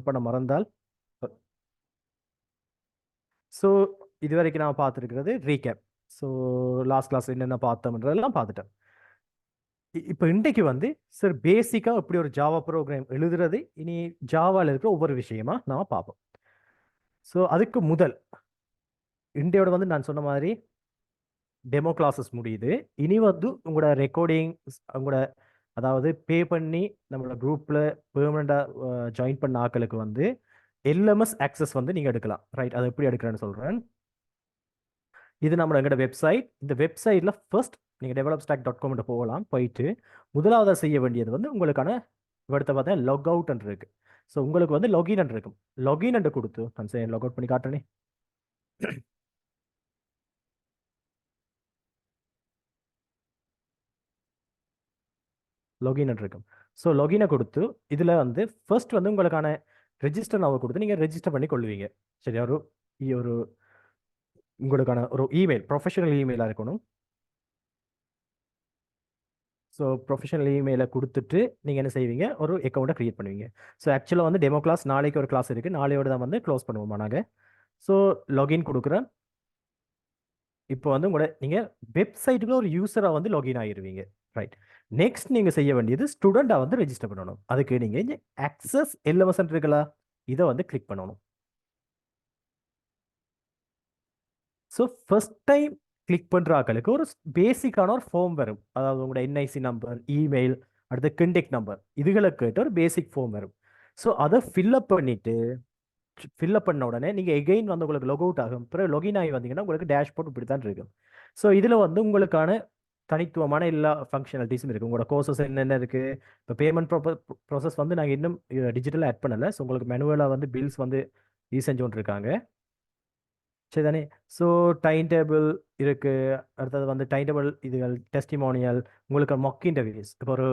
பண்ண மறந்தால். ஸோ இது வரைக்கும் நான் பார்த்துருக்கிறது ரீகேப். ஸோ லாஸ்ட் கிளாஸ் என்னென்ன பார்த்தோம்ன்றதெல்லாம் பார்த்துட்டேன். இப்போ இன்றைக்கு வந்து சார் பேசிக்காக எப்படி ஒரு ஜாவா ப்ரோக்ராம் எழுதுறது, இனி ஜாவாவில் இருக்கிற ஒவ்வொரு விஷயமா நான் பார்ப்போம். ஸோ அதுக்கு முதல் இன்றையோட வந்து நான் சொன்ன மாதிரி டெமோ கிளாஸஸ் முடியுது. இனி வந்து உங்களோட ரெக்கார்டிங், உங்களோட அதாவது பே பண்ணி நம்மளோட குரூப்பில் பெர்மனண்டாக ஜாயின் பண்ண ஆட்களுக்கு வந்து எல்எம்எஸ் ஆக்சஸ் வந்து நீங்கள் எடுக்கலாம். ரைட், அதை எப்படி எடுக்கிறேன்னு சொல்கிறேன். இது நம்மளோட எங்களோட வெப்சைட். இந்த வெப்சைட்டில் ஃபர்ஸ்ட் நீங்கள் developstack.com போகலாம். போயிட்டு முதலாவதாக செய்ய வேண்டியது வந்து உங்களுக்கான இடத்த பார்த்தா லாக் அவுட் இருக்கு. ஸோ உங்களுக்கு வந்து லாகின் இருக்கும். லாகின் கொடுத்து நான் லாக் அவுட் பண்ணி காட்டுறேனே. லாகின் இருக்கும். ஸோ லாகினை கொடுத்து இதில் வந்து ஃபர்ஸ்ட் வந்து உங்களுக்கான ரெஜிஸ்டர் நம்பர் கொடுத்து நீங்கள் ரெஜிஸ்டர் பண்ணி கொள்வீங்க. சரியா? ஒரு உங்களுக்கான ஒரு இமெயில், ப்ரொஃபஷனல் இமெயிலாக இருக்கணும். ஸோ ப்ரொஃபஷனல் இமெயிலை கொடுத்துட்டு நீங்கள் என்ன செய்வீங்க, ஒரு அக்கௌண்ட்டை க்ரியேட் பண்ணுவீங்க. ஸோ ஆக்சுவலாக வந்து டெமோ கிளாஸ் நாளைக்கு ஒரு கிளாஸ் இருக்குது, நாளையோட தான் வந்து க்ளோஸ் பண்ணுவோமா நாங்கள். ஸோ லாகின் கொடுக்குறேன். இப்போ வந்து உங்களோட நீங்கள் வெப்சைட்டுக்குள்ள ஒரு யூஸராக வந்து லாகின் ஆகிடுவீங்க. ரைட், நெக்ஸ்ட் நீங்கள் செய்ய வேண்டியது ஸ்டூடெண்ட்டாக வந்து ரெஜிஸ்டர் பண்ணணும். அதுக்கு நீங்கள் இங்கே ஆக்சஸ் எல்எம்எஸ் இருக்குல்ல, இதை வந்து கிளிக் பண்ணணும். ஸோ ஃபர்ஸ்ட் டைம் கிளிக் பண்ணுற ஆக்களுக்கு ஒரு பேசிக்கான ஒரு ஃபார்ம் வரும். அதாவது உங்களோட என்ஐசி நம்பர், இமெயில், அடுத்து கண்டெக்ட் நம்பர், இதுகளை கேட்டு ஒரு பேசிக் ஃபார்ம் வரும். ஸோ அதை ஃபில்அப் பண்ணிட்டு ஃபில்அப் பண்ண உடனே நீங்கள் எகெயின் வந்து உங்களுக்கு லாக் அவுட் ஆகும். பிறகு லாகின் ஆகி வந்தீங்கன்னா உங்களுக்கு டேஷ்போர்ட் இப்படி தான் இருக்கும். ஸோ இதில் வந்து உங்களுக்கான தனித்துவமான எல்லா ஃபங்க்ஷனாலிட்டிஸும் இருக்குது. உங்களோட கோர்சஸ் என்னென்ன இருக்குது. இப்போ பேமெண்ட் ப்ராசஸ் வந்து நாங்கள் இன்னும் டிஜிட்டலாக ஆட் பண்ணலை. ஸோ உங்களுக்கு மேனுவலாக வந்து பில்ஸ் வந்து செஞ்சு கொண்டிருக்காங்க. சரிதானே? ஸோ டைம் டேபிள் இருக்கு. அடுத்தது வந்து டைம் டேபிள், இதுகள் டெஸ்டிமோனியல், உங்களுக்கு மொக் இன்டர்வியூஸ். இப்போ ஒரு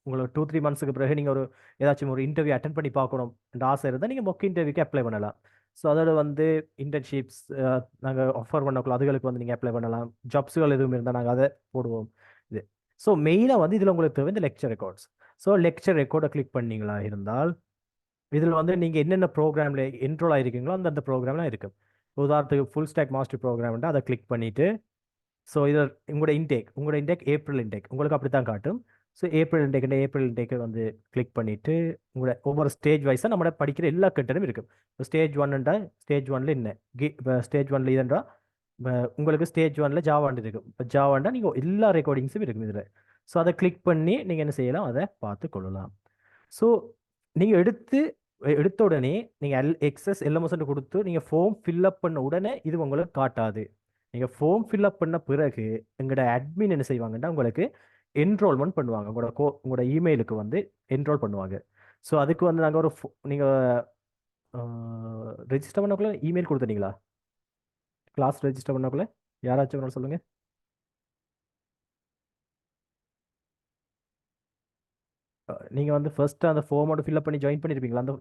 உங்களுக்கு 2-3 மந்த்ஸுக்கு பிறகு நீங்கள் ஒரு ஏதாச்சும் ஒரு இன்டர்வியூ அட்டன் பண்ணி பார்க்கணும் என்ற ஆசை இருந்தால் நீங்கள் மொக் இன்டர்வியூக்கு அப்ளை பண்ணலாம். ஸோ அதோட வந்து இன்டர்ன்ஷிப்ஸ் நாங்கள் ஆஃபர் பண்ணக்குள்ள அதுகளுக்கு வந்து நீங்கள் அப்ளை பண்ணலாம். ஜாப்ஸுகள் எதுவும் இருந்தால் நாங்கள் அதை போடுவோம். இது ஸோ மெயினாக வந்து இதில் உங்களுக்கு தேவை இந்த லெக்சர் ரெக்கார்ட்ஸ். ஸோ லெக்சர் ரெக்கார்டை கிளிக் பண்ணீங்களா இருந்தால் இதில் வந்து நீங்கள் என்னென்ன ப்ரோக்ராமில் என்ரோல் ஆகிருக்கீங்களோ அந்தந்த ப்ரோக்ராம்லாம் இருக்குது. உதாரணத்துக்கு ஃபுல் ஸ்டாக் மாஸ்டர் ப்ரோக்ராம்னா அதை கிளிக் பண்ணிவிட்டு, ஸோ இதில் உங்களோட இன்டேக் ஏப்ரல் இன்டேக் உங்களுக்கு அப்படி தான் காட்டும். ஸோ ஏப்ரல் இன்டேக்கை வந்து கிளிக் பண்ணிவிட்டு உங்களோட ஒவ்வொரு ஸ்டேஜ் வைஸாக நம்ம படிக்கிற எல்லா கண்டனும் இருக்கும். இப்போ ஸ்டேஜ் ஒன்னுண்டா ஸ்டேஜ் ஒன்ல என்ன இப்போ ஸ்டேஜ் ஒன்ல இதுன்றா உங்களுக்கு ஸ்டேஜ் ஒன்ல ஜாவாண்டு இருக்கும். இப்போ ஜாவாண்டா நீங்கள் எல்லா ரெக்கார்டிங்ஸும் இருக்கும் இதில். ஸோ அதை கிளிக் பண்ணி நீங்கள் என்ன செய்யலாம், அதை பார்த்து கொள்ளலாம். ஸோ நீங்கள் எடுத்த உடனே நீங்கள் எக்ஸஸ் எல்எம்எஸ் கொடுத்து நீங்கள் ஃபார்ம் ஃபில்அப் பண்ண உடனே இது உங்களுக்கு காட்டாது. நீங்கள் ஃபார்ம் ஃபில்அப் பண்ண பிறகு எங்களோட அட்மின் என்ன செய்வாங்கன்னா உங்களுக்கு என்ரோல்மெண்ட் பண்ணுவாங்க. உங்களோட இமெயிலுக்கு வந்து என்ரோல் பண்ணுவாங்க. ஸோ அதுக்கு வந்து நாங்கள் நீங்கள் ரெஜிஸ்டர் பண்ணக்குள்ள இமெயில் கொடுத்துட்டீங்களா? கிளாஸ் ரெஜிஸ்டர் பண்ணக்குள்ள யாராச்சும் சொல்லுங்க. நீங்கள் வந்து ஃபர்ஸ்ட் அந்த ஃபார்மோட ஃபில்அப் பண்ணி ஜாயின் பண்ணியிருப்பீங்களா அந்த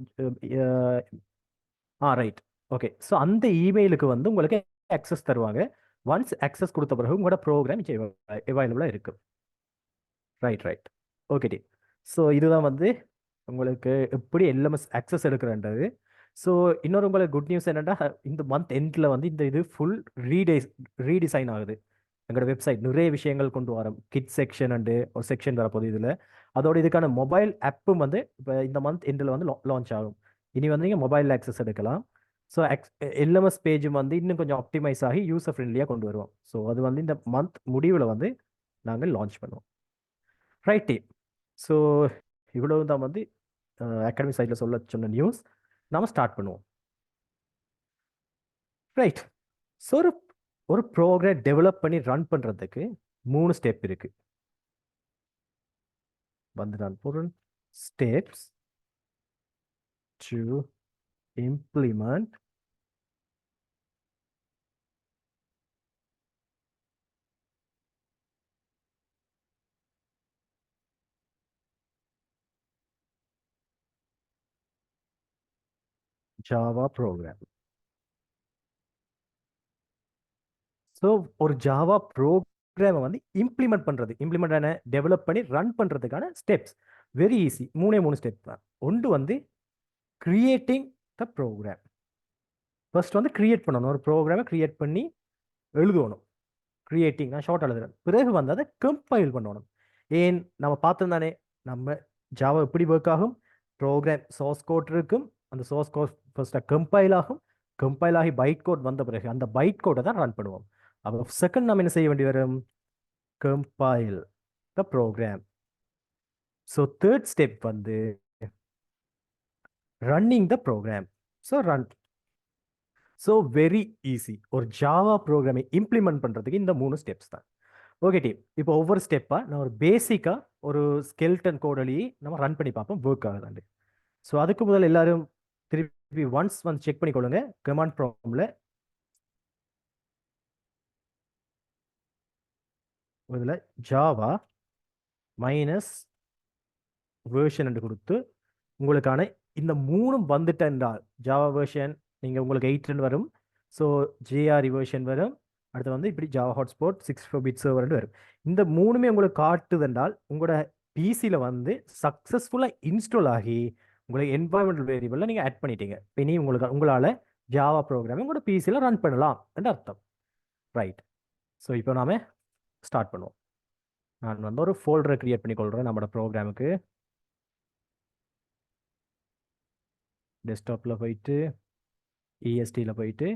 ரைட், ஓகே. ஸோ அந்த இமெயிலுக்கு வந்து உங்களுக்கு ஆக்சஸ் தருவாங்க. ஒன்ஸ் ஆக்சஸ் கொடுத்த பிறகு உங்களோட ப்ரோக்ராம் அவைலபிளாக இருக்கும். ரைட் ரைட், ஓகே டி. ஸோ இதுதான் வந்து உங்களுக்கு எப்படி எல்எம்எஸ் ஆக்சஸ் எடுக்கிறன்றது. ஸோ இன்னொரு உங்களுக்கு குட் நியூஸ் என்னென்னா, இந்த மந்த் எண்டில் வந்து இது ஃபுல் ரீடிசைன் ஆகுது. எங்களோட வெப்சைட் நிறைய விஷயங்கள் கொண்டு வரோம். கிட் செக்ஷன் அண்டு ஒரு செக்ஷன் வரப்போகுது இதில். அதோட இதுக்கான மொபைல் ஆப்பும் வந்து இப்போ இந்த மந்த் எண்டில் வந்து லான்ச் ஆகும். இனி வந்து நீங்கள் மொபைல் ஆக்சஸ் எடுக்கலாம். ஸோ எல்எம்எஸ் பேஜும் வந்து இன்னும் கொஞ்சம் ஆப்டிமைஸ் ஆகி யூசர் ஃப்ரெண்ட்லியாக கொண்டு வருவோம். ஸோ அது வந்து இந்த மந்த் முடிவில் வந்து நாங்கள் லான்ச் பண்ணுவோம். ரைட்டு. ஸோ இவ்வளவு தான் வந்து அகாடமி சைடில் சொன்ன நியூஸ். நாம் ஸ்டார்ட் பண்ணுவோம். ரைட். ஸோ ஒரு ப்ரோக்ராம் டெவலப் பண்ணி ரன் பண்ணுறதுக்கு 3 ஸ்டெப் இருக்குது. வந்து நான் போடுறேன். Steps to implement Java program. So ஒரு ஜாவா ப்ரோக்ராமை வந்து இம்ப்ளிமெண்ட் என்ன, டெவலப் பண்ணி ரன் பண்ணுறதுக்கான ஸ்டெப்ஸ் வெரி ஈஸி. 3 ஸ்டெப் தான். ஒன்று வந்து கிரியேட்டிங் த ப்ரோக்ராம். ஃபர்ஸ்ட் வந்து கிரியேட் பண்ணணும், ஒரு ப்ரோக்ராமை கிரியேட் பண்ணி எழுதணும். கிரியேட்டிங் நான் ஷார்ட் எழுதுறேன். பிறகு வந்து அதை கம்பைல் பண்ணணும். ஏன் நம்ம பார்த்தோம் தானே, நம்ம ஜாவா எப்படி ஒர்க் ஆகும், ப்ரோக்ராம் சோர்ஸ் கோட் இருக்கும், அந்த சோர்ஸ் கோட் ஃபர்ஸ்ட்டாக கம்பைல் ஆகும், கம்பைல் ஆகி பைட் கோட் வந்த பிறகு அந்த பைட் கோடை தான் ரன் பண்ணுவோம். அப்போ செகண்ட் நம்ம என்ன செய்ய வேண்டி வரும், compile the program. So third step வந்து running the program. So run. So very easy ஒரு ஜாவா ப்ரோக்ராமை இம்ப்ளிமெண்ட் பண்ணுறதுக்கு இந்த 3 ஸ்டெப்ஸ் தான். ஓகே டீம், இப்போ ஒவ்வொரு ஸ்டெப்பாக நான் ஒரு பேசிக்காக ஒரு ஸ்கெல்டன் கோட் எழுதி நம்ம ரன் பண்ணி பார்ப்போம் ஒர்க் ஆகுதாண்டு. ஸோ அதுக்கு முதல்ல எல்லாரும் திருப்பி ஒன்ஸ் வந்து செக் பண்ணிக்கொள்ளுங்க. கமாண்ட் ப்ராம்ப்டில் இதில் ஜாவா மைனஸ் வேர்ஷன் என்று கொடுத்து உங்களுக்கான இந்த 3 வந்துட்டு என்றால் ஜாவா வேர்ஷன் நீங்கள் உங்களுக்கு 8 வரும். ஸோ ஜேஆர்இ வேர்ஷன் வரும். அடுத்து வந்து இப்படி ஜாவா ஹாட்ஸ்பாட் 64 பிட் சர்வர் வரும். இந்த 3மே உங்களுக்கு காட்டுது என்றால் உங்களோட பிசியில் வந்து சக்ஸஸ்ஃபுல்லாக இன்ஸ்டால் ஆகி உங்களுக்கு என்வாயன்மெண்டல் வேரியபிளில் நீங்கள் ஆட் பண்ணிட்டீங்க. இனி உங்களால் ஜாவா ப்ரோக்ராமை உங்களோட பிசியில் ரன் பண்ணலாம் என்று அர்த்தம். ரைட். ஸோ இப்போ நாம ஸ்டார்ட் பண்ணுவோம். நான் வந்து ஒரு ஃபோல்டரை கிரியேட் பண்ணிக்கொள்கிறேன் நம்மளோட ப்ரோக்ராமுக்கு. டெஸ்க்டாப்பில் போயிட்டு இஎஸ்டியில் போயிட்டு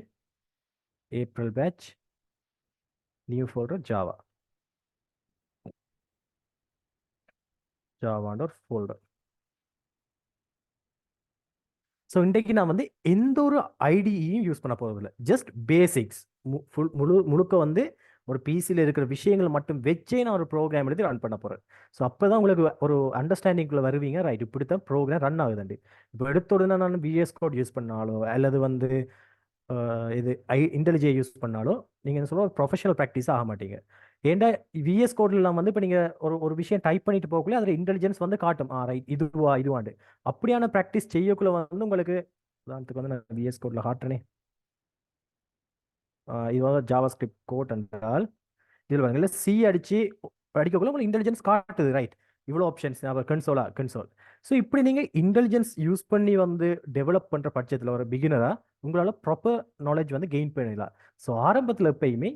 April batch new folder Java ஜாவான்ற ஒரு ஃபோல்டர். ஸோ இன்றைக்கு நான் வந்து எந்த ஒரு ஐடியையும் யூஸ் பண்ண போகிறதில்ல, ஜஸ்ட் பேசிக்ஸ் முழுக்க வந்து ஒரு பிசியில் இருக்கிற விஷயங்கள் மட்டும் வச்சே நான் ஒரு ப்ரோக்ராம் எடுத்து ரன் பண்ண போகிறேன். ஸோ அப்போ தான் உங்களுக்கு ஒரு அண்டர்ஸ்டாண்டிங்குள்ளே வருவீங்க. ரைட், இப்படி தான் ப்ரோக்ராம் ரன் ஆகுதுண்டு. இப்போ எடுத்த உடனே நான் விஎஸ் கோட் யூஸ் பண்ணாலோ அல்லது வந்து இது இன்டெலிஜே யூஸ் பண்ணாலும் நீங்கள் என்ன சொல்ல ப்ரொஃபஷனல் ப்ராக்டிஸ் ஆக மாட்டீங்க. ஏன்டா விஎஸ் கோட்லாம் வந்து இப்போ நீங்கள் ஒரு விஷயம் டைப் பண்ணிட்டு போகக்குள்ளே அதில் இன்டெலிஜென்ஸ் வந்து காட்டும், ரைட் இதுவாண்டு. அப்படியான ப்ராக்டிஸ் செய்யக்குள்ள வந்து உங்களுக்கு உதாரணத்துக்கு வந்து நான் விஎஸ் கோடில் காட்டுறேனே, இது வந்து ஜாவா ஸ்கிரிப்ட் கோட் என்றால் இதில் பாருங்க சி அடிச்சு அடிக்கக்குள்ள உங்களுக்கு இன்டெலிஜென்ஸ் காட்டுது. ரைட், இவ்வளோ ஆப்ஷன்ஸ் கன்சோல். ஸோ இப்படி நீங்கள் இன்டெலிஜென்ஸ் யூஸ் பண்ணி வந்து டெவலப் பண்ணுற பட்சத்தில் ஒரு பிகினராக உங்களால் ப்ராப்பர் நாலேஜ் வந்து கெயின் பண்ணிடலாம். ஸோ ஆரம்பத்தில் எப்பயுமே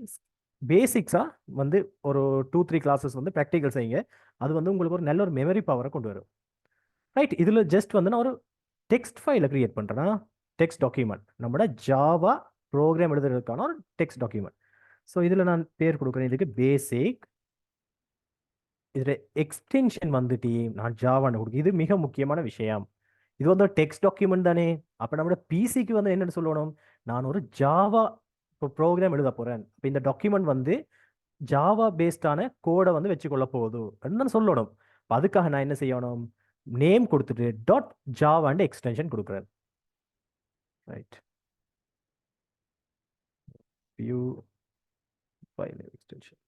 பேசிக்ஸாக வந்து ஒரு 2-3 கிளாஸஸ் வந்து ப்ராக்டிக்கல் செய்யுங்க. அது வந்து உங்களுக்கு ஒரு நல்ல ஒரு மெமரி பவரை கொண்டு வரும். ரைட், இதில் ஜஸ்ட் வந்து நான் ஒரு டெக்ஸ்ட் ஃபைலை கிரியேட் பண்ணுறேன்னா, டெக்ஸ்ட் டாக்குமெண்ட் நம்மளோட ஜாவா ப்ரோக்ராம் எழுதுறதுக்கான ஒரு டெக்ஸ்ட் டாக்குமெண்ட். ஸோ இதில் நான் பேர் கொடுக்குறேன், இதுக்கு பேசிக். இதில் எக்ஸ்டென்ஷன் வந்துட்டு நான் ஜாவான்னு கொடுக்கு. இது மிக முக்கியமான விஷயம். இது வந்து ஒரு டெக்ஸ்ட் டாக்குமெண்ட் தானே, அப்போ நம்மளோட பிசிக்கு வந்து என்னென்னு சொல்லணும், நான் ஒரு ஜாவா இப்போ ப்ரோக்ராம் எழுத போகிறேன், இப்போ இந்த டாக்குமெண்ட் வந்து ஜாவா பேஸ்டான கோடை வந்து வச்சுக்கொள்ள போகுது என்னன்னு சொல்லணும். அதுக்காக நான் என்ன செய்யணும், நேம் கொடுத்துட்டு டாட் ஜாவாண்டு எக்ஸ்டென்ஷன் கொடுக்குறேன். Right, view file extension.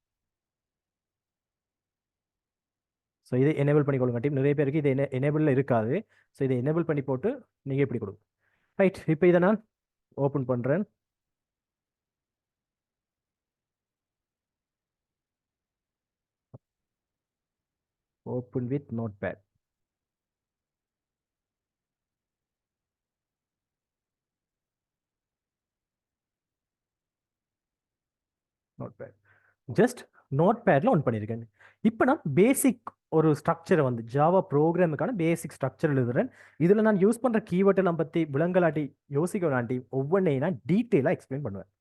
So இதை எனேபிள் பண்ணிக்கொள்ளுங்க டீம். நிறைய பேருக்கு இது எனேபிளில் இருக்காது. ஸோ இதை எனேபிள் பண்ணி போட்டு நீங்கள் இப்படி கொடுங்க. ரைட், இப்போ இதை நான் ஓப்பன் பண்ணுறேன். Open with notepad. Notepad just நோட் பேடில் ஒன் பண்ணியிருக்கேன். இப்போ நான் பேசிக் ஒரு ஸ்ட்ரக்சரை வந்து ஜாவா ப்ரோக்ராமுக்கான பேசிக் ஸ்ட்ரக்சர் எழுதுறேன். இதில் நான் யூஸ் பண்ணுற கீவேர்டெல்லாம் பற்றி விலங்கலாட்டி யோசிக்க வேண்டாண்டி ஒவ்வொன்றையும் நான் டீட்டெயிலாக எக்ஸ்பிளைன் பண்ணுவேன்.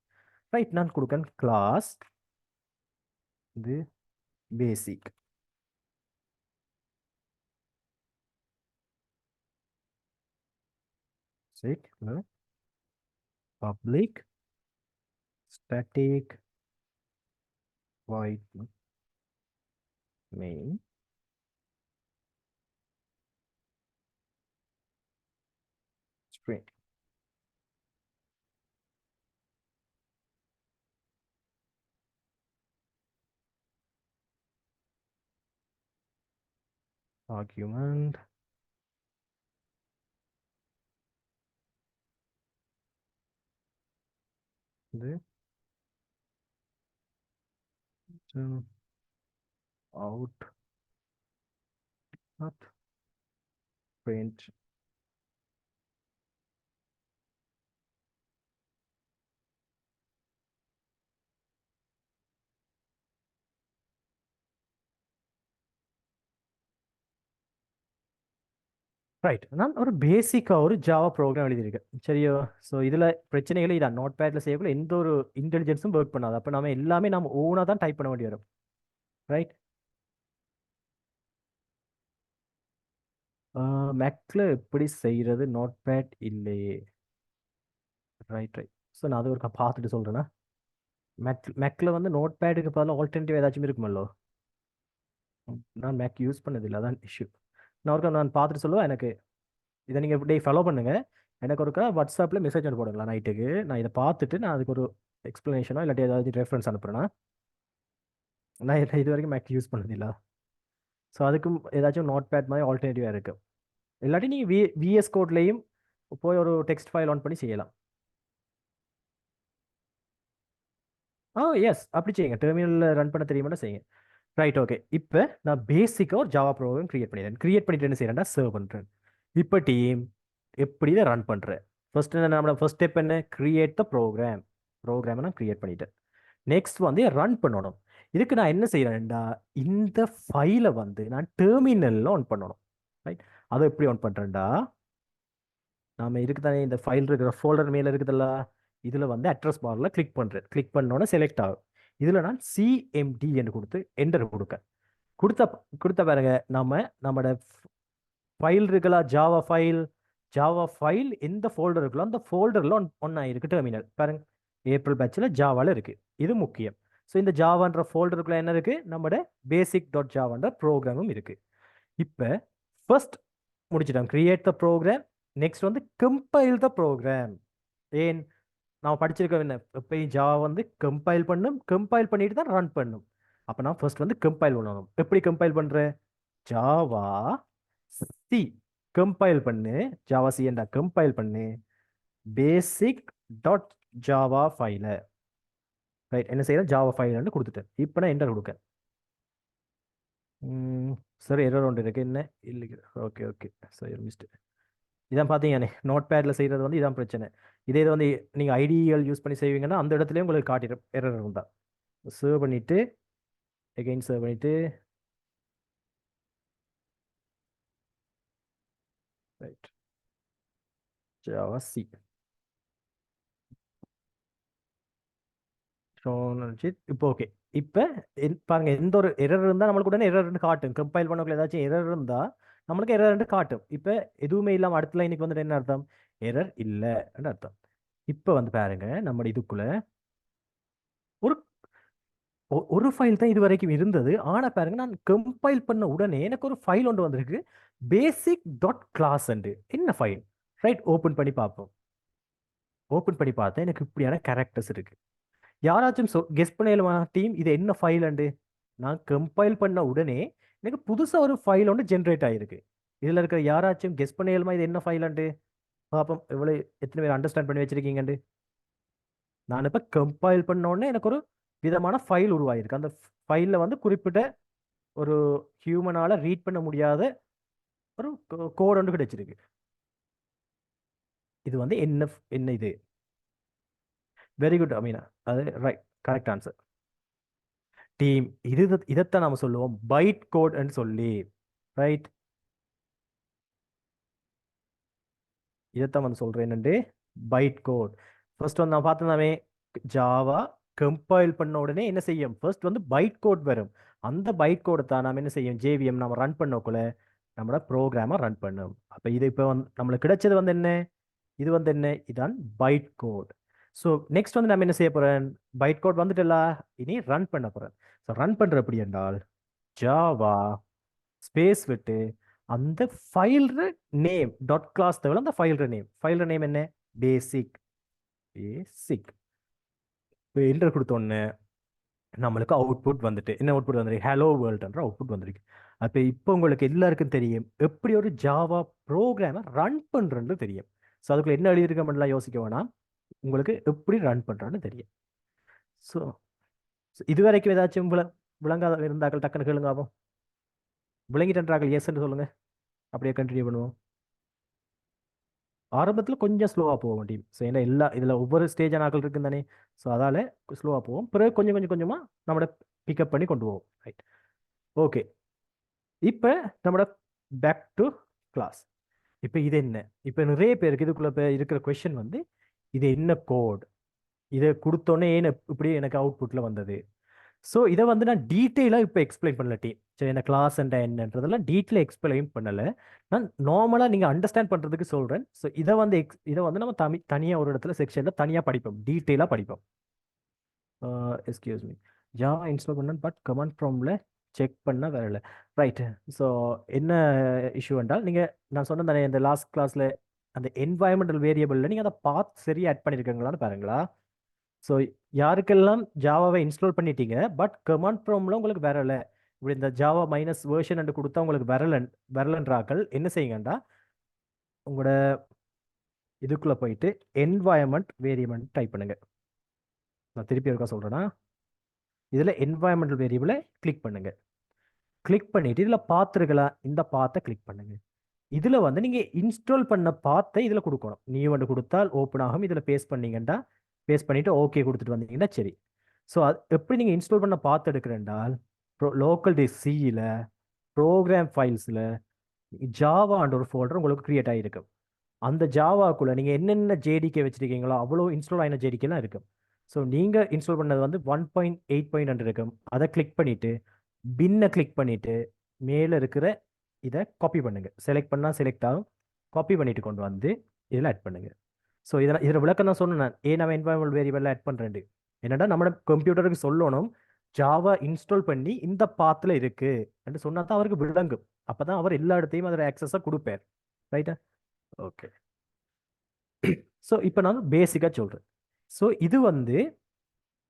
ரைட், நான் கொடுக்கேன் கிளாஸ் இது பேசிக். சரி, public static void main string. Argument இது out not print ரைட். நான் ஒரு பேசிக்காக ஒரு ஜாவா ப்ரோக்ராம் எழுதியிருக்கேன் சரியோ. ஸோ இதில் பிரச்சனைகளே இதான், நோட் பேடில் செய்யக்குள்ள எந்த ஒரு இன்டெலிஜென்ஸும் ஒர்க் பண்ணாது. அப்போ நம்ம எல்லாமே நம்ம ஓனாக தான் டைப் பண்ண வேண்டி வரும். ரைட். மேக்ல எப்படி செய்கிறது, நோட் பேட் இல்லையே. Right right. ஸோ நான் அது ஒரு பார்த்துட்டு சொல்கிறேன்னா, மேக்ல வந்து நோட் பேடுக்கு பதிலாக ஆல்டர்னேட்டிவ் ஏதாச்சும் இருக்குமல்லோ. நான் மேக் யூஸ் பண்ணதில்லை, அதான் இஷ்யூ. நான் ஒருக்கா நான் பார்த்துட்டு சொல்லுவேன். எனக்கு இதை நீங்கள் இப்படி ஃபாலோ பண்ணுங்க. எனக்கு ஒருக்கா வாட்ஸ்அப்பில் மெசேஜ் ஒன்று போடுங்களா நைட்டுக்கு. நான் இதை பார்த்துட்டு நான் அதுக்கு ஒரு எக்ஸ்ப்ளனேஷனோ இல்லாட்டி ஏதாவது ரெஃபரன்ஸ் அனுப்புறேன்னா. நான் இது வரைக்கும் மேக் யூஸ் பண்ணதில்லை. ஸோ அதுக்கும் ஏதாச்சும் நோட் பேட் மாதிரி ஆல்டர்னேட்டிவாக இருக்கு. இல்லாட்டி நீங்கள் விஎஸ் கோட்லேயும் போய் ஒரு டெக்ஸ்ட் ஃபைல் ஆன் பண்ணி செய்யலாம். எஸ், அப்படி செய்யுங்க. டெர்மினலில் ரன் பண்ண தெரியுமா செய்யுங்க. Right, okay. இப்போ நான் பேசிக்காக ஒரு ஜாவா ப்ரோக்ராம் கிரியேட் பண்ணிடுறேன். கிரியேட் பண்ணிட்டு என்ன செய்யறேன்டா, சர்வ் பண்ணுறேன். இப்போ டீம் எப்படி இதை ரன் பண்ணுறேன். ஃபர்ஸ்ட் என்ன, நம்மளோட ஃபர்ஸ்ட் ஸ்டெப் என்ன, கிரியேட் த ப்ரோக்ராம். ப்ரோக்ராமை நான் கிரியேட் பண்ணிட்டேன். நெக்ஸ்ட் வந்து ரன் பண்ணணும். இதுக்கு நான் என்ன செய்யறேன்டா, இந்த ஃபைலை வந்து நான் டெர்மினலில் ஆன் பண்ணணும். ரைட். அதை எப்படி ஆன் பண்ணுறேன்டா, நாம இருக்குதானே இந்த ஃபைல் இருக்கிற ஃபோல்டர் மேலே இருக்குதுல்ல, இதில் வந்து அட்ரஸ் பாரில் கிளிக் பண்ணுறேன். கிளிக் பண்ணோன்னே செலக்ட் ஆகும். இதில் நான் சிஎம்டி என்று கொடுத்து என்டர் கொடுக்க கொடுத்த கொடுத்த பாருங்க, நம்மளோட ஃபைல் இருக்கலாம், ஜாவா ஃபைல் எந்த ஃபோல்டர் இருக்குல்ல அந்த ஃபோல்டரில் ஒன்றா இருக்கு டெர்மினல் பாருங்க. ஏப்ரல் பேட்சில் ஜாவாவில் இருக்கு. இது முக்கியம். ஸோ இந்த ஜாவான்ற ஃபோல்டருக்குள்ள என்ன இருக்கு, நம்மளோட basic.javaன்ற ப்ரோக்ராமும் இருக்கு. இப்போ ஃபர்ஸ்ட் முடிச்சிட்டோம், கிரியேட் த ப்ரோக்ராம். நெக்ஸ்ட் வந்து கம்பைல் த ப்ரோக்ராம். ஏன், நான் படிச்சிருக்கோம் என்ன, எப்பயும் ஜாவா வந்து கம்பைல் பண்ணிட்டு தான் ரன் பண்ணும். அப்போ நான் ஃபர்ஸ்ட் வந்து கம்பைல் பண்ணணும். எப்படி கம்பைல் பண்ணுறேன், ஜாவா சி கம்பைல் பண்ணு, ஜாவா சி என்ற கம்பைல் பண்ணு basic.java ஃபைல. ரைட். என்ன செய்யறேன், ஜாவா ஃபைல் கொடுத்துட்டேன். இப்போ நான் என்டர் கொடுக்க. சரி, எரர் ஒன்று இருக்கு என்ன, இல்லை. ஓகே ஓகே, சரி மிஸ்டேக். இதான் பார்த்தீங்கண்ணே, நோட் பேடில் செய்கிறது வந்து இதான் பிரச்சனை. இதே இது வந்து நீங்கள் ஐடிஎல் யூஸ் பண்ணி செய்வீங்கன்னா அந்த இடத்துலயும் உங்களுக்கு காட்டிடும் எரர் இருந்தால். சேவ் பண்ணிவிட்டு எகைன் சேவ் பண்ணிவிட்டு ரைட், ஜாவா சி இப்போ ஓகே. இப்போ பாருங்க, எந்த ஒரு எரர் இருந்தால் நம்மளுக்கு உடனே எரர்னு காட்டும். கம்பைல் பண்ணக்குள்ள ஏதாச்சும் எரர் இருந்தால் நம்மளுக்கு எரர்னு காட்டும். இப்போ எதுவுமே இல்லாமல் அடுத்த லைனுக்கு வந்துட்டு என்ன அர்த்தம், எரர் இல்லைன்னு அர்த்தம். இப்போ வந்து பாருங்க, நம்ம இதுக்குள்ள ஒரு ஒரு ஃபைல் தான் இது வரைக்கும் இருந்தது. ஆனால் பாருங்க, நான் கம்பைல் பண்ண உடனே எனக்கு ஒரு ஃபைல் ஒன்று வந்திருக்கு, basic.class. என்ன ஃபைல், ரைட், ஓப்பன் பண்ணி பார்ப்போம். ஓப்பன் பண்ணி பார்த்தா எனக்கு இப்படியான கேரக்டர்ஸ் இருக்கு. யாராச்சும் கெஸ் பண்ணலாமா டீம், இது என்ன ஃபைல் அண்டு. நான் கம்பைல் பண்ண உடனே எனக்கு புதுசாக ஒரு ஃபைல் ஒன்று ஜென்ரேட் ஆகிருக்கு. இதில் இருக்கிற யாராச்சும் கெஸ் பண்ணலாமா இது என்ன ஃபைல் அண்டு. பார்ப்போம் எவ்வளோ, எத்தனை பேர் அண்டர்ஸ்டாண்ட் பண்ணி வச்சிருக்கீங்கண்டு. நான் இப்போ கம்பைல் பண்ண உடனே எனக்கு ஒரு விதமான ஃபைல் உருவாயிருக்கு. அந்த ஃபைலில் வந்து குறிப்பிட்ட ஒரு ஹியூமனால ரீட் பண்ண முடியாத ஒரு கோட் ஒன்று கிடைச்சிருக்கு. இது வந்து என்ன என்ன இது, வெரி குட் அமீனா, அது ரைட், கரெக்ட் ஆன்சர். டீம் இதைத்தான் நாம சொல்லுவோம் பைட் கோட்னு சொல்லி. ரைட். இதைத்தான் வந்து சொல்றேன் என்னண்டு, பைட் கோட். ஃபர்ஸ்ட் வந்து நான் பார்த்தோம்னாவே ஜாவா கம்பைல் பண்ண உடனே என்ன செய்யும், ஃபர்ஸ்ட் வந்து பைட் கோட் வரும். அந்த பைட் கோடை தான் நாம என்ன செய்யும், ஜேவிஎம் நம்ம ரன் பண்ணக்குள்ள நம்மளோட ப்ரோக்ராமை ரன் பண்ணும். அப்போ இது இப்போ வந்து நம்மளுக்கு கிடைச்சது வந்து என்ன, இது வந்து என்ன, இதான் பைட் கோட். ஸோ நெக்ஸ்ட் வந்து நம்ம என்ன செய்ய போறேன், பைட் கோட் வந்துட்டுல, இனி ரன் பண்ண போறேன். ஸோ ரன் பண்ற எப்படி என்றால், ஜாவா ஸ்பேஸ் விட்டு அந்த ஃபைல் நேம் டாட் கிளாஸ் தவிர அந்த ஃபைல் நேம் என்ன, பேசிக். பேசிக் இப்போ என்டர் கொடுத்தோன்னே நம்மளுக்கு அவுட்புட் வந்துட்டு என்ன, அவுட்புட் வந்துருக்கு, ஹலோ வேர்ல்டுன்ற அவுட்புட் வந்திருக்கு. அப்போ இப்போ உங்களுக்கு எல்லாருக்கும் தெரியும் எப்படி ஒரு ஜாவா ப்ரோக்ராமை ரன் பண்ணுறன்னு தெரியும். ஸோ அதுக்குள்ள என்ன எழுதியிருக்கோம்லாம் யோசிக்க வேணாம், உங்களுக்கு எப்படி ரன் பண்ணுறான்னு தெரியும். ஸோ இது வரைக்கும் ஏதாச்சும் விளங்காத இருந்தாக்கள் டக்குன்னு கேளுங்க. ஆகும் விளங்கிட்டன்றாக்கள் எஸ்ன்னு சொல்லுங்க, அப்படியே கண்டினியூ பண்ணுவோம். ஆரம்பத்தில் கொஞ்சம் ஸ்லோவாக போக முடியும். ஸோ ஏன்னா எல்லா இதில் ஒவ்வொரு ஸ்டேஜ் நாட்கள் இருக்குன்னு தானே. ஸோ அதால் ஸ்லோவாக போவோம், பிறகு கொஞ்சம் கொஞ்சம் கொஞ்சமாக நம்மளோட பிக்கப் பண்ணி கொண்டு போவோம். Right, okay. இப்போ நம்மளோட பேக் டு கிளாஸ். இப்போ இது என்ன? இப்போ நிறைய பேருக்கு இதுக்குள்ள இருக்கிற கொஸ்டின் வந்து இது என்ன கோட், இதை கொடுத்தோன்னே ஏன் இப்படி எனக்கு அவுட்புட்ல வந்தது. ஸோ இதை வந்து நான் டீட்டெயிலாக இப்போ எக்ஸ்பிளைன் பண்ணல டீம். சரி, என்ன கிளாஸ் என்னன்றதெல்லாம் டீட்டெயிலாக எக்ஸ்பிளைன் பண்ணலை. நான் நார்மலாக நீங்கள் அண்டர்ஸ்டாண்ட் பண்ணுறதுக்கு சொல்கிறேன். ஸோ இதை வந்து நம்ம தனியாக ஒரு இடத்துல செக்ஷனில் தனியாக படிப்போம், டீட்டெயிலாக படிப்போம். எஸ்கியூஸ் மீ, ஜாவா இன்ஸ்டால் பண்ணேன் பட் கமாண்ட் ப்ராம்ப்டில் செக் பண்ண வரல. ரைட்டு. ஸோ என்ன இஷ்யூ என்றால், நான் சொன்ன தானே இந்த லாஸ்ட் கிளாஸில் அந்த என்வாயன்மெண்டல் வேரியபிளில் நீங்கள் அதை பார்த்து சரியாக ஆட் பண்ணியிருக்கீங்களான்னு பாருங்களா. ஸோ யாருக்கெல்லாம் ஜாவாவை இன்ஸ்டால் பண்ணிட்டீங்க பட் கமாண்ட் ப்ராம்ப்டில் உங்களுக்கு வரல, இப்படி இந்த ஜாவா மைனஸ் வேர்ஷன் என்று கொடுத்தா உங்களுக்கு வரலன்றாக்கள் என்ன செய்யுங்கண்டா, உங்களோட இதுக்குள்ளே போயிட்டு என்வாயன்மெண்ட் வேரியபிள் டைப் பண்ணுங்க. நான் திருப்பி இருக்கா சொல்கிறேன்னா, இதில் என்வாயன்மெண்டல் வேரியபிளை கிளிக் பண்ணுங்க. கிளிக் பண்ணிட்டு இதில் பார்த்துருக்கலாம், இந்த பாத்தை கிளிக் பண்ணுங்க. இதில் வந்து நீங்கள் இன்ஸ்டால் பண்ண பாத்தை இதில் கொடுக்கணும். நீ வந்து கொடுத்தால் ஓப்பன் ஆகும். இதில் பேஸ்ட் பண்ணீங்கன்னா, பேஸ்ட் பண்ணிட்டு ஓகே கொடுத்துட்டு வந்தீங்கன்னா சரி. ஸோ அது எப்படி நீங்கள் இன்ஸ்டால் பண்ண பார்த்து எடுக்கிறேன்டால், லோக்கல் டிஸ்க் சியில் ப்ரோக்ராம் ஃபைல்ஸில் ஜாவான்ற ஒரு ஃபோல்டர் உங்களுக்கு கிரியேட் ஆகிருக்கும். அந்த ஜாவாக்குள்ளே நீங்கள் என்னென்ன ஜேடிகே வச்சுருக்கீங்களோ அவ்வளோ இன்ஸ்டால் ஆகின ஜேடிகேலாம் இருக்கும். ஸோ நீங்கள் இன்ஸ்டால் பண்ணது வந்து 1.8 இருக்கும். அதை கிளிக் பண்ணிவிட்டு பின்னை கிளிக் பண்ணிவிட்டு மேலே இருக்கிற இதை காப்பி பண்ணுங்கள். செலக்ட் பண்ணால் செலக்ட் ஆகும். காப்பி பண்ணிட்டு கொண்டு வந்து இதில் ஆட் பண்ணுங்கள். ஸோ இதில் விளக்கம் தான் சொன்னேன் நான், நம்ம என்வாயன்மெண்ட் வேரியபிள் ஆட் பண்ணுறேன். என்னடா நம்ம கம்ப்யூட்டருக்கு சொல்லணும் ஜாவா இன்ஸ்டால் பண்ணி இந்த பாத்தில் இருக்கு என்று சொன்னா தான் அவருக்கு விளங்கும். அப்போ தான் அவர் எல்லா இடத்தையும் அதில் ஆக்சஸாக கொடுப்பார். ரைட்டா? ஓகே. ஸோ இப்போ நான் பேசிக்காக சொல்கிறேன். ஸோ இது வந்து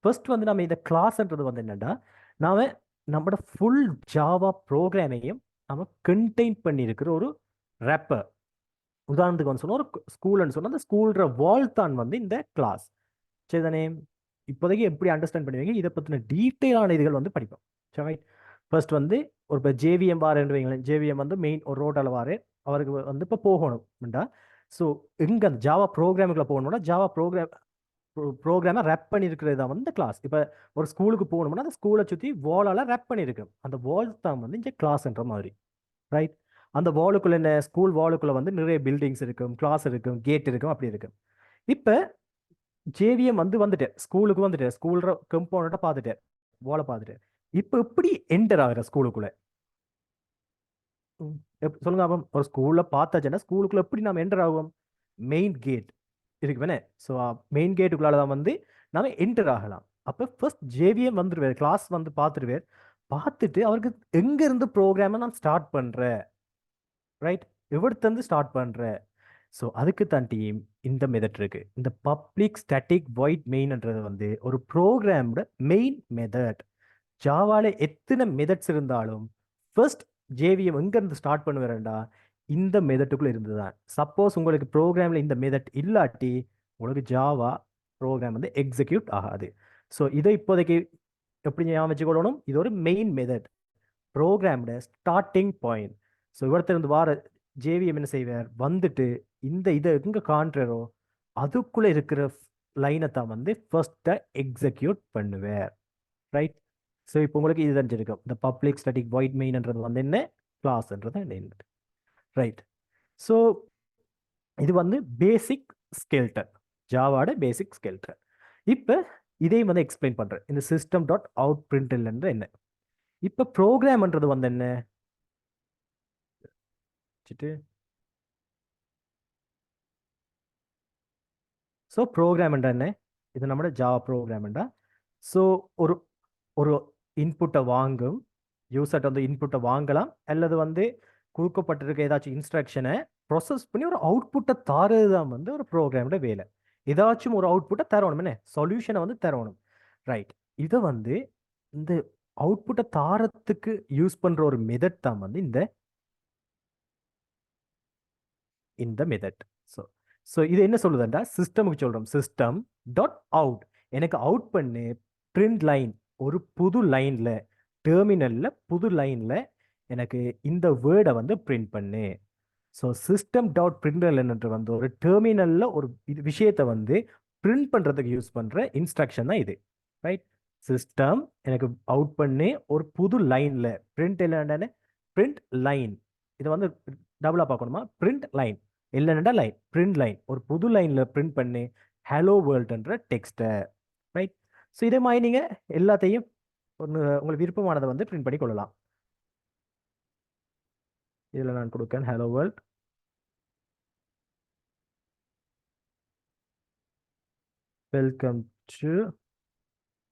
ஃபர்ஸ்ட் வந்து நம்ம இந்த கிளாஸ்ன்றது வந்து என்னென்னா, நாம் நம்மளோட ஃபுல் ஜாவா ப்ரோக்ராமையும் நம்ம கண்டெயின் பண்ணியிருக்கிற ஒரு ரேப்பர். உதாரணத்துக்கு வந்து சொன்னால் ஒரு ஸ்கூல்னு சொன்னால் அந்த ஸ்கூல்ற வால் தான் வந்து இந்த கிளாஸ். சரி தானே? இப்போதைக்கு எப்படி அண்டர்ஸ்டாண்ட் பண்ணுவீங்க, இதை பற்றின டீட்டெயிலான இதுகள் வந்து படிப்போம். சரி, ரைட். ஃபர்ஸ்ட் வந்து ஒரு இப்போ ஜேவிஎம் வாரேன்னு வைங்களேன். ஜேவிஎம் வந்து மெயின் ஒரு ரோட்டால் வாரு, அவருக்கு வந்து இப்போ போகணும்டா. ஸோ எங்கே அந்த ஜாவா ப்ரோக்ராமுக்குள்ள போகணும்னா ஜாவா ப்ரோக்ராமை ரேப் பண்ணியிருக்கிறது தான் வந்து இந்த கிளாஸ். இப்போ ஒரு ஸ்கூலுக்கு போகணும்னா அந்த ஸ்கூலை சுற்றி வாலால் ரேப் பண்ணியிருக்கும். அந்த வால் தான் வந்து இந்த கிளாஸ்ன்ற மாதிரி. ரைட். அந்த வாலுக்குள்ள என்ன, ஸ்கூல் வாலுக்குள்ள வந்து நிறைய பில்டிங்ஸ் இருக்கும், கிளாஸ் இருக்கும், கேட் இருக்கும், அப்படி இருக்கும். இப்போ ஜேவிஎம் வந்துட்டேன், ஸ்கூலுக்கு வந்துட்டேன், ஸ்கூல்ற கம்பவுண்டை பார்த்துட்டேன், வாலை பார்த்துட்டேன். இப்போ எப்படி என்டர் ஆகிற ஸ்கூலுக்குள்ள சொல்லுங்க. அப்போ ஒரு ஸ்கூல்ல பார்த்தாச்சுன்னா ஸ்கூலுக்குள்ள எப்படி நாம் என்டர் ஆகும்? மெயின் கேட் இருக்கு வேணே. ஸோ மெயின் கேட்டுக்குள்ளால தான் வந்து நாம என்டர் ஆகலாம். அப்போ ஃபர்ஸ்ட் ஜேவிஎம் வந்துடுவார், கிளாஸ் வந்து பார்த்துடுவார். பார்த்துட்டு அவருக்கு எங்க இருந்து ப்ரோக்ராமை நான் ஸ்டார்ட் பண்றேன், ரைட், எவ்வளோத்தந்து ஸ்டார்ட் பண்றேன். ஸோ அதுக்கு தான் டீம் இந்த மெத்தட் இருக்கு. இந்த பப்ளிக் ஸ்டாட்டிக் வாய்ட் மெயின்ன்றது வந்து ஒரு ப்ரோக்ராமோட மெயின் மெத்தட். ஜாவால எத்தனை மெத்தட்ஸ் இருந்தாலும் ஃபர்ஸ்ட் ஜேவிஎம் எங்கேருந்து ஸ்டார்ட் பண்ணுவேன்டா, இந்த மெத்தட்டுக்குள்ள இருந்து தான். சப்போஸ் உங்களுக்கு ப்ரோக்ராமில் இந்த மெத்தட் இல்லாட்டி உங்களுக்கு ஜாவா ப்ரோக்ராம் வந்து எக்ஸிக்யூட் ஆகாது. ஸோ இதை இப்போதைக்கு எப்படி ஞாபகம் வச்சுக்கொள்ளணும், இது ஒரு மெயின் மெத்தட், ப்ரோக்ராமோட ஸ்டார்டிங் பாயிண்ட். ஸோ இவர்த்திருந்து வார ஜேவிஎம் என்ன செய்வார், வந்துட்டு இந்த இதை எங்கே காண்றோ அதுக்குள்ளே இருக்கிற லைனை தான் வந்து ஃபர்ஸ்ட்டை எக்ஸிக்யூட் பண்ணுவார். ரைட். ஸோ இப்போ உங்களுக்கு இது தெரிஞ்சிருக்கும், இந்த பப்ளிக் ஸ்டாட்டிக் வாய்ட் மெயின்ன்றது வந்து என்ன, கிளாஸ்ன்றது என்ன. ரைட். ஸோ இது வந்து பேசிக் ஸ்கெல்டன், ஜாவாட பேசிக் ஸ்கெல்டன். இப்போ இதையும் வந்து எக்ஸ்பிளைன் பண்ணுறேன். இந்த சிஸ்டம் டாட் அவுட் பிரிண்ட் என்ன. இப்போ ப்ரோக்ராம்ன்றது வந்து என்ன, ஸோ ப்ரோக்ராம் என்ன, இது நம்மளோட ஜாவா ப்ரோக்ராம்டா. ஸோ ஒரு ஒரு இன்புட்டை வாங்கும், யூசர்ட்ட வந்து இன்புட்டை வாங்கலாம், அல்லது வந்து கொடுக்கப்பட்டிருக்க ஏதாச்சும் இன்ஸ்ட்ரக்ஷனை ப்ரொசஸ் பண்ணி ஒரு அவுட்புட்டை தாரது தான் வந்து ஒரு ப்ரோக்ராமோட வேலை. ஏதாச்சும் ஒரு அவுட்புட்டை தரணும், என்ன சொல்யூஷனை வந்து தரணும். ரைட். இதை வந்து இந்த அவுட்புட்டை தாரத்துக்கு யூஸ் பண்ணுற ஒரு மெத்தட் தான் வந்து இந்த மெத்தட். ஸோ ஸோ இது என்ன சொல்லுதுண்டா, சிஸ்டமுக்கு சொல்கிறோம் சிஸ்டம் டாட் அவுட், எனக்கு அவுட் பண்ணு பிரிண்ட் லைன், ஒரு புது லைனில் டெர்மினலில் புது லைனில் எனக்கு இந்த வேர்டை வந்து பிரிண்ட் பண்ணு. ஸோ சிஸ்டம் டாட் பிரிண்டல் என்று வந்து ஒரு டெர்மினலில் ஒரு விஷயத்தை வந்து பிரிண்ட் பண்ணுறதுக்கு யூஸ் பண்ணுற இன்ஸ்ட்ரக்ஷன் தான் இது. ரைட். சிஸ்டம் எனக்கு அவுட் பண்ணி ஒரு புது லைனில் பிரிண்ட் இல்லைன்னு பிரிண்ட் லைன், இதை வந்து டபுளாக பார்க்கணுமா, பிரிண்ட் லைன். இல்லைன்னா லைன் பிரிண்ட் லைன் ஒரு புது லைன்ல பிரிண்ட் பண்ணி ஹலோ வேர்ல்டுன்ற டெக்ஸ்ட்டை. ரைட். ஸோ இதே மாதிரி நீங்க எல்லாத்தையும் ஒன்று உங்களுக்கு விருப்பமானதை வந்து பிரிண்ட் பண்ணி கொள்ளலாம். இதில் நான் கொடுக்கேன் hello world. Welcome to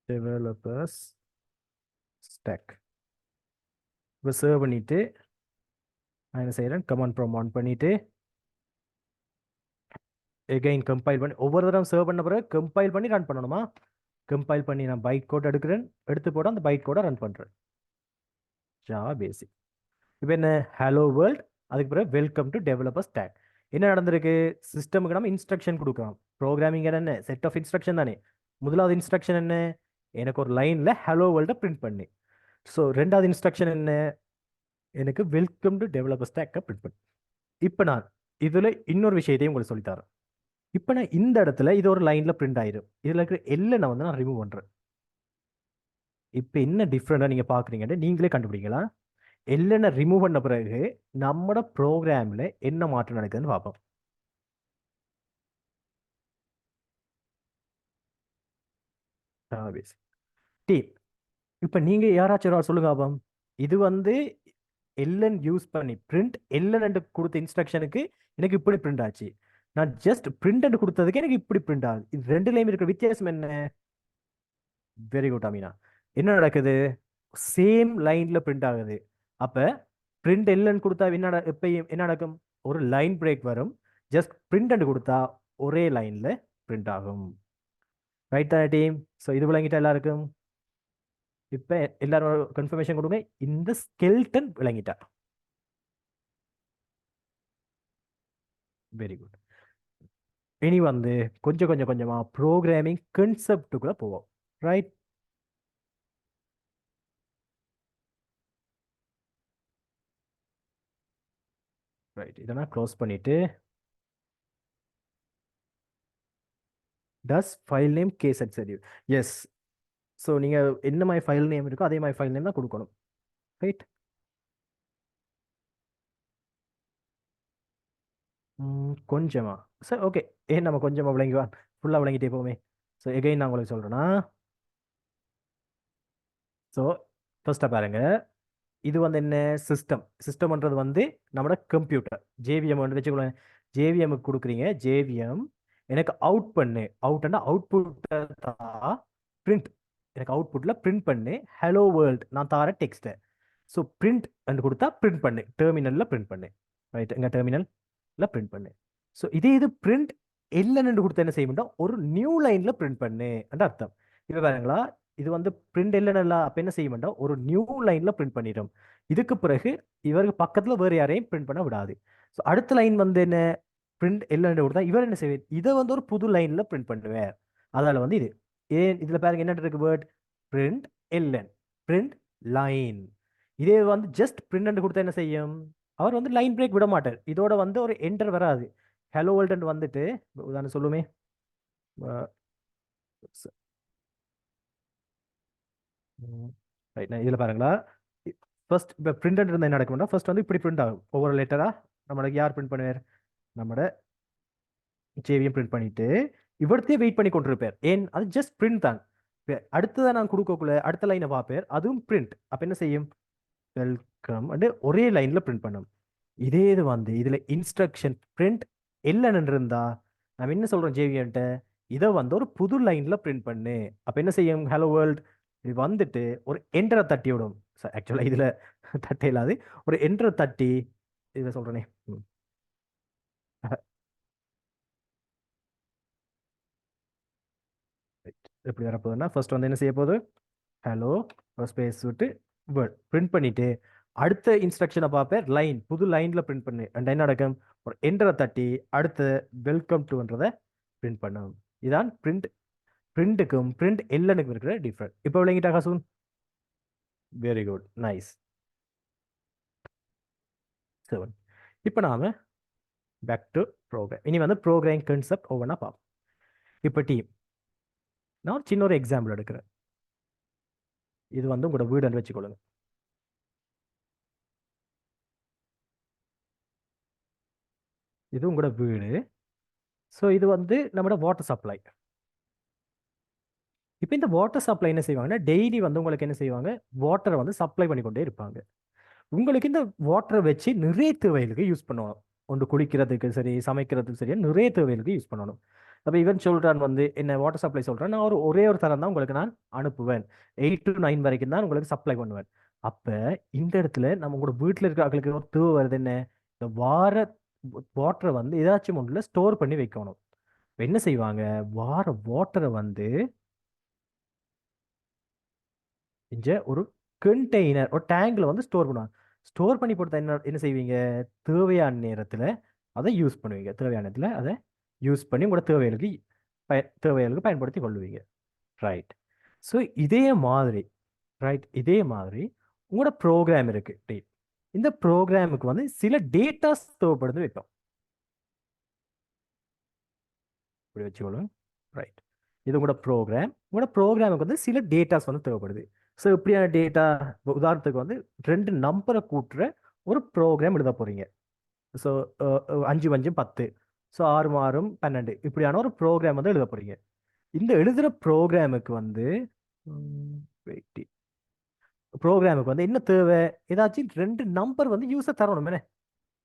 developers stack. இப்போ சேவ் பண்ணிட்டு நான் என்ன செய்கிறேன், கமாண்ட் ப்ராம்ப்ட் ஆன் பண்ணிட்டு எகைன் கம்பைல் பண்ணி ஒவ்வொரு தடவை சேவ் பண்ண பிறகு கம்பைல் பண்ணி ரன் பண்ணணுமா? கம்பைல் பண்ணி நான் பைட் கோட் எடுக்கிறேன், எடுத்து போட்டு அந்த பைட் கோடை ரன் பண்ணுறேன். ஜாவா பேசிக். இப்போ என்ன ஹலோ வேர்ல்ட், அதுக்கு பிறகு வெல்கம் டு டெவலப்பர்ஸ் டேக். என்ன நடந்திருக்கு? சிஸ்டமுக்கு நம்ம இன்ஸ்ட்ரக்ஷன் கொடுக்கலாம். ப்ரோக்ராமிங் என்ன செட் ஆஃப் இன்ஸ்ட்ரக்ஷன் தானே. முதலாவது இன்ஸ்ட்ரக்ஷன் என்ன? எனக்கு ஒரு லைனில் ஹலோ வேர்ல்டை பிரிண்ட் பண்ணி. ஸோ ரெண்டாவது இன்ஸ்ட்ரக்ஷன் என்ன? எனக்கு வெல்கம் டு டெவலப்பர்ஸ் டேக்கை பிரிண்ட் பண்ணி. இப்போ நான் இதில் இன்னொரு விஷயத்தையும் உங்களுக்கு சொல்லித்தரேன். இப்போ நான் இந்த இடத்துல இது ஒரு லைனில் பிரிண்ட் ஆயிடும். இதில் இருக்கிற எல்லை நான் வந்து நான் ரிமூவ் பண்ணுறேன். இப்போ என்ன டிஃப்ரெண்டாக நீங்கள் பார்க்குறீங்கன்னு நீங்களே கண்டுபிடிக்கலாம். எல்லைனை ரிமூவ் பண்ண பிறகு நம்மளோட ப்ரோக்ராமில் என்ன மாற்றம் நடக்குதுன்னு பார்ப்போம். டீம். இப்போ நீங்கள் யாராச்சும் ஒரு ஆள் சொல்லுங்க பாப்போம். இது வந்து எல்என் யூஸ் பண்ணி பிரிண்ட் எல்என் கொடுத்த இன்ஸ்ட்ரக்ஷனுக்கு எனக்கு இப்படி பிரிண்ட் ஆச்சு. நான் ஜஸ்ட் பிரிண்ட் கொடுத்ததுக்கு எனக்கு இப்படி பிரிண்ட் ஆகுது. இது ரெண்டுலேயும் இருக்கிற வித்தியாசம் என்ன? Very good Amina. என்ன நடக்குது? சேம் லைன்ல பிரிண்ட் ஆகுது. அப்ப பிரிண்ட் எல்என் கொடுத்தா என்ன எப்பயும் என்ன நடக்கும்? ஒரு லைன் பிரேக் வரும். ஜஸ்ட் பிரிண்ட் கொடுத்தா ஒரே லைன்ல பிரிண்ட் ஆகும். ரைட் தானே டீம்? ஸோ இது விளங்கிட்டா எல்லாருக்கும்? இப்போ எல்லாரும் கன்ஃபர்மேஷன் கொடுங்க. இந்த ஸ்கெல்டன் விளங்கிட்டா? Very good. இனி வந்து கொஞ்சம் கொஞ்சம் கொஞ்சமா ப்ரோக்ராமிங் கன்செப்டுக்குள்ள போவோம். ரைட். ரைட். இதை நான் க்ளோஸ் பண்ணிட்டு டஸ் ஃபைல் நேம் கேசட் சரி. எஸ். ஸோ நீங்கள் என்ன மாதிரி ஃபைல் நேம் இருக்கோ அதே மாதிரி ஃபைல் நேம் தான் கொடுக்கணும். ரைட். கொஞ்சமா சார் ஓகே. ஏன் நம்ம கொஞ்சமாக விளங்கிவா ஃபுல்லாக விளங்கிட்டே போமே. ஸோ எகைன் நான் உங்களுக்கு சொல்கிறேன்னா, ஸோ ஃபர்ஸ்ட்டாக பாருங்க. இது வந்து என்ன? சிஸ்டம். சிஸ்டம்ன்றது வந்து நம்மளோட கம்ப்யூட்டர். ஜேவிஎம் வந்து வச்சுக்கோங்க. ஜேவிஎம்க்கு கொடுக்குறீங்க. ஜேவிஎம் எனக்கு அவுட் பண்ணு. அவுட்னா அவுட்புட்டை பிரிண்ட். எனக்கு அவுட்புட்டில் பிரிண்ட் பண்ணு ஹலோ வேர்ல்ட் நான் தார டெக்ஸ்ட்டை. ஸோ பிரிண்ட் என்று கொடுத்தா பிரிண்ட் பண்ணு, டெர்மினலில் பிரிண்ட் பண்ணு. ரைட். எங்கள் டெர்மினலில் பிரிண்ட் பண்ணு. ஸோ இதே இது பிரிண்ட் இல்லைன்னு கொடுத்தா என்ன செய்ய முடியும்? ஒரு நியூ லைனில் பிரிண்ட் பண்ணு என்ற அர்த்தம். இப்போ பாருங்களா, இது வந்து பிரிண்ட் இல்லைன்னா அப்போ என்ன செய்ய மாட்டோம்? ஒரு நியூ லைனில் பிரிண்ட் பண்ணிடும். இதுக்கு பிறகு இவருக்கு பக்கத்தில் வேறு யாரையும் பிரிண்ட் பண்ண விடாது. ஸோ அடுத்த லைன் வந்து என்ன? பிரிண்ட் இல்லைன்னு கொடுத்தா இவர் என்ன செய்வார்? இதை வந்து ஒரு புது லைனில் பிரிண்ட் பண்ணுவேன். அதனால வந்து இது ஏன் இதில் பாருங்க என்ன இருக்கு? Word print L N print line. இதே வந்து ஜஸ்ட் பிரிண்ட் கொடுத்தா என்ன செய்யும்? அவர் வந்து லைன் பிரேக் விட மாட்டார். இதோட வந்து ஒரு என்டர் வராது. ஹலோ வேர்ல்டு வந்துட்டு உதாரணம் சொல்லுமே. ரைட். இதில் பாருங்களா, ஃபர்ஸ்ட் இப்போ பிரிண்ட் இருந்தால் என்ன நடக்கும்னா ஃபர்ஸ்ட் வந்து இப்படி பிரிண்ட் ஆகும். ஒவ்வொரு லெட்டராக நம்மளுக்கு யார் பிரிண்ட் பண்ணுவார்? நம்மளோட ஜேவிஎம் பிரிண்ட் பண்ணிட்டு இவர்த்தையே வெயிட் பண்ணி கொண்டிருப்பார். ஏன்? அது ஜஸ்ட் பிரிண்ட் தான். அடுத்ததான் நான் கொடுக்கக்குள்ள அடுத்த லைனை பார்ப்பேர், அதுவும் பிரிண்ட். அப்போ என்ன செய்யும்? வெல்கம் அண்டு ஒரே லைனில் பிரிண்ட் பண்ணும். இதே இது வந்து இதில் இன்ஸ்ட்ரக்ஷன் பிரிண்ட் இல்லைன்னு இருந்தா நம்ம என்ன சொல்கிறோம் ஜேவியன்ட்ட? இதை வந்து ஒரு புது லைனில் பிரிண்ட் பண்ணு. அப்போ என்ன செய்யும்? ஹலோ வேர்ல்ட் இது வந்துட்டு ஒரு என்டரை தட்டி விடும். ஆக்சுவலாக இதில் தட்ட இல்லாது ஒரு என்டரை தட்டி இதை சொல்கிறேனே. எப்படி வரப்போகுதுன்னா ஃபர்ஸ்ட் வந்து என்ன செய்ய போகுது? ஹலோ ஸ்பேஸ் விட்டு வேர்ட் பிரிண்ட் பண்ணிட்டு அடுத்த இன்ஸ்ட்ரக்ஷனை பார்ப்பேன், லைன் புது லைனில் பிரிண்ட் பண்ணு. அண்ட் என்ன நடக்கும்? ஒரு என்டரை தட்டி அடுத்த வெல்கம் டுன்றதை பிரிண்ட் பண்ணும். இதான் பிரிண்ட். பிரிண்ட்டுக்கும் பிரிண்ட் எல்லனுக்கும் இருக்கிற டிஃப்ரெண்ட். இப்போ விளங்கிட்டா ஹசூன்? Very good, nice. 7. இப்போ நாம பேக் டு ப்ரோக்ராம். இனி வந்து ப்ரோக்ராம் கான்செப்ட் ஒவ்வொன்றா பார்ப்போம். இப்போ டீம் நான் சின்ன ஒரு எக்ஸாம்பிள் எடுக்கிறேன். இது வந்து உங்களோட வீடுன்னு வச்சுக்கொள்ளுங்க. இது உங்களோட வீடு. ஸோ இது வந்து நம்மளோட வாட்டர் சப்ளை. இப்போ இந்த வாட்டர் சப்ளை என்ன செய்வாங்கன்னா டெய்லி வந்து உங்களுக்கு என்ன செய்வாங்க, வாட்டரை வந்து சப்ளை பண்ணி கொண்டே இருப்பாங்க. உங்களுக்கு இந்த வாட்டரை வச்சு நிறைய தேவைகளுக்கு யூஸ் பண்ணணும். ஒன்று குடிக்கிறதுக்கு சரி, சமைக்கிறதுக்கு சரி, நிறைய தேவைகளுக்கு யூஸ் பண்ணணும். அப்போ இவன் சொல்றான் வந்து என்ன வாட்டர் சப்ளை சொல்றான், நான் ஒரே ஒரு தரம் தான் உங்களுக்கு நான் அனுப்புவேன், 8 to 9 வரைக்கும் தான் உங்களுக்கு சப்ளை பண்ணுவேன். அப்ப இந்த இடத்துல நம்ம உங்களோட வீட்டில் இருக்க ஆட்களுக்கு ஒரு தேவை வருது என்ன, இந்த வாட்டரை வந்து ஏதாச்சும் ஒன்றில் ஸ்டோர் பண்ணி வைக்கணும். இப்ப என்ன செய்வாங்க, வார வாட்டரை வந்து இங்க ஒரு கண்டெய்னர் ஒரு டேங்க்ல வந்து ஸ்டோர் பண்ணுவாங்க. ஸ்டோர் பண்ணி போட்டு என்ன என்ன செய்வீங்க, தேவையான நேரத்துல அதை யூஸ் பண்ணுவீங்க. தேவையான நேரத்துல அதை யூஸ் பண்ணி உங்களோட தேவைகளுக்கு பயன்படுத்தி கொள்ளுவீங்க. ரைட். ஸோ இதே மாதிரி, ரைட், இதே மாதிரி உங்களோட ப்ரோக்ராம் இருக்கு டீம். இந்த ப்ரோக்ராமுக்கு வந்து சில டேட்டாஸ் தேவைப்படுது வைப்போம். இப்படி வச்சுக்கொள்ளுங்க. ரைட். இது உங்களோட ப்ரோக்ராமுக்கு வந்து சில டேட்டாஸ் வந்து தேவைப்படுது. ஸோ இப்படியான டேட்டா, உதாரணத்துக்கு வந்து 2 நம்பரை கூட்டுற ஒரு ப்ரோக்ராம் எழுத போறீங்க. ஸோ 5 5 10, ஸோ 6 6 12 இப்படியான ஒரு ப்ரோக்ராம் வந்து எழுத போறீங்க. இந்த எழுதுற ப்ரோக்ராமுக்கு வந்து ப்ரோக்ராமுக்கு வந்து என்ன தேவை, ஏதாச்சும் 2 நம்பர் வந்து யூஸர் தரணும் என்ன.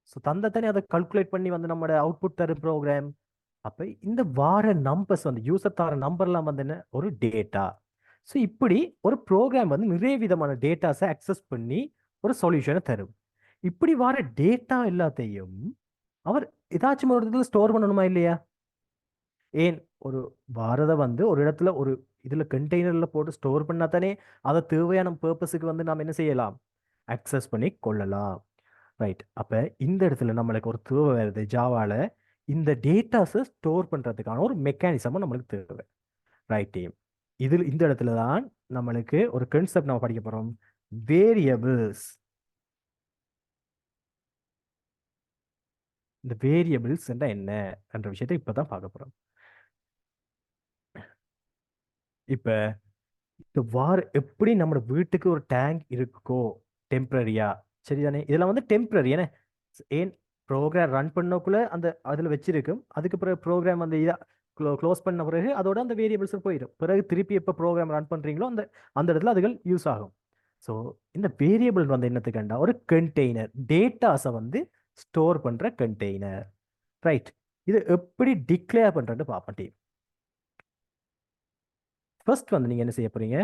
ஸோ தந்தானே அதை கல்குலேட் பண்ணி வந்து நம்மளோட அவுட்புட் தர ப்ரோக்ராம். அப்ப இந்த வார நம்பர்ஸ் வந்து யூசர் தர நம்பர்லாம் வந்து என்ன, ஒரு டேட்டா. ஸோ இப்படி ஒரு ப்ரோக்ராம் வந்து நிறைய விதமான டேட்டாஸை அக்சஸ் பண்ணி ஒரு சொல்யூஷனை தரும். இப்படி வர டேட்டா எல்லாத்தையும் அவர் ஏதாச்சும் ஒரு இடத்துல ஸ்டோர் பண்ணணுமா இல்லையா? ஏன், ஒரு வாரதை வந்து ஒரு இடத்துல ஒரு இதுல கண்டெய்னர்ல போட்டு ஸ்டோர் பண்ணா தானே அதை தேவையான பர்பஸுக்கு வந்து நாம் என்ன செய்யலாம், அக்சஸ் பண்ணி கொள்ளலாம். ரைட். அப்ப இந்த இடத்துல நம்மளுக்கு ஒரு தேவை வருது ஜாவால, இந்த டேட்டாஸை ஸ்டோர் பண்றதுக்கான ஒரு மெக்கானிசமும் நம்மளுக்கு தேவை. Right team. இதில் இந்த இடத்துல தான் நம்மளுக்கு ஒரு கான்செப்ட் நம்ம படிக்க போறோம், வேரியபிள்ஸ். இந்த வேரியபிள்ஸ் என்ன என்ற விஷயத்தை இப்பதான் பார்க்க போறோம். இப்ப இந்த எப்படி நம்ம வீட்டுக்கு ஒரு டேங்க் இருக்கோ டெம்பரரியா, சரிதானே, இதெல்லாம் வந்து டெம்பரரி ஏன்னா, ஏன் ப்ரோக்ராம் ரன் பண்ணக்குள்ள அந்த அதுல வச்சிருக்கும், அதுக்கு பிறகு ப்ரோக்ராம் அந்த இதா க்ளோஸ் பண்ண பிறகு அதோட அந்த வேரியபிள்ஸ் போயிடும். பிறகு திருப்பி எப்போ ப்ரோக்ராம் ரன் பண்றீங்களோ அந்த அந்த இடத்துல அதுகள் யூஸ் ஆகும். ஸோ இந்த வேரியபிள் வந்து என்னத்துக்குண்டா, ஒரு கண்டெய்னர், டேட்டாஸை வந்து ஸ்டோர் பண்ற கண்டெய்னர். ரைட். இது எப்படி டிக்ளேர் பண்றது பார்ப்போம் டீம். ஃபர்ஸ்ட் வந்து நீங்க என்ன செய்ய போறீங்க,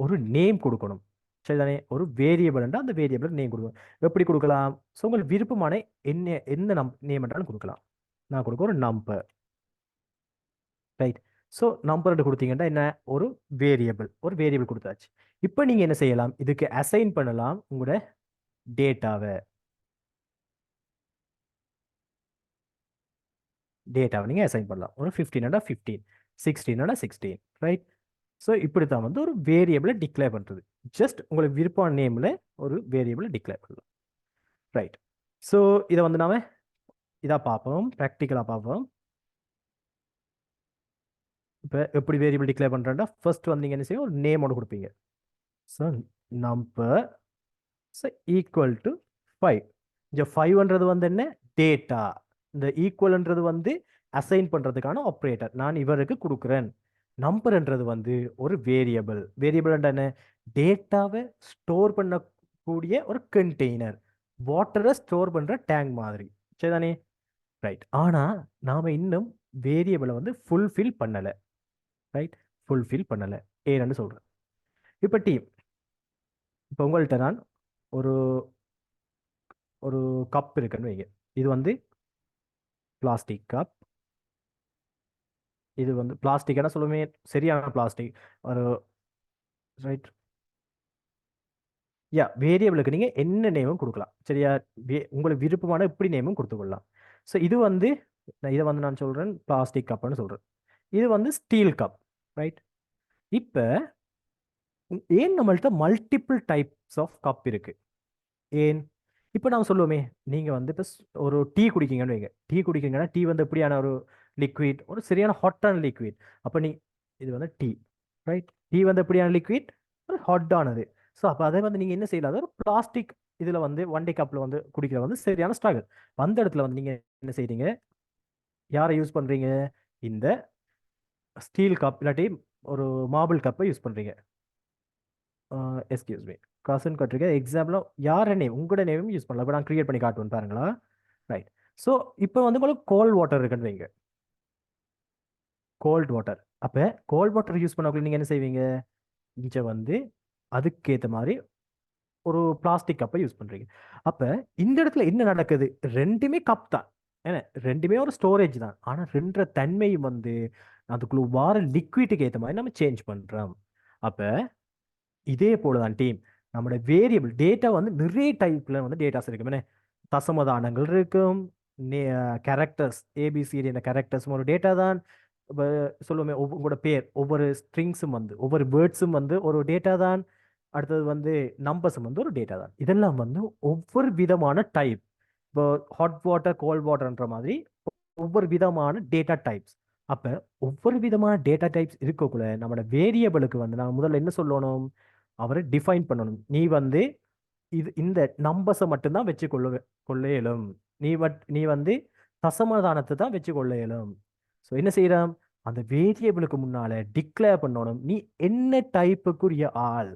ஒரு நேம் கொடுக்கணும், சரிதானே. ஒரு வேரியபிள் அந்த வேரியபிள் நேம் கொடுக்கணும். எப்படி கொடுக்கலாம், ஸோ உங்களுக்கு விருப்பமான என்ன என்ன நேம் என்றாலும் கொடுக்கலாம். நான் கொடுக்க ஒரு நம்பர். ரைட். ஸோ நம்பர் கொடுத்தீங்கன்னா என்ன, ஒரு வேரியபிள் கொடுத்தாச்சு. இப்போ நீங்க என்ன செய்யலாம், இதுக்கு அசைன் பண்ணலாம் உங்களோட டேட்டாவை நீங்க அசைன் பண்ணலாம். ஒரு 15 15, 16 16. ரைட். ஸோ இப்படி தான் வந்து ஒரு வேரியபிளை டிக்ளேர் பண்ணுறது. ஜஸ்ட் உங்களுக்கு விருப்பமான நேமில் ஒரு வேரியபிளை டிக்ளேர் பண்ணலாம். ரைட். ஸோ இதை வந்து நாம இதாக பார்ப்போம், ப்ராக்டிக்கலாக பார்ப்போம். இப்போ எப்படி வேரியபிள் டிக்ளேர் பண்ணுறேன்னா, ஃபர்ஸ்ட் வந்து நீங்கள் என்ன செய்யும், ஒரு நேம் ஒன்று கொடுப்பீங்க. So number equal to 5. இந்த 5ன்றது வந்து என்ன, டேட்டா. இந்த ஈக்குவல்ன்றது வந்து அசைன் பண்ணுறதுக்கான ஆப்ரேட்டர், நான் இவருக்கு கொடுக்குறேன். நம்பர்ன்றது வந்து ஒரு வேரியபிள் என்ன, டேட்டாவை ஸ்டோர் பண்ணக்கூடிய ஒரு கண்டெய்னர், வாட்டரை ஸ்டோர் பண்ணுற டேங்க் மாதிரி, சரிதானே. ரைட். ஆனால் நாம் இன்னும் வேரியபிளை வந்து ஃபுல்ஃபில் பண்ணலை. ரைட். ஃபுல்ஃபில் பண்ணலை ஏன்னு சொல்கிறேன். இப்போ டீம், இப்போ உங்கள்கிட்ட நான் ஒரு ஒரு கப் இருக்குன்னு வைங்க. இது வந்து பிளாஸ்டிக் கப். இது வந்து பிளாஸ்டிக் என்ன சொல்லுமே, சரியான பிளாஸ்டிக் ஒரு. ரைட். யா, வேரியபிளுக்கு நீங்க என்ன நேமும் கொடுக்கலாம், சரியா. உங்களுக்கு விருப்பமான எப்படி நேமும் கொடுத்துக்கொள்ளலாம். ஸோ இது வந்து இதை வந்து நான் சொல்றேன் பிளாஸ்டிக் கப்னு சொல்றேன். இது வந்து ஸ்டீல் கப். ரைட். இப்போ ஏன் நம்மள்ட்ட மல்டிபிள் டைப்ஸ் ஆஃப் கப் இருக்கு, ஏன், இப்போ நான் சொல்லுவோமே, நீங்க வந்து இப்போ ஒரு டீ குடிக்கீங்கன்னு வைங்க. டீ குடிக்கீங்கன்னா டீ வந்து எப்படியான ஒரு லிக்விட், ஒரு சரியான ஹாட்டான லிக்விட். அப்போ இது வந்து டீ. ரைட். டீ வந்து எப்படியான லிக்விட், ஒரு ஹாட்டானது. ஸோ அப்போ அதை வந்து நீங்கள் என்ன செய்யலாம், ஒரு பிளாஸ்டிக் இதில் வந்து ஒன் டே கப்பில் வந்து குடிக்கிற வந்து சரியான ஸ்ட்ரகிள். அந்த இடத்துல வந்து நீங்கள் என்ன செய்றீங்க, யாரை யூஸ் பண்ணுறீங்க, இந்த ஸ்டீல் கப் இல்லாட்டி ஒரு மார்பிள் கப்பை யூஸ் பண்ணுறீங்க. எஸ்கியூஸ் மீ, கசன் கட்டிருக்க எக்ஸாம்பிளும் யார் நேம் உங்களோட நேமும் யூஸ் பண்ணலாம். இப்போ நான் கிரியேட் பண்ணி காட்டுவேன் பாருங்களா. ரைட். ஸோ இப்போ வந்து உங்களுக்கு கோல்ட் வாட்டர் இருக்குன்னு வைங்க, கோல்ட் வாட்டர். அப்போ கோல்ட் வாட்டர் யூஸ் பண்ணக்குள்ள நீங்கள் என்ன செய்வீங்க, இங்கே வந்து அதுக்கேற்ற மாதிரி ஒரு பிளாஸ்டிக் கப்பை யூஸ் பண்ணுறீங்க. அப்போ இந்த இடத்துல என்ன நடக்குது, ரெண்டுமே கப் தான், ஏன்னா ரெண்டுமே ஒரு ஸ்டோரேஜ் தான். ஆனால் ரெண்டுற தன்மையும் வந்து அதுக்குள்ள வார லிக்விட்டுக்கு ஏற்ற மாதிரி நம்ம சேஞ்ச் பண்ணுறோம். அப்போ இதே போல தான் டீம், நம்மளோட வேரியபிள் டேட்டா வந்து நிறைய டைப்ல வந்து டேட்டாஸ் இருக்கும். என்ன தசமதானங்கள் இருக்கும், கேரக்டர்ஸ் ஏபிசிடி என்ற கேரக்டர்ஸும் ஒரு டேட்டா தான். இப்போ சொல்லுவோமே உங்களோட பேர், ஒவ்வொரு ஸ்ட்ரிங்ஸும் வந்து ஒவ்வொரு வேர்ட்ஸும் வந்து ஒரு டேட்டா தான். அடுத்தது வந்து நம்பர்ஸும் வந்து ஒரு டேட்டா தான். இதெல்லாம் வந்து ஒவ்வொரு விதமான டைப். இப்போ ஹாட் வாட்டர் கோல்ட் வாட்டர்ன்ற மாதிரி ஒவ்வொரு விதமான டேட்டா டைப்ஸ். அப்போ ஒவ்வொரு விதமான டேட்டா டைப்ஸ் இருக்கக்குள்ள நம்மளோட வேரியபிளுக்கு வந்து நாங்கள் முதல்ல என்ன சொல்லணும், அவரை டிஃபைன் பண்ணணும். நீ வந்து இந்த நம்பர்ஸை மட்டும்தான் வச்சு கொள்ள இயலும், நீ வந்து தசமதானத்தை தான் வச்சு கொள்ள இயலும். ஸோ என்ன செய்யறோம், அந்த வேரியபிளுக்கு முன்னால டிக்ளேர் பண்ணணும் நீ என்ன டைப்புக்குரிய ஆள்,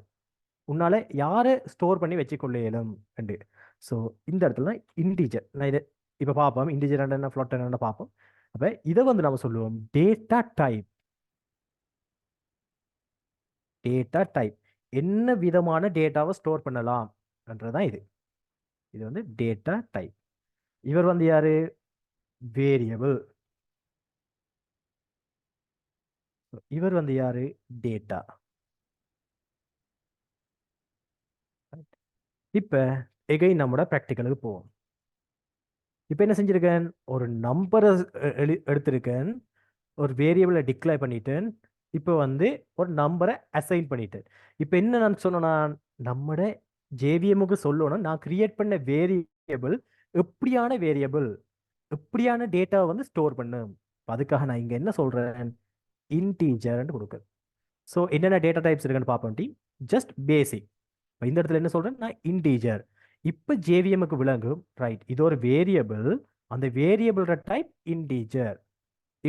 உன்னால யாரை ஸ்டோர் பண்ணி வச்சு கொள்ள இயலும் ரெண்டு. ஸோ இந்த இடத்துல இன்டீஜர் நான் இதை இப்போ பார்ப்போம், இன்டீஜர் என்ன ஃப்ளாட் என்ன பார்ப்போம். அப்போ இதை வந்து நம்ம சொல்லுவோம் டேட்டா டைப். டேட்டா டைப் என்ன விதமான டேட்டாவை ஸ்டோர் பண்ணலாம் என்றதான் இது. இது வந்து டேட்டா டைப். இவர் வந்து யாரு, வேரியபிள். இவர் வந்து யாரு, டேட்டா. இப்ப எகைன் நம்மளோட ப்ராக்டிக்கலுக்கு போவோம். இப்போ என்ன செஞ்சிருக்கேன், ஒரு நம்பரை எடுத்திருக்கேன், ஒரு வேரியபிளை டிக்ளேர் பண்ணிட்டேன், இப்போ வந்து ஒரு நம்பரை அசைன் பண்ணிட்டேன். இப்போ என்ன நான் சொன்னா, நம்மட ஜேவிஎம்முக்கு சொல்லணும் நான் கிரியேட் பண்ண வேரியபிள் எப்படியான வேரியபிள், எப்படியான டேட்டாவை வந்து ஸ்டோர் பண்ணும். அதுக்காக நான் இங்க என்ன சொல்றேன், இன்டீஜர்னு கொடுக்குறேன். ஸோ என்னென்ன டேட்டா டைப்ஸ் இருக்குன்னு பார்ப்போம் டீம், ஜஸ்ட் பேசிக். இந்த இடத்துல என்ன சொல்றேன் நான், இன்டீஜர். இப்போ ஜேவிஎம்முக்கு விளங்கும், ரைட், இது ஒரு வேரியபிள், அந்த வேரியபிளோட டைப் இன்டீஜர்.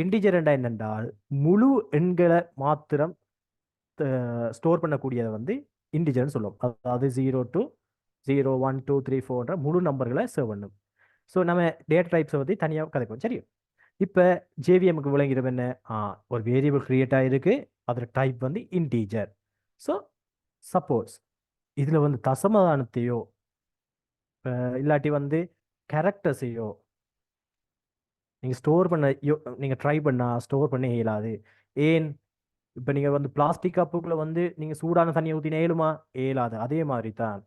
இன்டீஜர் என்னென்றால் முழு எண்களை மாத்திரம் ஸ்டோர் பண்ணக்கூடியதை வந்து இன்டீஜர்னு சொல்லுவோம். அதாவது 0 to 0 1 2 3 4 முழு நம்பர்களை சேவ் பண்ணும். ஸோ நம்ம டேட்டா டைப்ஸை பற்றி தனியாக கதைப்போம், சரி. இப்போ ஜேவிஎம்முக்கு விளங்கிறது என்ன, ஒரு வேரியபிள் கிரியேட் ஆகிருக்கு, அதோட டைப் வந்து இன்டீஜர். ஸோ சப்போஸ் இதில் வந்து தசமதானத்தையோ இல்லாட்டி வந்து கேரக்டர்ஸையோ நீங்கள் ஸ்டோர் பண்ண நீங்கள் ட்ரை பண்ணால் ஸ்டோர் பண்ண இயலாது. ஏன், இப்போ நீங்கள் வந்து பிளாஸ்டிக் கப்புக்குள்ளே வந்து நீங்கள் சூடான தண்ணியை ஊற்றின இயலுமா, இயலாது. அதே மாதிரி தான்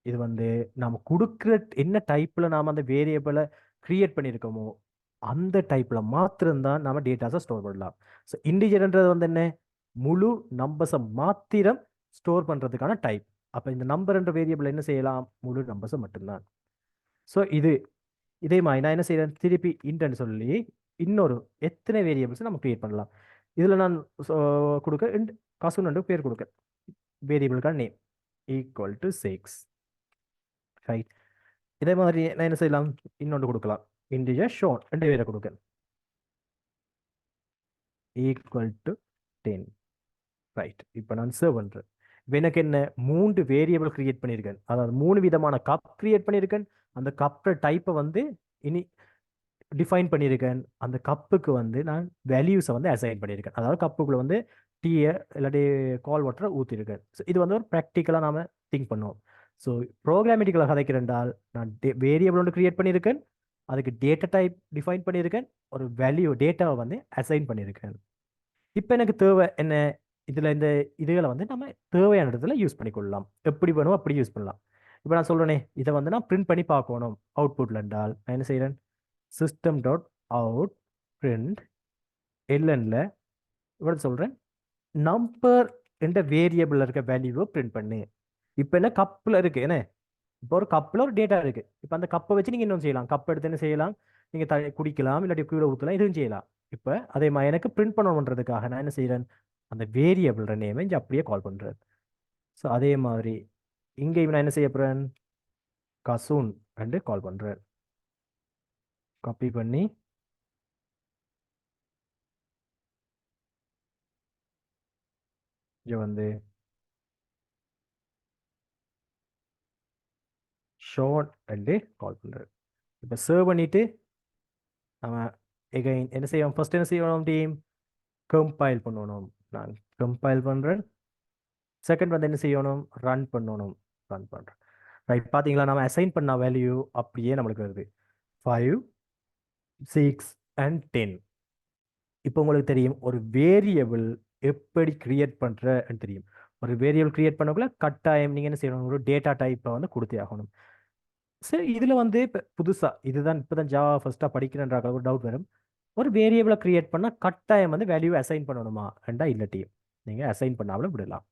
இது வந்து நம்ம கொடுக்குற என்ன டைப்பில் நாம் அந்த வேரியபிளை க்ரியேட் பண்ணியிருக்கோமோ அந்த டைப்பில் மாத்திரம்தான் நம்ம டேட்டாஸை ஸ்டோர் பண்ணலாம். ஸோ இன்டிஜர்ன்றது வந்து என்ன, முழு நம்பர்ஸை மாத்திரம் ஸ்டோர் பண்ணுறதுக்கான டைப். அப்போ இந்த நம்பர்ன்ற வேரியபிள் என்ன செய்யலாம், முழு நம்பர்ஸை மட்டும்தான். ஸோ இதே மாதிரி நான் என்ன செய்யறேன், திருப்பி இன்ட்னு சொல்லி இன்னொரு எத்தனை வேரியபிள்ஸ் நம்ம கிரியேட் பண்ணலாம். இதில் நான் கொடுக்க காசுன்னு பேர் கொடுக்க, வேரியபிளுக்கான நேம் ஈக்குவல் டு 6. ரைட். இதே மாதிரி நான் என்ன செய்யலாம், இன்னொன்று கொடுக்கலாம், இன்டிஜர் ஷோன் ரெண்டு பேரை கொடுக்க ஈக்குவல் டு 10. ரைட். இப்போ நான் சேவ் பண்ணுறேன். இப்போ எனக்கு என்ன, 3 வேரியபிள் கிரியேட் பண்ணியிருக்கேன், அதாவது 3 விதமான கப் கிரியேட் பண்ணியிருக்கேன். அந்த கப்பை டைப்பை வந்து இனி டிஃபைன் பண்ணியிருக்கேன். அந்த கப்புக்கு வந்து நான் வேல்யூஸை வந்து அசைன் பண்ணியிருக்கேன். அதாவது கப்புக்குள்ள வந்து டீயை இல்லாட்டி கால் வாட்டரை ஊற்றிருக்கேன். ஸோ இது வந்து ஒரு ப்ராக்டிக்கலாக நாம் திங்க் பண்ணுவோம். ஸோ ப்ரோக்ராமேட்டிக்கலாக கதைக்கிறேன்டால் நான் வேரியபிள் ஒன்று கிரியேட் பண்ணியிருக்கேன், அதுக்கு டேட்டா டைப் டிஃபைன் பண்ணியிருக்கேன், ஒரு வேல்யூ டேட்டாவை வந்து அசைன் பண்ணியிருக்கேன். இப்போ எனக்கு தேவை என்ன, இதில் இந்த இதுகளை வந்து நம்ம தேவையான இடத்துல யூஸ் பண்ணிக்கொள்ளலாம், எப்படி வேணுமோ அப்படி யூஸ் பண்ணலாம். இப்போ நான் சொல்கிறேனே, இதை வந்து நான் பிரிண்ட் பண்ணி பார்க்கணும் அவுட்புட்டில் என்றால் நான் என்ன செய்கிறேன், system dot out print lnல இவ்வளோ சொல்கிறேன், நம்பர் என்ற வேரியபிள் இருக்க வேல்யூவை பிரிண்ட் பண்ணு. இப்போ என்ன கப்பில் இருக்கு, என்ன இப்போ ஒரு கப்பில் ஒரு டேட்டா இருக்கு. இப்போ அந்த கப்பை வச்சு நீங்கள் இன்னும் செய்யலாம், கப் எடுத்து என்ன செய்யலாம், நீங்கள் குடிக்கலாம் இல்லாட்டி கீழே ஊற்றலாம், இதுவும் செய்யலாம். இப்போ அதே மாதிரி எனக்கு பிரிண்ட் பண்ணணுன்றதுக்காக நான் என்ன செய்கிறேன், அந்த வேரியபிள் நேமை இங்கே அப்படியே கால் பண்ணுறேன். ஸோ அதே மாதிரி இங்கே நான் என்ன செய்ய போகிறேன், கசூன் என்று கால் பண்றேன். காப்பி பண்ணி இங்க வந்து ஷோன் என்று கால் பண்றேன். இப்போ சேவ் பண்ணிட்டு நம்ம எகைன் என்ன செய்வோம், ஃபர்ஸ்ட் என்ன செய்யணும் டீம், கம்பைல் பண்ணணும். நான் கம்பைல் பண்றேன். செகண்ட் வந்து என்ன செய்யணும், ரன் பண்ணணும். ரன் பண்றேன். ரைட், பாத்தீங்களா நம்ம அசைன் பண்ண வேல்யூ அப்படியே நம்மளுக்கு வருது, 5, 6 and 10. இப்போ உங்களுக்கு தெரியும் ஒரு வேரியபிள் எப்படி கிரியேட் பண்றன்னு தெரியும். ஒரு வேரியபிள் கிரியேட் பண்ணக்குள்ள கட்டாயம் நீங்க என்ன செய்யணும், ஒரு டேட்டா டைப்பை வந்து கொடுத்தே ஆகணும். சரி, இதுல வந்து இப்போ புதுசா இதுதான் இப்போதான் ஜாவா ஃபர்ஸ்டா படிக்கிறேன்ற ஒரு டவுட் வரும். ஒரு வேரியபிளை கிரியேட் பண்ணா கட்டாயம் வந்து வேல்யூ அசைன் பண்ணணுமா ரெண்டா, இல்லாட்டி நீங்க அசைன் பண்ணாமலும் விடலாம்.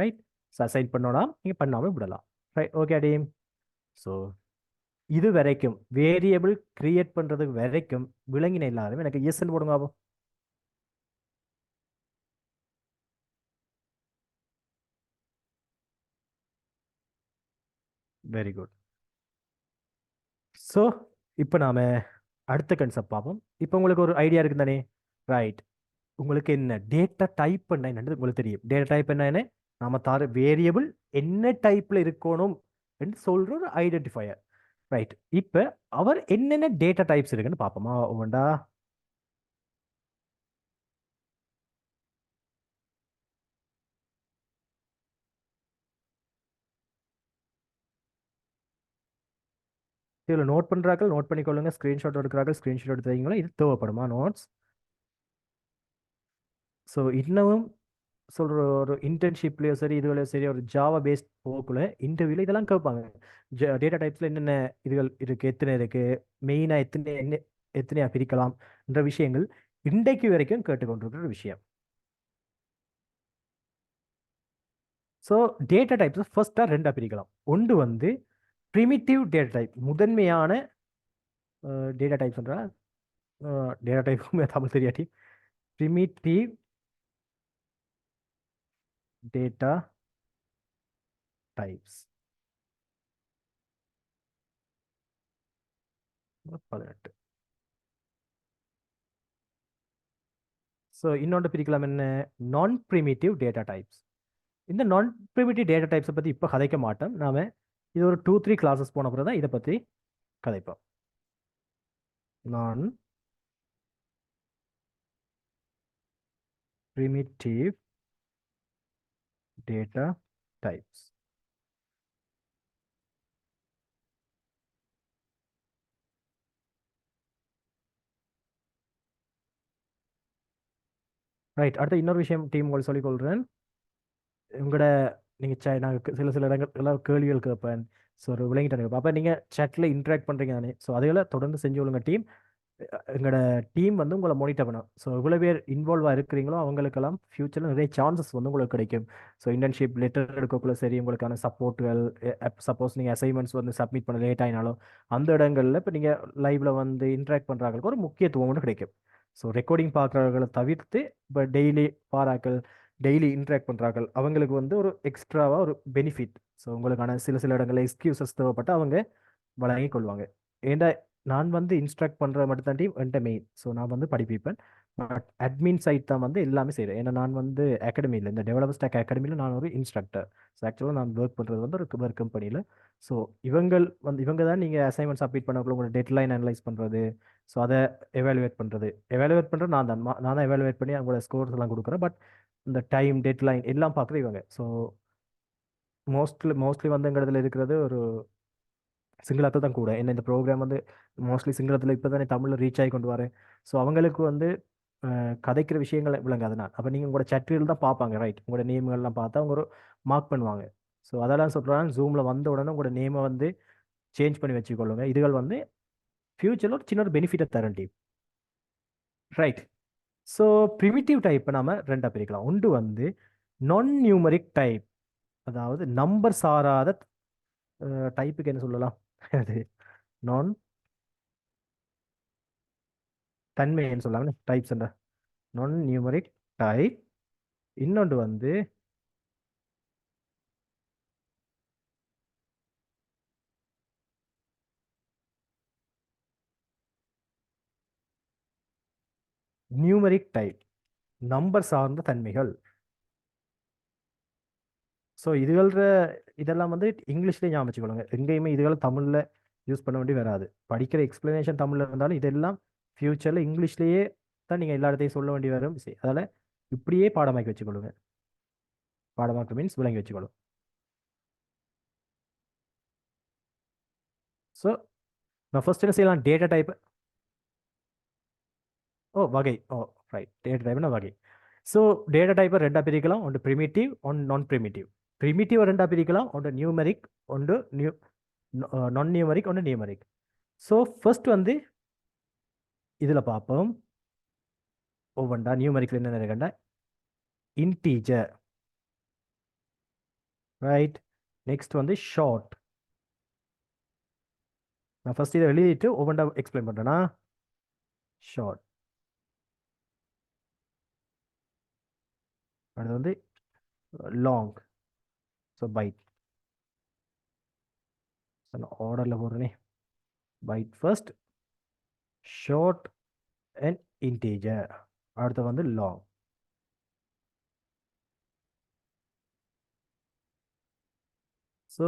ரைட், ஸோ அசைன் பண்ணலாம், நீங்க பண்ணாமலும் விடலாம். Right, okay team. ஸோ இது வரைக்கும் வேரியபிள் கிரியேட் பண்றது வரைக்கும் விளங்கின எல்லாரும் எனக்கு எஸ்ன்னு போடுங்க அப்போ. Very good. ஸோ இப்போ நாம அடுத்த கன்செப்ட் பார்ப்போம். இப்போ உங்களுக்கு ஒரு ஐடியா இருக்கு தானே. ரைட், உங்களுக்கு என்ன டேட்டா டைப் என்னன்றது உங்களுக்கு தெரியும். டேட்டா டைப் என்ன, நாம தார வேரியபிள் என்ன டைப்ல இருக்கணும் என்று சொல்ற ஒரு ஐடென்டிஃபையர். ரைட், இப்போ அவர் என்னென்ன டேட்டா டைப்ஸ் இருக்குன்னு பார்ப்போமா ஒவ்வொண்டா. இதில் நோட் பண்ணுறார்கள் நோட் பண்ணிக்கொள்ளுங்க, ஸ்க்ரீன்ஷாட் எடுக்கிறார்கள் ஸ்க்ரீன்ஷாட் எடுத்தீங்களா, இது தேவைப்படுமா நோட்ஸ். ஸோ இன்னமும் சொல்கிற ஒரு இன்டர்ன்ஷிப்லேயோ சரி இதுலையோ சரி ஒரு ஜாவா பேஸ்ட் போக்குள்ள இன்டர்வியூல இதெல்லாம் கேட்பாங்க. டேட்டா டைப்ஸில் என்னென்ன இதுகள் இருக்குது, எத்தனை இருக்குது, மெயினாக எத்தனை என்ன எத்தனையா பிரிக்கலாம் என்ற விஷயங்கள் இன்றைக்கு வரைக்கும் கேட்டுக்கொண்டிருக்கிற விஷயம். ஸோ டேட்டா டைப்ஸ் ஃபர்ஸ்ட்டாக ரெண்டாக பிரிக்கலாம். ஒன்று வந்து ப்ரிமிட்டிவ் டேட்டா டைப், முதன்மையான டேட்டா டைப்ஸ்ன்ற டேட்டா டைப்புமே தமிழ் தெரியாட்டி, ப்ரிமிட்டிவ் டேட்டா டைப்ஸ் 18. ஸோ இன்னொன்று பிரிக்கலாம் என்ன, நான் ப்ரிமிட்டிவ் டேட்டா டைப்ஸ். இந்த நான் ப்ரிமிட்டிவ் டேட்டா டைப்ஸை பற்றி இப்போ கதைக்க மாட்டோம். நாம இது ஒரு 2-3 கிளாஸஸ் போன பிறகு தான் இதை பற்றி கதைப்போம். நான் ப்ரிமிட்டிவ் டேட்டா டைப்ஸ். ரைட், அடுத்த இன்னொரு விஷயம் டீம் உங்களுக்கு சொல்லிக் கொள்கிறேன். உங்களோட நீங்கள் நாங்கள் சில சில இடங்கள் எல்லாம் கேள்விகள் கேட்பேன். ஸோ ஒரு விளங்கிட்டு அப்போ நீங்கள் சேட்டில் இன்ட்ராக்ட் பண்ணுறீங்க தானே. ஸோ அதையெல்லாம் தொடர்ந்து செஞ்சு கொள்ளுங்க டீம். எங்களோட டீம் வந்து உங்களை மானிட்டர் பண்ணும். ஸோ இவ்வளோ பேர் இன்வால்வ் இருக்கிறீங்களோ அவங்களுக்கெல்லாம் ஃபியூச்சரில் நிறைய சான்சஸ் வந்து உங்களுக்கு கிடைக்கும். ஸோ இன்டர்ன்ஷிப் லெட்டர் எடுக்கக்குள்ள சரி, உங்களுக்கான சப்போர்ட்டுகள், சப்போஸ் நீங்கள் அசைன்மெண்ட்ஸ் வந்து சப்மிட் பண்ண லேட் ஆகினாலும் அந்த இடங்களில் இப்போ நீங்கள் லைவ்ல வந்து இன்ட்ராக்ட் பண்ணுறாங்களுக்கு ஒரு முக்கியத்துவம் ஒன்று கிடைக்கும். ஸோ ரெக்கார்டிங் பார்க்குறவர்களை தவிர்த்து இப்போ டெய்லி பாராக்கள், டெய்லி இன்ட்ராக்ட் பண்ணுறார்கள் அவங்களுக்கு வந்து ஒரு எக்ஸ்ட்ராவாக ஒரு பெனிஃபிட். ஸோ உங்களுக்கான சில சில இடங்களில் எக்ஸ்கியூசஸ் தேவைப்பட்டு அவங்க வழங்கி கொள்வாங்க. ஏண்டா நான் வந்து இன்ஸ்ட்ரக்ட் பண்ணுற மட்டும் தான் டீம் என்கிட்ட மெயின். ஸோ நான் வந்து படிப்பிப்பேன். பட் அட்மின் சைட் தான் வந்து எல்லாமே செய்கிறேன். ஏன்னா நான் வந்து அகாடமியில், இந்த டெவலப்பர் ஸ்டாக் அகாடமியில் நான் ஒரு இன்ஸ்ட்ரக்டர். ஸோ ஆக்சுவலாக நான் ஒர்க் பண்ணுறது வந்து ஒரு கம்பெனியில். ஸோ இவங்க தான் நீங்கள் அசைன்மெண்ட் சப்மிட் பண்ணக்குள்ள உங்களோட டெட்லைன் அனலைஸ் பண்ணுறது, ஸோ அதை எவாலுவேட் பண்ணுறது நான் தான் எவாலுவேட் பண்ணி அவங்களோட ஸ்கோர்ஸ் எல்லாம் கொடுக்குறேன். பட் இந்த டைம் டெட்லைன் எல்லாம் பார்க்குறது இவங்க. ஸோ மோஸ்ட்லி வந்து எங்கள் இருக்கிறது ஒரு சிங்களத்தில் தான் கூட. என்ன இந்த ப்ரோக்ராம் வந்து மோஸ்ட்லி சிங்களத்தில் இப்போ தானே தமிழில் ரீச் ஆகி கொண்டு வரேன். ஸோ அவங்களுக்கு வந்து கதைக்கிற விஷயங்கள் விளங்காது. நான் அப்போ நீங்கள் உங்களோட சட்டில் தான் பார்ப்பாங்க. ரைட், உங்களோட நேம்கள்லாம் பார்த்தா அவங்க ஒரு மார்க் பண்ணுவாங்க. ஸோ அதெல்லாம் சொல்கிறாங்க, ஜூமில் வந்த உடனே உங்களோட நேமை வந்து சேஞ்ச் பண்ணி வச்சுக்கொள்ளுங்க. இதுகள் வந்து ஃபியூச்சரில் ஒரு சின்ன ஒரு பெனிஃபிட்டை தரும் டீம். ரைட், ஸோ ப்ரிமிட்டிவ் டைப்பை நாம ரெண்டாக பிரிக்கலாம். ஒன்று வந்து நான் நியூமரிக் டைப், அதாவது நம்பர் சாராத டைப்புக்கு என்ன சொல்லலாம் அது நான் தன்மைன்னு சொல்லாங்க டைப்ஸ். நான் நியூமரிக் டைப். இன்னொன்று வந்து நியூமரிக் டைப், நம்பர் சார்ந்த தன்மைகள். ஸோ இதுகள இதெல்லாம் வந்து இங்கிலீஷ்லேயே ஞாபகம் வச்சுக்கொள்ளுங்க. எங்கேயுமே இதுகளை தமிழில் யூஸ் பண்ண வேண்டி வராது. படிக்கிற எக்ஸ்பிளனேஷன் தமிழில் இருந்தாலும் இதெல்லாம் ஃப்யூச்சரில் இங்கிலீஷ்லேயே தான் நீங்கள் எல்லா இடத்தையும் சொல்ல வேண்டி வரும். அதில் இப்படியே பாடமாக்கி வச்சுக்கொள்ளுங்க. பாடமாக்கு மீன்ஸ் விளங்கி வச்சுக்கொள்ளும். ஸோ நான் ஃபர்ஸ்ட் என்ன செய்யலாம்? Data type. ஓ வகை. ஓ ரைட், டேட்டா டைப்னா வகை. ஸோ டேட்டா டைப்பை ரெண்டாக பிரிக்கலாம். ஒன்று ப்ரிமிட்டிவ், ஒன்று நான் ப்ரிமிட்டிவ். ப்ரிமிட்டிவ் ரெண்டாக பிரிக்கலாம். ஒன்று நியூமெரிக், ஒன்று நான் நியூமெரிக், ஒன்று நியூமெரிக். ஸோ ஃபர்ஸ்ட் வந்து இதில் பார்ப்போம். ஒவ்வொன்றா நியூமெரிக்கில் என்ன இருக்குன்னா இன்டீஜர், ரைட். நெக்ஸ்ட் வந்து ஷார்ட். நான் ஃபர்ஸ்ட் இதை எழுதிட்டு ஒவ்வொன்றா எக்ஸ்பிளைன் பண்ணுறேன்னா. ஷார்ட், அது வந்து லாங். So byte. நான் ஆர்டரில் போடுறேனே. Byte first, short and integer. அடுத்து வந்து லாங். ஸோ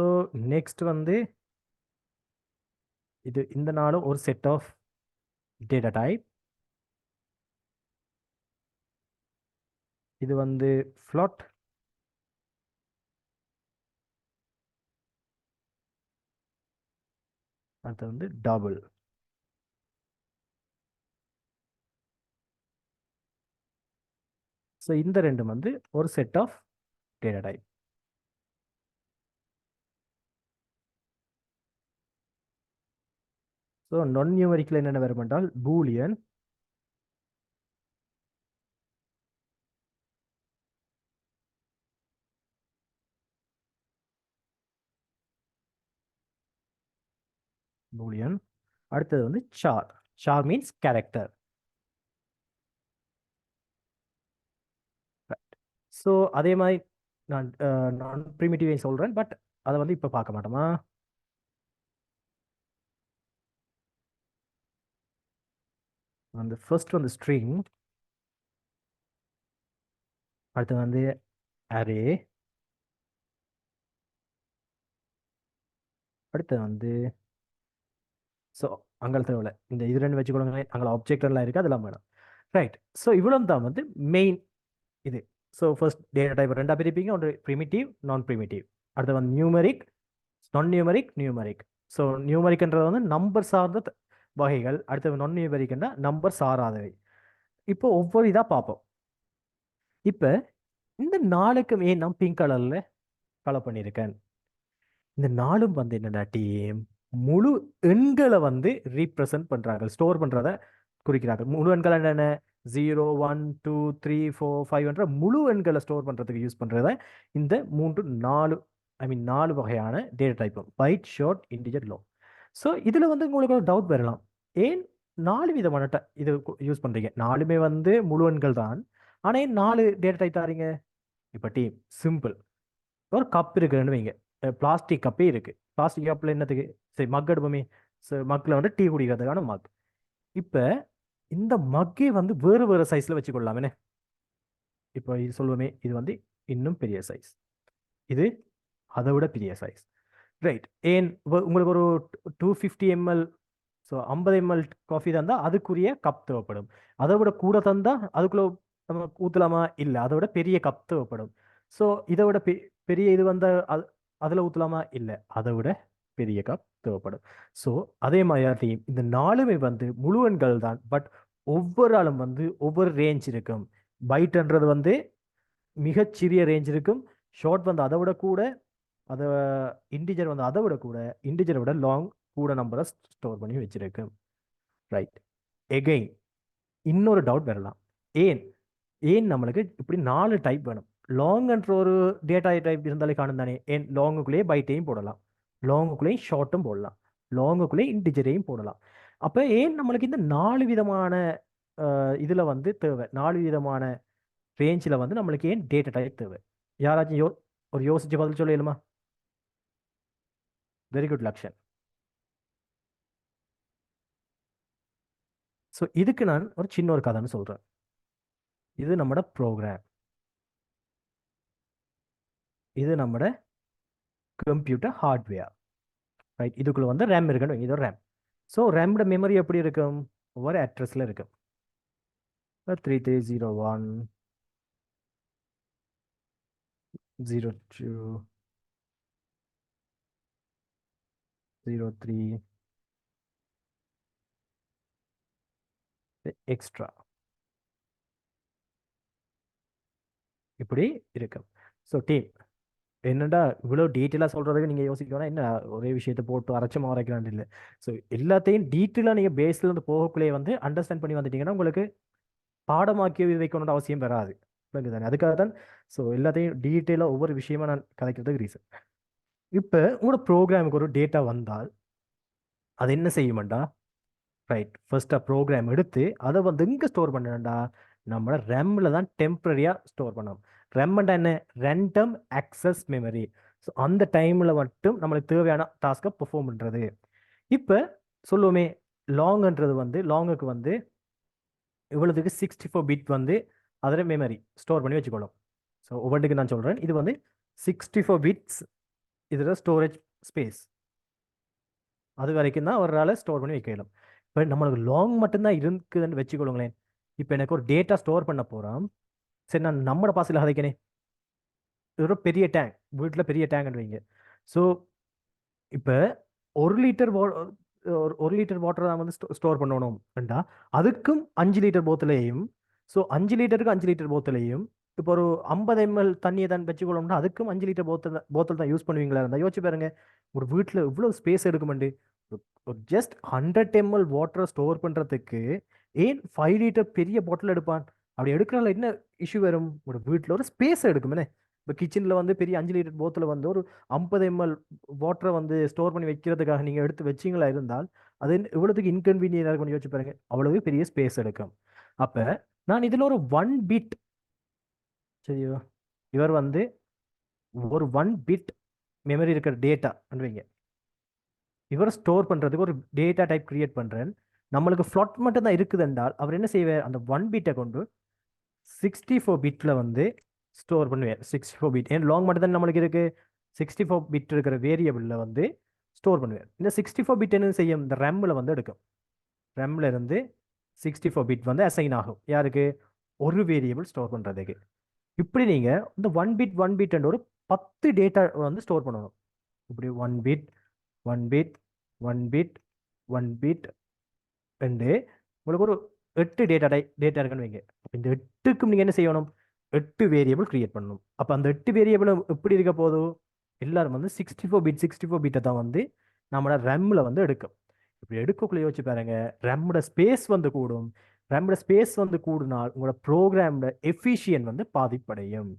நெக்ஸ்ட் வந்து இது இந்த நாளும் ஒரு செட் ஆஃப் டேட்டா டைப். இது வந்து ஃப்ளாட். அடுத்து வந்து டபுள். ஸோ இந்த ரெண்டும் வந்து ஒரு set of data type. So நான் நியூமரிக்கில் என்னென்ன வரும் என்றால் பூலியன், பூலியன். அடுத்தது வந்து char. Char means character. So அதே மாதிரி நான் நான் ப்ரிமிட்டிவை சொல்கிறேன், பட் அதை வந்து இப்போ பார்க்க மாட்டோமா. வந்து ஃபர்ஸ்ட் வந்து ஸ்ட்ரிங். அடுத்து வந்து அரே. அடுத்து வந்து ஸோ அங்கே தேவையில்ல, இந்த இது ரெண்டு வச்சுக்கொள்ளுங்க. அங்கே ஆப்ஜெக்ட் எல்லாம் இருக்குது, அதெல்லாம் வேணும். ரைட். ஸோ இவ்வளோ தான் வந்து மெயின் இது. ஸோ ஃபர்ஸ்ட் டேட்டா டைப் ரெண்டாக பிரிப்பீங்க. ஒன்று ப்ரிமிட்டிவ், நான் ப்ரிமிட்டிவ். அடுத்து வந்து நியூமெரிக், நான் நியூமெரிக், நியூமெரிக். ஸோ நியூமெரிக்ன்றது வந்து நம்பர் சார்ந்த வகைகள். அடுத்து நான் நியூமெரிக்னா நம்பர் சாராதவை. இப்போ ஒவ்வொரு இதாக பார்ப்போம். இப்போ இந்த நாளுக்கு ஏன் நான் பிங்க் கலரில் கலர் பண்ணியிருக்கேன். இந்த நாளும் வந்து என்னடா டீம் முழு எண்களை வந்து ரீப்ரசன்ட் பண்றாங்க, ஸ்டோர் பண்றத குறிக்கிறாங்க. முழு எண்கள் என்னென்ன? 0 1 2 3 4 5 என்ற முழு எண்களை ஸ்டோர் பண்றதுக்கு யூஸ் பண்றத இந்த மூன்று நாலு, ஐ மீன் 4 வகையான data type: byte, short, integer, long. So இதுல வந்து உங்களுக்கு ஒரு டவுட் வரலாம், ஏன் 4 விதமான இது யூஸ் பண்றீங்க? நாலுமே வந்து முழு எண்கள் தான், ஆனா ஏன் 4 டேட்டா டைப் தாரீங்க? இப்போ டீம் சிம்பிள். ஒரு கப் இருக்குன்னு வைங்க, பிளாஸ்டிக் கப்பே இருக்கு. பிளாஸ்டிக் கப்பில் என்னத்துக்கு? சரி, மக் எடுப்போமே. மக்கில் வந்து டீ குடிக்கிறதுக்கான மக். இப்போ இந்த மக்கே வந்து வேறு வேறு சைஸில் வச்சுக்கொள்ளலாமே. இப்போ இது சொல்லுவோமே, இது வந்து இன்னும் பெரிய சைஸ், இது அதை விட பெரிய சைஸ். ரைட். ஏன் உங்களுக்கு ஒரு 250 ml, ஸோ 50 ml காஃபி தந்தா அதுக்குரிய கப் தேவைப்படும். அதை விட கூட தந்தா அதுக்குள்ள நம்ம ஊற்றலாமா? இல்லை, அதை விட பெரிய கப் தேவைப்படும். ஸோ இதை விட பெரிய இது வந்த அதில் ஊற்றலாமா? இல்லை, அதை விட பெரிய கப் தேவைப்படும். ஸோ அதே மாதிரி இந்த நாலுமே வந்து முழுவன்கள் தான், பட் ஒவ்வொரு ஆளும் வந்து ஒவ்வொரு ரேஞ்ச் இருக்கும். பைட்ன்றது வந்து மிகச்சிறிய ரேஞ்ச் இருக்கும். ஷார்ட் வந்து அதை விட கூட, அதை இன்டிஜர் வந்து அதை விட கூட, இன்டிஜரை விட லாங் கூட நம்பரை ஸ்டோர் பண்ணி வச்சிருக்கு. ரைட். எகெயின் இன்னொரு டவுட் வரலாம், ஏன் ஏன் நம்மளுக்கு இப்படி 4 டைப் வேணும்? லாங்ன்ற ஒரு டேட்டா டைப் இருந்தாலே காணும் தானே. ஏன் லாங்குக்குள்ளேயே பைட்டையும் போடலாம், லாங்குக்குள்ளேயும் ஷார்ட்டும் போடலாம், லாங்குக்குள்ளேயே இன்டிஜரையும் போடலாம். அப்போ ஏன் நம்மளுக்கு இந்த 4 விதமான இதில் வந்து தேவை? 4 விதமான ரேஞ்சில் வந்து நம்மளுக்கு ஏன் டேட்டா டைப் தேவை? யாராச்சும் ஒரு யோசிச்சு பதில் சொல்லுமா? Very good Lakshan. ஸோ இதுக்கு நான் ஒரு சின்ன ஒரு கதைன்னு சொல்கிறேன். இது நம்மட ப்ரோக்ராம், இது நம்மட கம்ப்யூட்டர் ஹார்ட்வேர், ரைட். இதுக்குள்ள வந்து ரேம் இருக்குன்னு, இது ஒரு ரேம். ஸோ ரேமோட மெமரி எப்படி இருக்கும்? ஒவ்வொரு அட்ரஸில் இருக்கும். 3301 02 03 எக்ஸ்ட்ரா இப்படி இருக்கும். ஸோ டீம் என்னடா இவ்வளோ டீட்டெயிலாக சொல்கிறதுக்கு நீங்கள் யோசிக்கணும், என்ன ஒரே விஷயத்தை போட்டு அரைச்சமா வரைக்கலான்னு இல்லை. ஸோ எல்லாத்தையும் டீட்டெயிலாக நீங்கள் பேஸ்லேருந்து போகக்குள்ளேயே வந்து அண்டர்ஸ்டாண்ட் பண்ணி வந்துட்டீங்கன்னா உங்களுக்கு பாடமாக்கி வைக்கணுன்ற அவசியம் வராது. விளங்கு தானே? அதுக்காக தான் ஸோ எல்லாத்தையும் டீட்டெயிலாக ஒவ்வொரு விஷயமா நான் கதைக்கிறதுக்கு ரீசன். இப்போ உங்களோட ப்ரோக்ராமுக்கு ஒரு டேட்டா வந்தால் அது என்ன செய்யுமாண்டா, ரைட், ஃபர்ஸ்ட்டாக ப்ரோக்ராம் எடுத்து அதை வந்து எங்கே ஸ்டோர் பண்ணணும்டா, நம்மளோட ரெம்மில் தான் டெம்பரரியாக ஸ்டோர் பண்ணணும். ரெம்மெண்டா என்ன? Random access memory. ஸோ அந்த டைமில் மட்டும் நம்மளுக்கு தேவையான டாஸ்க்கை பெர்ஃபார்ம் பண்ணுறது. இப்போ சொல்லுவோமே, லாங்ன்றது வந்து லாங்குக்கு வந்து இவ்வளோதுக்கு 64 பிட் வந்து அதில் மெமரி ஸ்டோர் பண்ணி வச்சுக்கணும். ஸோ ஒவ்வொன்றுக்கு நான் சொல்கிறேன், இது வந்து 64 பிட்ஸ் இதில் ஸ்டோரேஜ் ஸ்பேஸ், அது வரைக்கும் தான் அவரால் ஸ்டோர் பண்ணி வைக்கலாம். இப்போ நம்மளுக்கு லாங் மட்டும்தான் இருக்குதுன்னு வச்சுக்கொள்ளுங்களேன். இப்போ எனக்கு ஒரு டேட்டா ஸ்டோர் பண்ண போகிறோம், சரி நான் நம்மளோட பாசில் கதைக்கனே, இது ஒரு பெரிய டேங்க், வீட்டில் பெரிய டேங்க்னு வைங்க. ஸோ இப்போ 1 லிட்டர் ஒரு லிட்டர் வாட்டர் தான் வந்து ஸ்டோர் பண்ணணும்டா, அதுக்கும் 5 லிட்டர் போத்தலையும், ஸோ 5 லிட்டருக்கு 5 லிட்டர் போத்தலையும், இப்போ ஒரு 50 ml தண்ணியை தான் வச்சுக்கொள்ளணும்னா அதுக்கும் 5 லிட்டர் போத்தல் தான் யூஸ் பண்ணுவீங்களா இருந்தால் யோசிச்சு பாருங்க, ஒரு வீட்டில் இவ்வளோ ஸ்பேஸ் எடுக்குமெண்டு. ஒரு ஜஸ்ட் 100 ml வாட்டரை ஸ்டோர் பண்ணுறதுக்கு ஏன் 5 லிட்டர் பெரிய பாட்டில் எடுப்பான்? அப்படி எடுக்கிறனால என்ன இஷ்யூ வரும்? ஒரு வீட்டில் ஒரு ஸ்பேஸ் எடுக்குமே. இப்போ கிச்சனில் வந்து பெரிய 5 லிட்டர் போத்தில் வந்து ஒரு 50 ml வாட்டரை வந்து ஸ்டோர் பண்ணி வைக்கிறதுக்காக நீங்கள் எடுத்து வச்சிங்களா இருந்தால் அது இவ்வளோத்துக்கு இன்கன்வீனியன்டாக இருக்கும் யோசிச்சு பாருங்க. அவ்வளவு பெரிய ஸ்பேஸ் எடுக்கும். அப்போ நான் இதில் ஒரு 1 பிட், சரியோ, இவர் வந்து ஒரு 1 பிட் மெமரி இருக்கிற டேட்டா பண்ணுவீங்க, இவர் ஸ்டோர் பண்ணுறதுக்கு ஒரு டேட்டா டைப் கிரியேட் பண்ணுறேன். நம்மளுக்கு ஃப்ளாட் மட்டும் தான் இருக்குது என்றால் அவர் என்ன செய்வார், அந்த 1 பிட்டை கொண்டு 64 பிட்டில் வந்து ஸ்டோர் பண்ணுவேன். 64 பிட் ஏன் லாங் மட்டும் தான் நம்மளுக்கு இருக்கு, 64 பிட் இருக்கிற வேரியபிளில் வந்து ஸ்டோர் பண்ணுவேன். இந்த 64 பிட் என்ன செய்யும், இந்த ரெம்மில் வந்து எடுக்கும். ரெம்மில் இருந்து 64 பிட் வந்து அசைன் ஆகும் யாருக்கு, ஒரு வேரியபிள் ஸ்டோர் பண்ணுறதுக்கு. இப்படி நீங்கள் இந்த 1 பிட் ஒரு 10 டேட்டா வந்து ஸ்டோர் பண்ணணும். இப்படி 1 பிட் 1 பிட் 1 பிட் 1 பிட் ரெண்டு, உங்களுக்கு ஒரு 8 டேட்டா இருக்குன்னு வைங்க. இந்த 8க்கும் நீங்கள் என்ன செய்யணும், 8 வேரியபிள் கிரியேட் பண்ணணும். அப்போ அந்த 8 வேரியபிள் எப்படி இருக்க போதும், எல்லாரும் வந்து 64 பிட்டை தான் வந்து நம்மளோட ரெம்மில் வந்து எடுக்கும். இப்படி எடுக்கக்குள்ள யோசிச்சு பாருங்க, ரெம்மோட ஸ்பேஸ் வந்து கூடும். ரெம்மோட ஸ்பேஸ் வந்து கூடுனால் உங்களோட ப்ரோக்ராமோட எஃபிஷியன்ட் வந்து பாதிப்படையும்.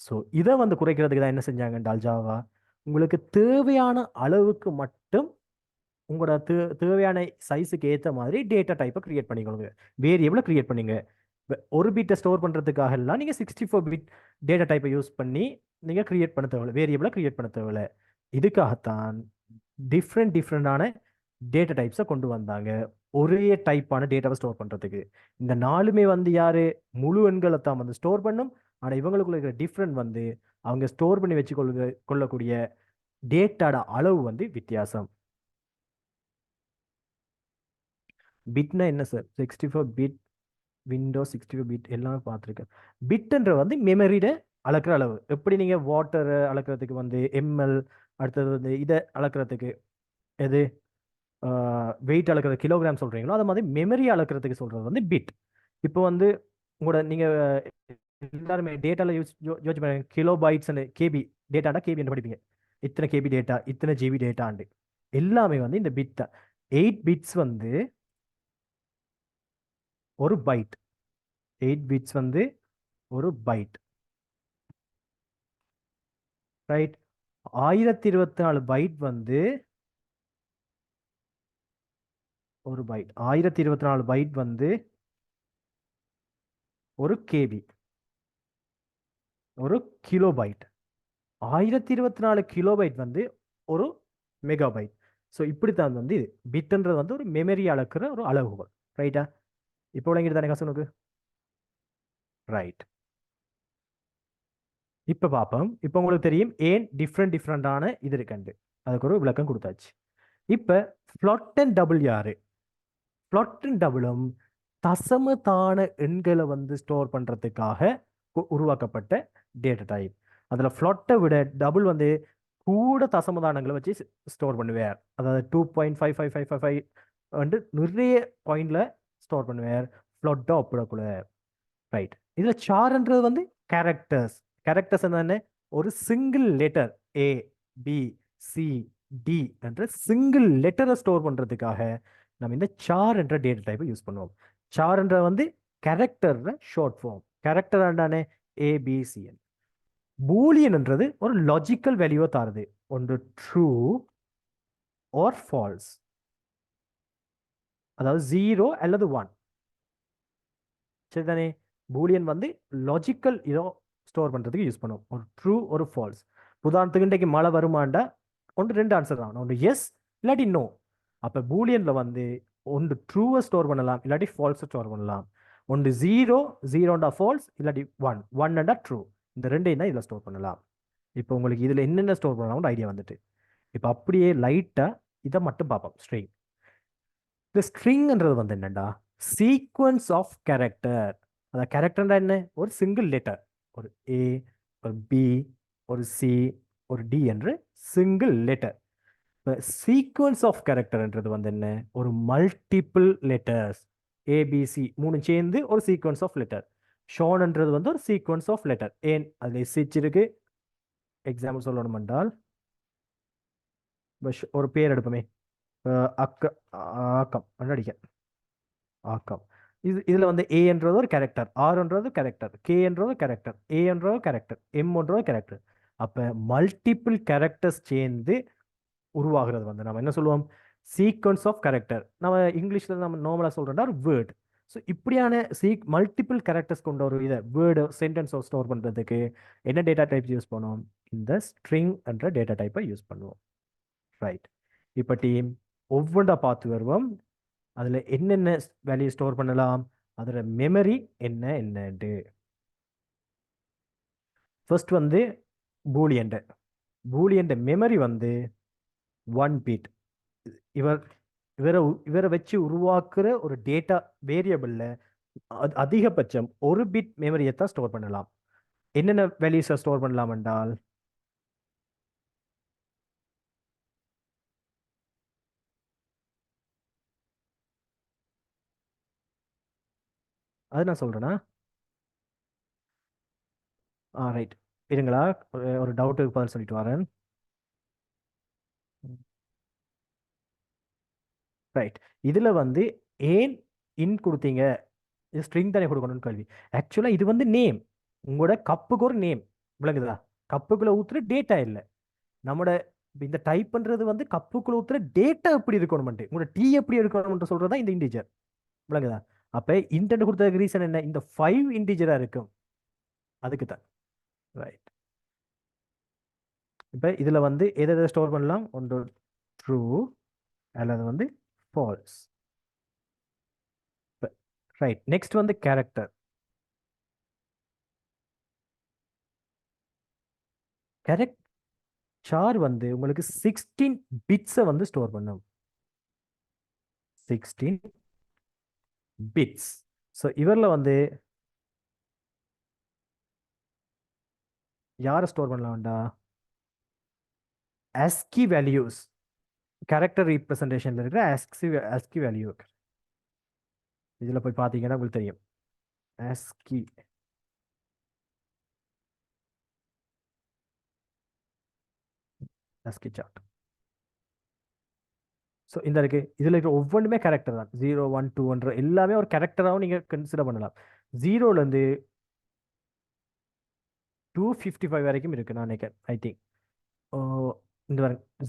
ஸோ இதை வந்து குறைக்கிறதுக்கு தான் என்ன செஞ்சாங்க டால்ஜாவா, உங்களுக்கு தேவையான அளவுக்கு மட்டும் உங்களோட தேவையான சைஸுக்கு ஏற்ற மாதிரி டேட்டா டைப்பை கிரியேட் பண்ணிக்கணுங்க, வேரியபிளை கிரியேட் பண்ணுங்க. ஒரு பிட்டை ஸ்டோர் பண்ணுறதுக்காக எல்லாம் நீங்கள் 64 பிட் டேட்டா டைப்பை யூஸ் பண்ணி நீங்கள் கிரியேட் பண்ண தேவையில்ல, வேரியபிளை கிரியேட் பண்ண தேவையில்ல. இதுக்காகத்தான் டிஃப்ரெண்டான டேட்டா டைப்ஸை கொண்டு வந்தாங்க, ஒரே டைப்பான டேட்டாவை ஸ்டோர் பண்ணுறதுக்கு. இந்த நாலுமே வந்து யாரு, முழு எண்களை தான் வந்து ஸ்டோர் பண்ணும். ஆனால் இவங்களுக்குள்ள இருக்கிற டிஃப்ரெண்ட் வந்து அவங்க ஸ்டோர் பண்ணி வச்சு கொள்ளக்கூடிய டேட்டாட அளவு வந்து வித்தியாசம். பிட்னா என்ன சார், 64 பிட், விண்டோஸ் 64 பிட் எல்லாமே பார்த்துருக்கேன். பிட்ன்ற வந்து மெமரியில அளக்குற அளவு. எப்படி நீங்கள் வாட்டரை அளக்கிறதுக்கு வந்து எம்எல், அடுத்தது வந்து இதை அளக்கிறதுக்கு எது வெயிட் அளக்கிறது கிலோகிராம் சொல்கிறீங்களோ, அது மாதிரி மெமரி அளக்கிறதுக்கு சொல்கிறது வந்து பிட். இப்போ வந்து உங்களோட நீங்கள் எல்லாருமே டேட்டாவில் யோசிச்சு பாருங்க, கிலோ பைட்ஸ் அண்ட் கேபி, டேட்டாடா கேபி என்று படிப்பீங்க. இத்தனை கேபி டேட்டா, இத்தனை ஜிபி டேட்டாண்டு எல்லாமே வந்து இந்த பிட் தான். 8 பிட்ஸ் வந்து ஒரு பைட், 8 பிட்ஸ் வந்து ஒரு பைட், ரைட். 1024 பைட் வந்து ஒரு பைட், 1024 பைட் வந்து ஒரு கேபி, ஒரு கிலோபைட். 1024 கிலோபைட் வந்து ஒரு மெகாபைட். ஸோ இப்படித்தான் வந்து இது பிட்ன்றது வந்து ஒரு மெமரி அளக்கிற ஒரு அளவுகோல், ரைட்டா. இப்போ விளங்கிட்டு தானே கசனுக்கு? ரைட். இப்போ பார்ப்போம். இப்போ உங்களுக்கு தெரியும் ஏன் டிஃப்ரெண்டான இது இருக்குண்டு. அதுக்கு ஒரு விளக்கம் கொடுத்தாச்சு. இப்போ ஃப்ளாட் அண்ட் டபுள் யாரு? ஃப்ளாட் அண்ட் டபுளும் தசமதான எண்களை வந்து ஸ்டோர் பண்ணுறதுக்காக உருவாக்கப்பட்ட டேட்டா டைப். அதில் ஃப்ளாட்டை விட டபுள் வந்து கூட தசமதானங்களை வச்சு ஸ்டோர் பண்ணுவார். அதாவது 2.5555 வந்து நிறைய பாயிண்ட்ல ஸ்டோர் பண்ணுவார். ஃப்ளாட்டோ ஒப்பிடக்கூட. ரைட். இதில் சார்ன்றது வந்து கேரக்டர்ஸ். கேரக்டர்ஸ் என்ன? ஒரு single letter A B C D என்ற சிங்கிள் லெட்டரை ஸ்டோர் பண்ணுறதுக்காக நம்ம இந்த சார் என்ற டேட்டா டைப்பை யூஸ் பண்ணுவோம். சார் என்ற வந்து கேரக்டர் ஷார்ட் ஃபார்ம். கேரக்டர் ஆண்டானே ஏபிசிஎன். பூலியன் என்றது ஒரு லாஜிக்கல் வேல்யூவை தாருது. ஒன்று ட்ரூ ஆர் ஃபால்ஸ், அதாவது 0 அல்லது 1. சரிதானே? பூலியன் வந்து லாஜிக்கல் இதோ ஸ்டோர் பண்ணுறதுக்கு யூஸ் பண்ணுவோம். ஒரு ட்ரூ ஒரு ஃபால்ஸ். உதாரணத்துக்கு இன்றைக்கு மழை வருமாண்டா ஒன்று ரெண்டு ஆன்சர் தான். ஒன்று எஸ் இல்லாட்டி நோ. அப்போ பூலியனில் வந்து ஒன்று ட்ரூவை ஸ்டோர் பண்ணலாம் இல்லாட்டி ஃபால்ஸை ஸ்டோர் பண்ணலாம். ஒன்று 0 0 ஃபால்ஸ் இல்லாட்டி 1 1 ட்ரூ. இந்த ரெண்டையும் தான் இதில் ஸ்டோர் பண்ணலாம். இப்போ உங்களுக்கு இதில் என்னென்ன ஸ்டோர் பண்ணலாம்னு ஐடியா வந்துட்டு. இப்போ அப்படியே லைட்டாக இதை மட்டும் பார்ப்போம். ஸ்ட்ரிங். இந்த ஸ்ட்ரிங்ன்றது வந்து என்னண்டா சீக்வன்ஸ் ஆஃப் கேரக்டர். அந்த கேரக்டர்னா என்ன? ஒரு சிங்கிள் லெட்டர். ஒரு ஏ, ஒரு பி, ஒரு சி, ஒரு டி என்று சிங்கிள் லெட்டர். இப்போ சீக்வன்ஸ் ஆஃப் கேரக்டர்ன்றது வந்து என்ன? ஒரு மல்டிபிள் லெட்டர்ஸ். ஏபிசி மூணு சேர்ந்து ஒரு சீக்வன்ஸ் ஆஃப் லெட்டர். ஷோன்ன்றது வந்து ஒரு சீக்வன்ஸ் ஆஃப் லெட்டர். ஏன் அதில் எஸ்ஹெச் இருக்கு. எக்ஸாம்பிள் சொல்லணும் என்றால் ஒரு பேர் எடுப்போமே. அக்க ஆக்கம் அடிக்க ஆக்கம். இதுல வந்து ஏ என்றது ஒரு கேரக்டர், ஆர்ன்றது கேரக்டர், கே என்றது கேரக்டர், ஏ என்றது கேரக்டர், எம் என்றது கேரக்டர். அப்ப மல்டிபிள் கேரக்டர்ஸ் சேர்ந்து உருவாகிறது வந்து நம்ம என்ன சொல்லுவோம்? Sequence of character. நம்ம இங்கிலீஷ்ல நம்ம நார்மலா சொல்றோம்னா ஒரு வேர்ட். ஸோ இப்படியான மல்டிபிள் கேரக்டர்ஸ் கொண்ட ஒரு இதை வேர்டு சென்டென்ஸ் ஸ்டோர் பண்றதுக்கு என்ன டேட்டா டைப் யூஸ் பண்ணுவோம்? இந்த ஸ்ட்ரிங் என்ற டேட்டா டைப்பை யூஸ் பண்ணுவோம். ரைட். இப்போ டீம் ஒவ்வொன்றா பார்த்து வருவோம். அதில் என்னென்ன வேல்யூ ஸ்டோர் பண்ணலாம், அதோட மெமரி என்ன என்னண்டு. ஃபர்ஸ்ட் வந்து பூலியன். பூலியன் மெமரி வந்து 1 பிட். இவர் இவரை இவரை வச்சு உருவாக்குற ஒரு டேட்டா வேரியபிள்ல அதிகபட்சம் ஒரு பிட் மெமரியை தான் ஸ்டோர் பண்ணலாம். என்னென்ன வேல்யூஸை ஸ்டோர் பண்ணலாம் என்றால் அது நான் சொல்றேன்னா. ரைட். இருங்களா, ஒரு டவுட்டுக்கு பதில் சொல்லிட்டு வரேன். ரைட். இதுல வந்து ஏன் இன் கொடுத்தீங்க? இது ஸ்ட்ரிங் தானே கொடுக்கணும்னு கேள்வி. ஆக்சுவலா இது வந்து நேம். உங்களோட கப்புக்கு ஒரு நேம் விளங்குதா? கப்புக்குள்ள ஊத்துற டேட்டா இல்லை. நம்மளோட இந்த டைப் பண்றது வந்து கப்புக்குள்ள ஊத்துற டேட்டா எப்படி இருக்கணும்ட்டு, உங்களோட டீ எப்படி இருக்கணும்னு சொல்றதா இந்த இன்டிஜர். விளங்குதா? அப்ப இன்டென்ட் கொடுத்ததுக்கு ரீசன் என்ன? இந்த 5 இன்டிஜரா இருக்கும். அதுக்கு தான். ரைட். இப்ப இதுல வந்து எதை எதை ஸ்டோர் பண்ணலாம்? ஒன்று ட்ரூ அல்லது வந்து ஃபால்ஸ். ரைட். நெக்ஸ்ட் வந்து கேரக்டர். கேரக்ட் சார் வந்து உங்களுக்கு 16 பிட்ஸை வந்து ஸ்டோர் பண்ணும். 16 பிட்ஸ். ஸோ இவரில் வந்து யாரை ஸ்டோர் பண்ணலாம்டா? ASCII values. கேரக்டர் ரீப்ரசன்டேஷன்ல இருக்கிற ASCII வேல்யூ. இதில் போய் பார்த்தீங்கன்னா உங்களுக்கு தெரியும். ASCII ASCII chart. ஸோ இந்த இருக்கு. இதில் இருக்கிற ஒவ்வொன்றுமே கேரக்டர் தான். 0 1 2 எல்லாமே ஒரு கேரக்டராகவும் நீங்கள் கன்சிடர் பண்ணலாம். 0லேருந்து 255 வரைக்கும் இருக்கு நான் நினைக்கிறேன். ஐ திங்க் இந்த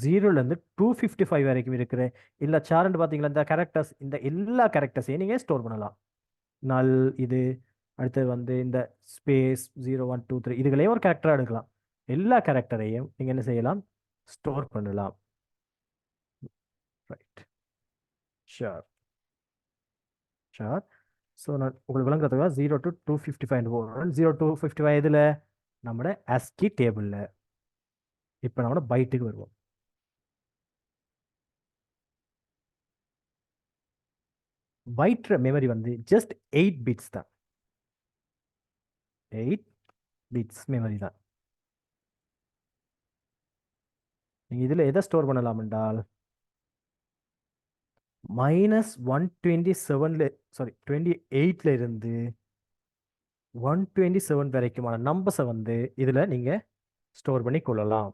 0லேருந்து 255 வரைக்கும் இருக்கிற இல்லை சார்ட் பார்த்தீங்களா? இந்த கேரக்டர்ஸ், இந்த எல்லா கேரக்டர்ஸையும் நீங்கள் ஸ்டோர் பண்ணலாம். நல் இது அடுத்தது வந்து இந்த ஸ்பேஸ் 0 1 2 3 இதுகளையும் ஒரு கேரக்டராக எடுக்கலாம். எல்லா கேரக்டரையும் நீங்கள் என்ன செய்யலாம்? ஸ்டோர் பண்ணலாம். ரைட். Sure sure. ஸோ நான் உங்களுக்கு விளங்குறதுக்காக 0 to 255 போடுறேன். 0 to 255 இதில் நம்மளோட ASCII டேபிளில். இப்போ நம்மளோட பைட்டுக்கு வருவோம். பைட்ற மெமரி வந்து ஜஸ்ட் 8 பிட்ஸ் தான். 8 பிட்ஸ் மெமரி தான். நீங்கள் இதில் எதை ஸ்டோர் பண்ணலாம் என்றால் -127 சாரி 28 இருந்து 127 வரைக்குமான நம்பர்ஸை வந்து இதில் நீங்கள் ஸ்டோர் பண்ணி கொள்ளலாம்.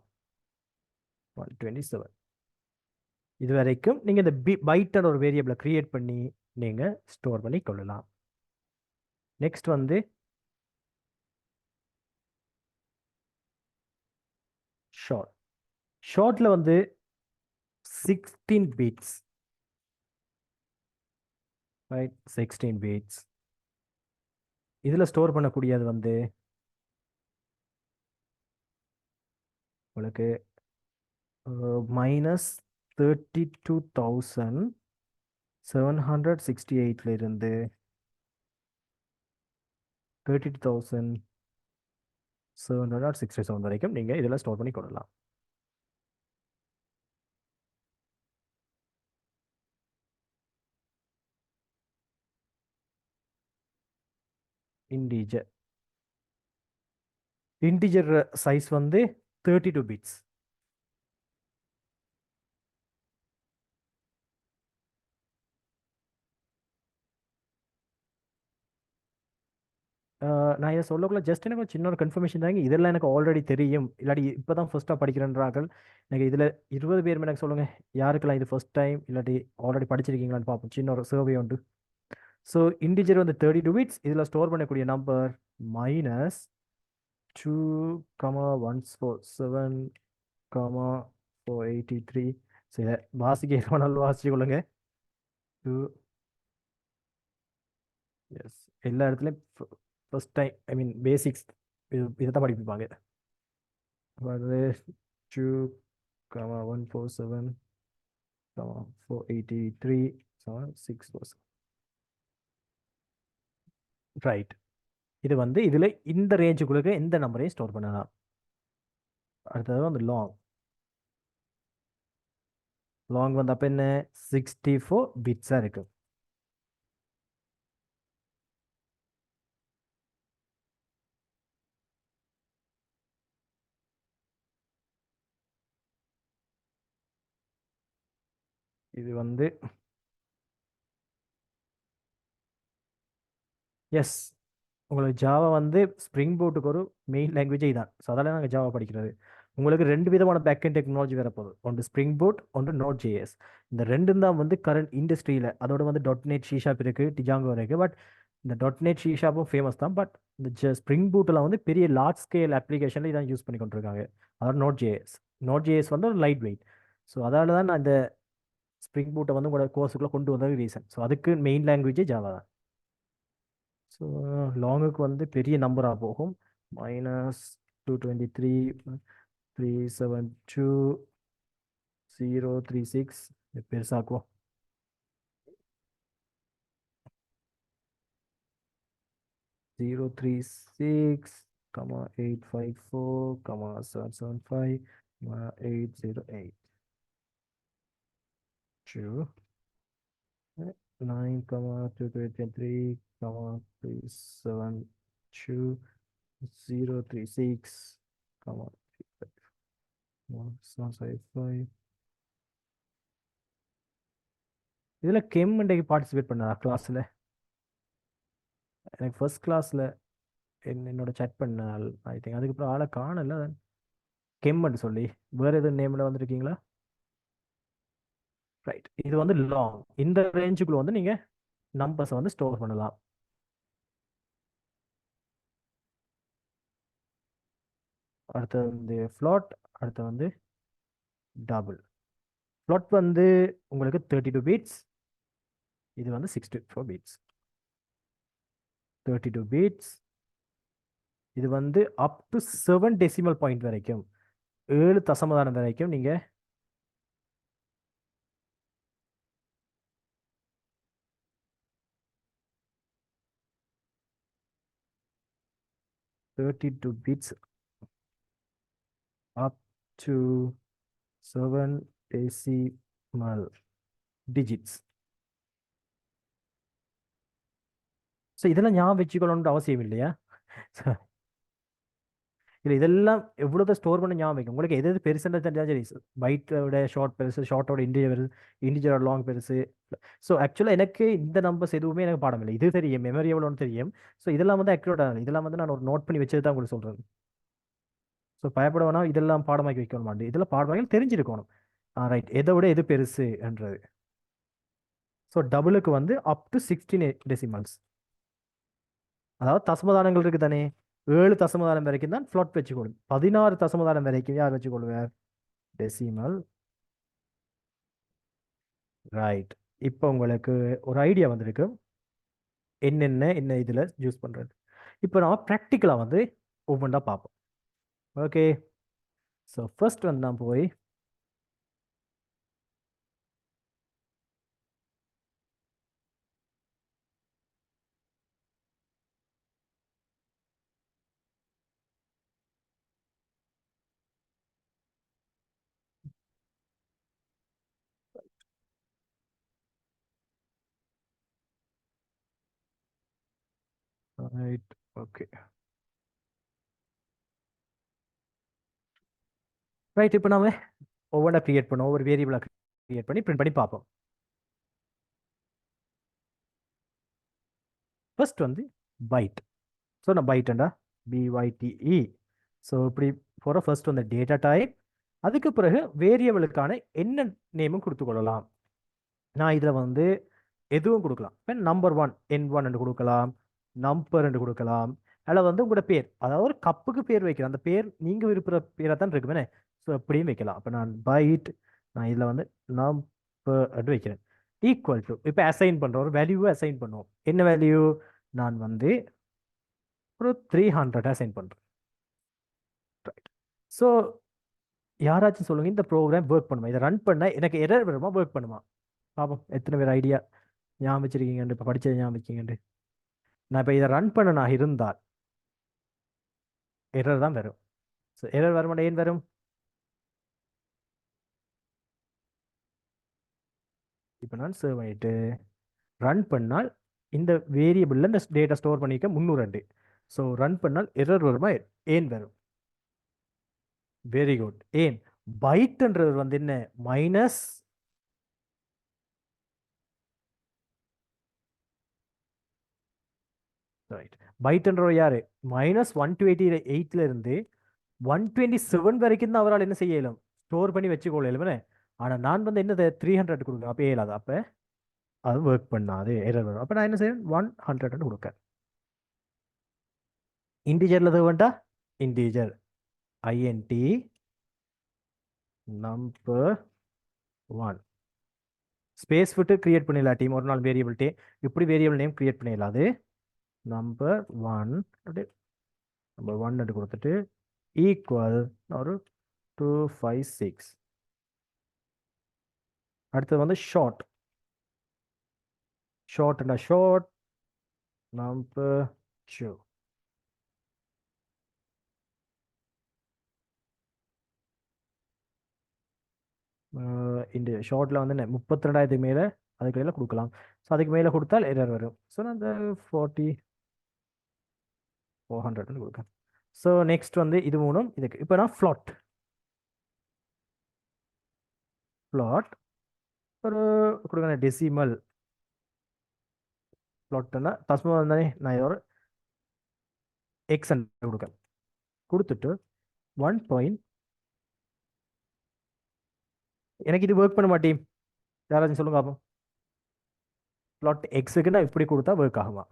127 இது வரைக்கும் நீங்கள் இந்த பைட்டன் ஒரு வேரியபிளை கிரியேட் பண்ணி நீங்கள் ஸ்டோர் பண்ணி கொள்ளலாம். நெக்ஸ்ட் வந்து ஷார்ட். ஷார்ட்ல வந்து 16 பீட்ஸ், ரைட்? 16 பீட்ஸ். இதில் ஸ்டோர் பண்ணக்கூடியது வந்து உங்களுக்கு -32,768 இருந்து 32,767 வரைக்கும் நீங்கள் இதில் ஸ்டோர் பண்ணி கொள்ளலாம். இன்டீஜர். இன்டீஜர் சைஸ் வந்து 32 பிட்ஸ். நான் இதை சொல்லக்குள்ள ஜஸ்ட் எனக்கு ஒரு சின்ன ஒரு கன்ஃபர்மேஷன் தாங்க. இதெல்லாம் எனக்கு ஆல்ரெடி தெரியும், இல்லாட்டி இப்போ தான் ஃபர்ஸ்ட்டாக படிக்கிறேன்றார்கள். எனக்கு இதில் 20 பேர் எனக்கு சொல்லுங்கள், யாருக்கெல்லாம் இது ஃபர்ஸ்ட் டைம் இல்லாட்டி ஆல்ரெடி படிச்சிருக்கீங்களான்னு பார்ப்போம். சின்ன ஒரு சர்வே உண்டு. ஸோ இன்டிஜர் வந்து 32 பிட்ஸ். இதில் ஸ்டோர் பண்ணக்கூடிய நம்பர் -2,147,483. சரி, வாசிக்க எவ்வளோ வாசிச்சு கொள்ளுங்க. 2. எஸ், எல்லா இடத்துலையும் ஃபர்ஸ்ட் டைம், ஐ மீன் பேசிக்ஸ் இதை தான் படிப்பாங்க. அதாவது 2,147,483 6. ரைட். இது வந்து இதில் இந்த ரேஞ்சுக்குள்ள எந்த நம்பரையும் ஸ்டோர் பண்ணலாம். அடுத்தது வந்து லாங். லாங் வந்து அப்போ என்ன 64 பிட்ஸாக இருக்கு. இது வந்து எஸ், உங்களுக்கு ஜாவா வந்து ஸ்ப்ரிங் பூட்டுக்கு ஒரு மெயின் லாங்குவேஜே இதான். ஸோ அதெல்லாம் நாங்கள் ஜாவா படிக்கிறது. உங்களுக்கு 2 விதமான பேக்கெண்ட் டெக்னாலஜி வரப்போகுது. ஒன்று ஸ்ப்ரிங் பூட், ஒன்று நோட் ஜேஎஸ். இந்த ரெண்டும் தான் வந்து கரண்ட் இண்டஸ்ட்ரியில். அதோட வந்து .NET C# இருக்குது, டிஜாங்கோ இருக்குது. பட் இந்த .NET C# ஃபேமஸ் தான். பட் இந்த ஸ்ப்ரிங் பூட்டெல்லாம் வந்து பெரிய லார்ஜ் ஸ்கேல் அப்ளிகேஷனில் இதான் யூஸ் பண்ணி கொண்டிருக்காங்க. அதாவது நோட் ஜேஎஸ். நோட் ஜேஎஸ் வந்து ஒரு லைட் வெயிட். ஸோ அதால தான் நான் இந்த ஸ்ப்ரிங் பூட்டை வந்து உங்களோட கோர்ஸுக்குள்ளே கொண்டு வந்தது ரீசன். ஸோ அதுக்கு மெயின் லாங்குவேஜே ஜாவா தான். ஸோ லாங்குக்கு வந்து பெரிய நம்பராக போகும். -223,372,036 பெருசாக்குவோம். 036,854,775,808 2 9,223,372,036,155. இதில் கெம் இன்றைக்கு பார்ட்டிசிபேட் பண்ணா கிளாஸில்? எனக்கு ஃபர்ஸ்ட் கிளாஸில் என்னோட chat பண்ணால் ஐ திங்க். அதுக்கப்புறம் ஆளை காணல. கெம்ன்னு சொல்லி வேறு எதுவும் நேமில் வந்திருக்கீங்களா? ரைட். இது வந்து லாங். இந்த ரேஞ்சுக்குள்ள வந்து நீங்கள் நம்பர்ஸை வந்து ஸ்டோர் பண்ணலாம். அடுத்து வந்து ஃப்ளாட். அடுத்து வந்து டபுள். ஃப்ளாட் வந்து உங்களுக்கு 32 பீட்ஸ். இது வந்து 64 பீட்ஸ். 32 பீட்ஸ். இது வந்து அப் டு 7 டெசிமல் பாயிண்ட் வரைக்கும், 7 தசமதானம் வரைக்கும் நீங்கள் 32 bits up to 7 decimal digits. So இதெல்லாம் ஞாபகம் வச்சுக்கணும்னு அவசியம் இல்லையா? இல்லை, இதெல்லாம் எவ்வளோதான் ஸ்டோர் பண்ண ஞாபகம் வைக்கும். உங்களுக்கு எது எது பெருசுன்னு தெரிஞ்சாலும் சரி, பைட்டோட ஷார்ட் பெருசு, ஷார்ட்டோட இன்டிஜர் பெருசு, இன்டிஜரோட லாங் பெருசு. ஸோ ஆக்சுவலாக எனக்கு இந்த நம்பர்ஸ் எதுவுமே எனக்கு பாடம் இல்லை. இது தெரியும், மெமரி எவ்வளோன்னு தெரியும். ஸோ இதெல்லாம் வந்து அக்யூரேட் ஆகணும். இதெல்லாம் வந்து நான் ஒரு நோட் பண்ணி வச்சது தான் உங்களுக்கு சொல்கிறது. ஸோ பயப்பட வேணாம், இதெல்லாம் பாடமாக்கி வைக்கணும் மாட்டேன். இதெல்லாம் பாடமாக்கி தெரிஞ்சிருக்கணும். ரைட், எதை விட எது பெருசுன்றது. ஸோ டபுளுக்கு வந்து அப் டு 16 டெசிமல்ஸ், அதாவது தசமதானங்கள் இருக்கு தானே, 7 தசமதானம் வரைக்கும் தான் ஃப்ளாட் வச்சுக்கொள்ளும். 16 தசமதானம் வரைக்கும் யார் வச்சுக்கொள்வார்? டெசிமல். ரைட், இப்போ உங்களுக்கு ஒரு ஐடியா வந்திருக்கு என்ன இதில் யூஸ் பண்ணுறது. இப்போ நான் ப்ராக்டிக்கலாக வந்து ஒவ்வொன்றா பார்ப்போம். ஓகே, ஸோ ஃபர்ஸ்ட் வந்து நான் போய் ரைட், ஓகே ரைட், இப்போ நாம ஒவ்வொன்றா கிரியேட் பண்ணுவோம், ஒவ்வொரு வேரியபிளாக கிரியேட் பண்ணி பிரிண்ட் பண்ணி பார்ப்போம். ஃபர்ஸ்ட் வந்து பைட். ஸோ நான் பைட்டண்டா பிஒய்டிஇ. ஸோ இப்படி போகிற ஃபர்ஸ்ட் வந்து டேட்டா டைப். அதுக்கு பிறகு வேரியபிளுக்கான என்ன நேமும் கொடுத்துக்கொள்ளலாம். நான் இதில் வந்து எதுவும் கொடுக்கலாம். இப்போ நம்பர் 1 N1 என்று கொடுக்கலாம், நம்பர் என்று கொடுக்கலாம், அதில் வந்து உங்களோட பேர், அதாவது ஒரு கப்புக்கு பேர் வைக்கலாம். அந்த பேர் நீங்கள் விருப்புகிற பேராக தான் இருக்குமே. ஸோ அப்படியும் வைக்கலாம். அப்போ நான் பைட், நான் இதில் வந்து நம்பர் வைக்கிறேன். ஈக்குவல் டு, இப்போ அசைன் பண்ணுறோம், ஒரு வேல்யூவை அசைன் பண்ணுவோம். என்ன வேல்யூ? நான் வந்து ஒரு 300 அசைன் பண்ணுறேன். ரைட், ஸோ யாராச்சும் சொல்லுங்கள், இந்த ப்ரோக்ராம் ஒர்க் பண்ணுமா? இதை ரன் பண்ணால் எனக்கு எரர் வருமா, ஒர்க் பண்ணுமா? பாப்போம் எத்தனை பேர் ஐடியா ஞாபகம் வச்சிருக்கீங்கன்னு, இப்போ படித்தது ஞாபகம் வச்சிங்கன்னு. நான் இப்போ இதை ரன் பண்ண நான் இருந்தால் எரர் தான் வரும். ஸோ எரர் வருமாட்டா, ஏன் வரும்? இப்போ நான் சேவ் பண்ணிட்டு ரன் பண்ணால் இந்த வேரியபிளில் இந்த டேட்டா ஸ்டோர் பண்ணிக்க 302. ஸோ ரன் பண்ணால் எரர் வருமா, ஏன் வரும்? Very good. ஏன்? பைட்ன்றது வந்து என்ன? மைனஸ் ரைட், பைட்ன்ற யாரு? -128 இருந்து 127 வரைக்கும் தான் அவரால் என்ன செய்ய இயலும், ஸ்டோர் பண்ணி வச்சுக்கொள்ள இயலுமே. ஆனால் நான் வந்து என்னது 300 கொடுக்குறேன், அப்போ இயலாது. அப்போ அது ஒர்க் பண்ணாது, எரர் வரும். அப்போ நான் என்ன செய்வேன், 100 கொடுக்க. இன்டிஜரில் எது வேண்டா, இன்டிஜர் ஐஎன்டி நம்பர் 1 ஸ்பேஸ் விட்டு கிரியேட் பண்ணிடலாம் டீம். ஒரு நாள் வேரியபிள் டே இப்படி வேரியபிள் நேம் கிரியேட் பண்ணிடலாம். அது நம்பர் 1 நம்பர் 1 கொடுத்துட்டு ஈக்குவல் ஒரு 256. அடுத்தது வந்து ஷார்ட், ஷார்ட்னா ஷார்ட் நம்பர் 2. இந்த ஷார்ட்டில் வந்து 32,000 மேலே அதுக்கு மேலே கொடுக்கலாம். ஸோ அதுக்கு மேலே கொடுத்தால் எரர் வரும். ஸோ நான் இந்த 400 கொடுக்கேன். ஸோ நெக்ஸ்ட் வந்து இது மூணும் இதுக்கு. இப்போ நான் ஃப்ளாட் ஒரு கொடுக்கணும், டெசிமல் ஃப்ளாட்னா தஸ்மா தானே, நான் இதோட எக்ஸ் கொடுக்கேன். கொடுத்துட்டு 1. எனக்கு இது ஒர்க் பண்ண மாட்டேன், யாராச்சும் சொல்லுங்க பார்ப்போம். பிளாட் எக்ஸுக்கு நான் இப்படி கொடுத்தா ஒர்க் ஆகுமா?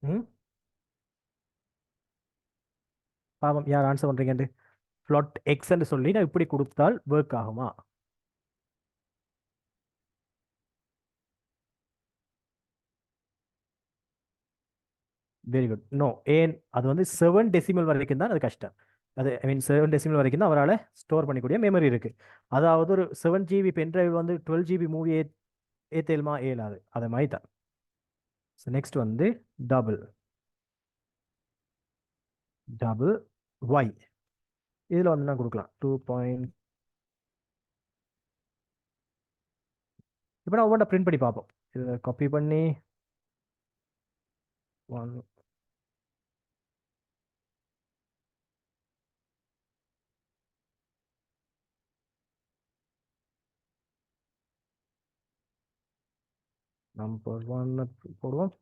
ம், பாவம் யார் ஆன்சர் பண்ணுறீங்கன்ட்டு. பிளாட் எக்ஸ்ன்னு சொல்லி நான் இப்படி கொடுத்தால் ஒர்க் ஆகுமா? Very good. நோ. ஏன்? அது வந்து 7 டெசிமல் வரைக்கும் தான் அது கஷ்டம். அது ஐ மீன் 7 டெசிமல் வரைக்கும் தான் அவரால் ஸ்டோர் பண்ணிக்கூடிய மெமரி இருக்குது. அதாவது ஒரு 7 GB பென் டிரைவ் வந்து 12 GB மூவி ஏற்றலுமா? இயலாது. அதை மாதிரி தான். ஸோ நெக்ஸ்ட் வந்து டபுள் டபுள் ஒய். இதில் வந்து நான் கொடுக்கலாம் 2. இப்போ நான் ஒவ்வொன்றா பிரிண்ட் பண்ணி பார்ப்போம். இதை காப்பி பண்ணி 1 நம்பர் 1 போடுவோம்.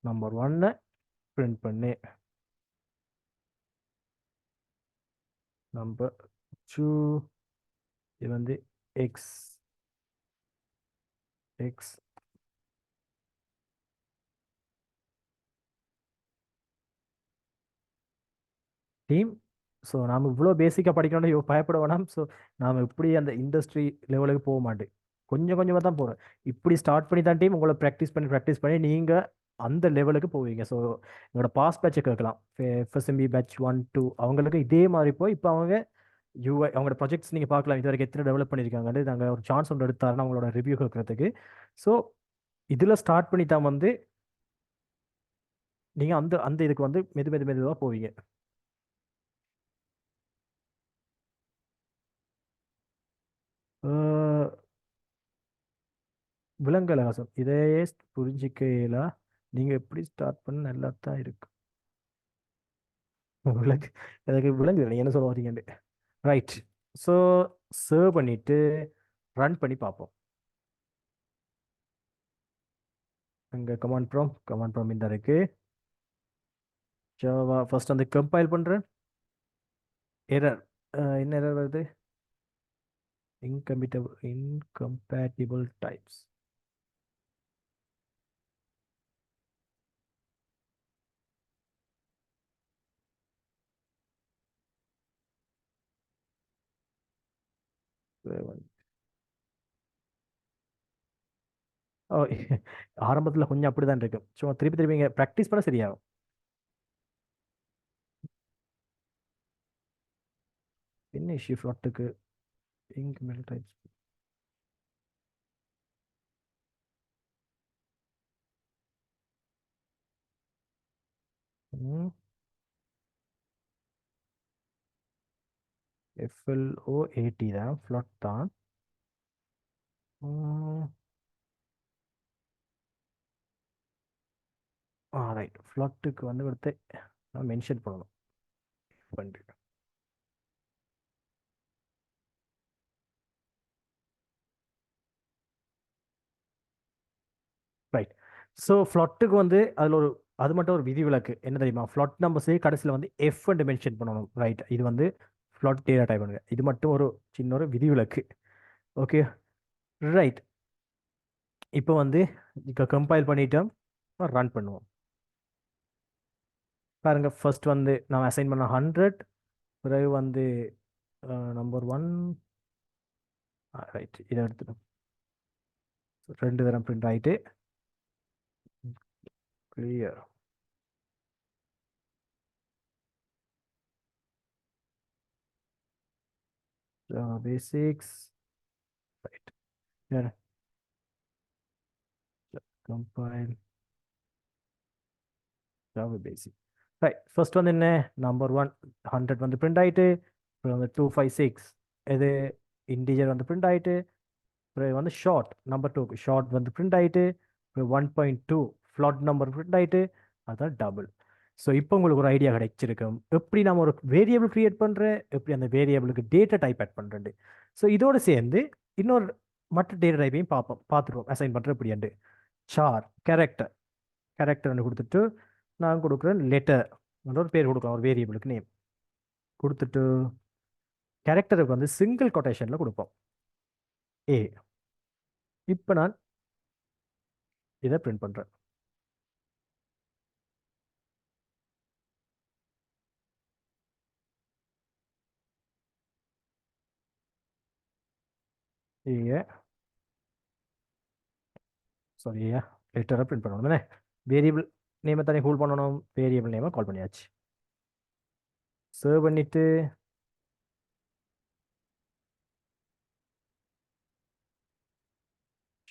நம்பர் 1 பிரிண்ட் பண்ணி நம்பர் 2 இது வந்து எக்ஸ் எக்ஸ் டீம். ஸோ நாம் இவ்வளோ பேசிக்காக படிக்கணும்னு பயப்பட வேணாம். ஸோ நாம் இப்படி அந்த இண்டஸ்ட்ரி லெவலுக்கு போக மாட்டேன், கொஞ்சம் கொஞ்சமாக தான் போகிறேன். இப்படி ஸ்டார்ட் பண்ணி தான் டீம் உங்களை ப்ராக்டிஸ் பண்ணி நீங்கள் அந்த லெவலுக்கு போவீங்க. ஸோ எங்களோட பாஸ் பேட்சை கேட்கலாம், எஃப்எஸ்எம்பி பேட்ச் 1 2 அவங்களுக்கு இதே மாதிரி போய் இப்போ அவங்க யூஐ அவங்களோட ப்ராஜெக்ட்ஸ் நீங்கள் பார்க்கலாம், இது வரைக்கும் எத்தனை டெவலப் பண்ணியிருக்காங்க. நாங்கள் ஒரு சான்ஸ் ஒன்று எடுத்தாருன்னா அவங்களோட ரிவ்யூ கேட்கறதுக்கு. ஸோ இதில் ஸ்டார்ட் பண்ணி தான் வந்து நீங்கள் அந்த அந்த இதுக்கு வந்து மெதுவாக போவீங்க. அஹ் விலங்கல் ஆசம் இதையே புரிஞ்சிக்கையில நீங்கள் எப்படி ஸ்டார்ட் பண்ண நல்லா தான் இருக்கு. விலங்கு எனக்கு விலங்கு நீங்க என்ன சொல்ல வரீங்கன்னு. ரைட். ஸோ சர்வ் பண்ணிட்டு ரன் பண்ணி பார்ப்போம். அங்கே கமாண்ட் ப்ராம் இந்த இருக்கு. ஜாவா ஃபர்ஸ்ட் வந்து கம்பைல் பண்ணுறேன். எரர், என்ன எரர் வருது? இன்கம்பேட்டிபிள் டைப்ஸ். ஓ, ஆரம்பத்தில் கொஞ்சம் அப்படி தான் இருக்கு. சும்மா திருப்பி திருப்பி இங்கே ப்ராக்டிஸ் பண்ண சரியாகும். என்ன இஷ்யூ ஃப்ளாட்டுக்கு? இன்கம்பேட்டிபிள் டைப்ஸ். FLOAT தான் ஃப்ளாட் தான். ரைட். ஃப்ளாட்டுக்கு வந்து கொடுத்து நான் மென்ஷன் பண்ணணும். பண்ணிட்டு ரைட். ஸோ ஃப்ளாட்டுக்கு வந்து அதில் ஒரு அது மட்டும் ஒரு விதிவிலக்கு என்ன தெரியுமா? ஃப்ளாட் நம்பர்ஸே கடைசியில் வந்து எஃப் மென்ஷன் பண்ணணும். ரைட். இது வந்து ஃப்ளாட் டேட்டா டைப் பண்ணுங்க. இது மட்டும் ஒரு சின்ன ஒரு விதிவிலக்கு. ஓகே. ரைட். இப்போ வந்து இப்போ கம்பைல் பண்ணிட்டோம், ரன் பண்ணுவோம். பாருங்க, ஃபர்ஸ்ட் வந்து நான் அசைன் பண்ண 100, பிறகு வந்து நம்பர் 1. ரைட். இதை எடுத்துட்டோம். ரெண்டு தரம் பிரிண்ட் ஆகிட்டு clear basics. Right. Compile Java basic. Right. First வந்து என்ன? நம்பர் 1 100 வந்து பிரிண்ட் ஆயிட்டு, அப்புறம் வந்து 256 இது இன்டிஜர் வந்து பிரிண்ட் ஆயிட்டு, அப்புறம் வந்து ஷார்ட் நம்பர் 2 ஷார்ட் வந்து பிரிண்ட் ஆயிட்டு, அப்புறம் 1.2 ஃப்ளாட் நம்பர் பிரிண்ட் ஆயிட்டு, அதுதான் டபுள். ஸோ இப்போ உங்களுக்கு ஒரு ஐடியா கிடைச்சிருக்கும் எப்படி நம்ம ஒரு வேரியபிள் கிரியேட் பண்ணுறேன், எப்படி அந்த வேரியபிளுக்கு டேட்டா டைப் ஆட் பண்ணுறேன். ஸோ இதோட சேர்ந்து இன்னொரு மற்ற டேட்டா டைப்பையும் பார்த்துருவோம் அசைன் பண்ணுற எப்படியாண்டு. கேரக்டர் கேரக்டர்னு கொடுத்துட்டு நான் கொடுக்குறேன் லெட்டர் ஒரு பேர் கொடுக்கலாம், ஒரு வேரியபிளுக்கு நேம் கொடுத்துட்டு கேரக்டருக்கு வந்து சிங்கிள் கொட்டேஷனில் கொடுப்போம் ஏ. இப்போ நான் இதை பிரிண்ட் பண்ணுறேன். ஏ சாரி ஏ லெட்டரை பிரிண்ட் பண்ணணும் தானே. வேரியபிள் நேமை தானே ஹோல்ட் பண்ணணும், வேரியபிள் நேமை கால் பண்ணியாச்சு. சேவ் பண்ணிட்டு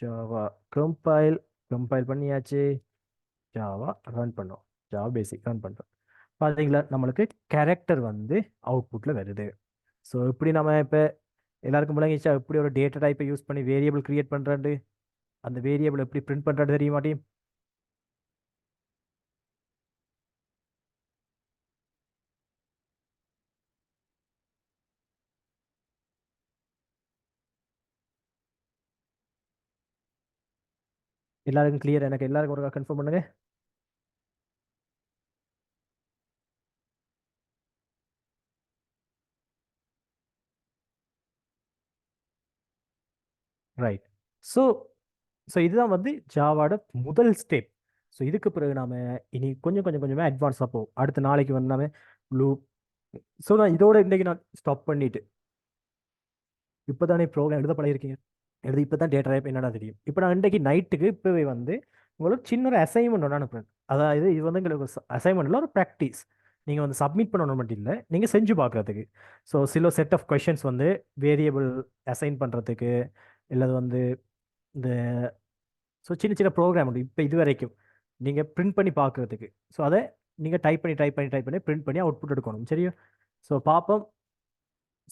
ஜாவா கம்பைல் கம்பைல் பண்ணியாச்சு. ஜாவா ரன் பண்ணோம். ஜாவா பேசிக் ரன் பண்ணுறோம். பார்த்தீங்களா நம்மளுக்கு கேரக்டர் வந்து அவுட்புட்டில் வருது. ஸோ இப்படி நம்ம இப்போ எல்லாருக்கும் விளங்கிச்சா எப்படி ஒரு டேட்டா டைப்பை யூஸ் பண்ணி வேரியபிள் கிரியேட் பண்ணுறாண்டு அந்த வேரியபிள் எப்படி பிரிண்ட் பண்ணுறது தெரிய மாட்டேன். எல்லாருக்கும் கிளியர்? எனக்கு எல்லாருக்கும் ஒரு கன்ஃபார்ம் பண்ணுங்க. ரைட். ஸோ ஸோ இதுதான் வந்து ஜாவாட முதல் ஸ்டெப். ஸோ இதுக்கு பிறகு நாம இனி கொஞ்சம் கொஞ்சம் கொஞ்சமாக அட்வான்ஸாக போவோம். அடுத்த நாளைக்கு வந்து நாம லூப். ஸோ நான் இதோட இன்னைக்கு நான் ஸ்டாப் பண்ணிட்டு இப்போதானே ப்ரோக்ராம் எழுத பழகிருக்கீங்க. எழுதி இப்போ தான் டேட்டா டைப் என்னடா தெரியும். இப்போ நான் இன்றைக்கு நைட்டுக்கு இப்போவே வந்து உங்களுக்கு சின்ன ஒரு அசைன்மெண்ட் ஒன்று அனுப்புறேன். அதாவது இது வந்து உங்களுக்கு அசைன்மெண்ட்டில் ஒரு ப்ராக்டிஸ். நீங்கள் வந்து சப்மிட் பண்ணணும் மட்டும் இல்லை, நீங்கள் செஞ்சு பார்க்குறதுக்கு. ஸோ சில செட் ஆஃப் கொஷின்ஸ் வந்து வேரியபிள் அசைன் பண்ணுறதுக்கு, இல்லது வந்து இந்த ஸோ சின்ன சின்ன ப்ரோக்ராம் உண்டு இப்போ இது வரைக்கும் நீங்கள் பிரிண்ட் பண்ணி பார்க்குறதுக்கு. ஸோ அதை நீங்கள் டைப் பண்ணி பிரிண்ட் பண்ணி அவுட்புட் எடுக்கணும். சரியா? ஸோ பார்ப்போம்.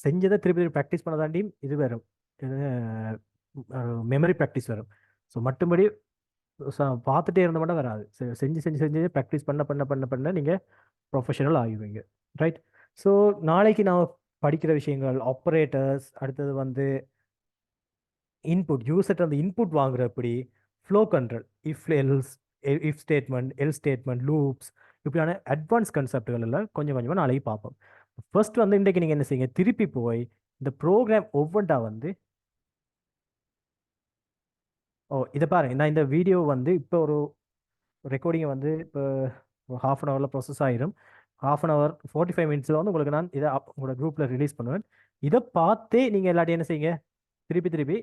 செஞ்சதை திருப்பி திருப்பி ப்ராக்டிஸ் பண்ண தாண்டியும் இது வரும், மெமரி ப்ராக்டிஸ் வரும். ஸோ மற்றபடி பார்த்துட்டே இருந்த மட்டும் வராது. செஞ்சு செஞ்சு செஞ்சு ப்ராக்டிஸ் பண்ண பண்ண பண்ண பண்ண நீங்கள் ப்ரொஃபஷனல் ஆகிடுவீங்க. ரைட். ஸோ நாளைக்கு நான் படிக்கிற விஷயங்கள் ஆப்ரேட்டர்ஸ், அடுத்தது வந்து இன்புட் யூசர் அந்த இன்புட் வாங்குற எப்படி, flow control, if else, if statement, L statement, loops, இப்படியான அட்வான்ஸ் கான்செப்ட்கள் எல்லாம் கொஞ்சம் கொஞ்சமாக நாளைக்கு பார்ப்போம். ஃபர்ஸ்ட் வந்து இன்றைக்கு நீங்கள் என்ன செய்யுங்க, திருப்பி போய் இந்த ப்ரோக்ராம் ஒவ்வொன்றா வந்து இதை பாருங்க. நான் இந்த வீடியோ வந்து இப்போ ஒரு ரெக்கார்டிங்கை வந்து இப்போ ஹாஃப் அன் ஹவரில் ப்ரோசஸ் ஆயிரும். ஹாஃப் அன் ஹவர் 45 மினிட்ஸில் வந்து உங்களுக்கு நான் இதை உங்களோட குரூப்பில் ரிலீஸ் பண்ணுவேன். இதை பார்த்தே நீங்கள் எல்லாத்தையும் என்ன செய்யுங்க, திருப்பி திருப்பி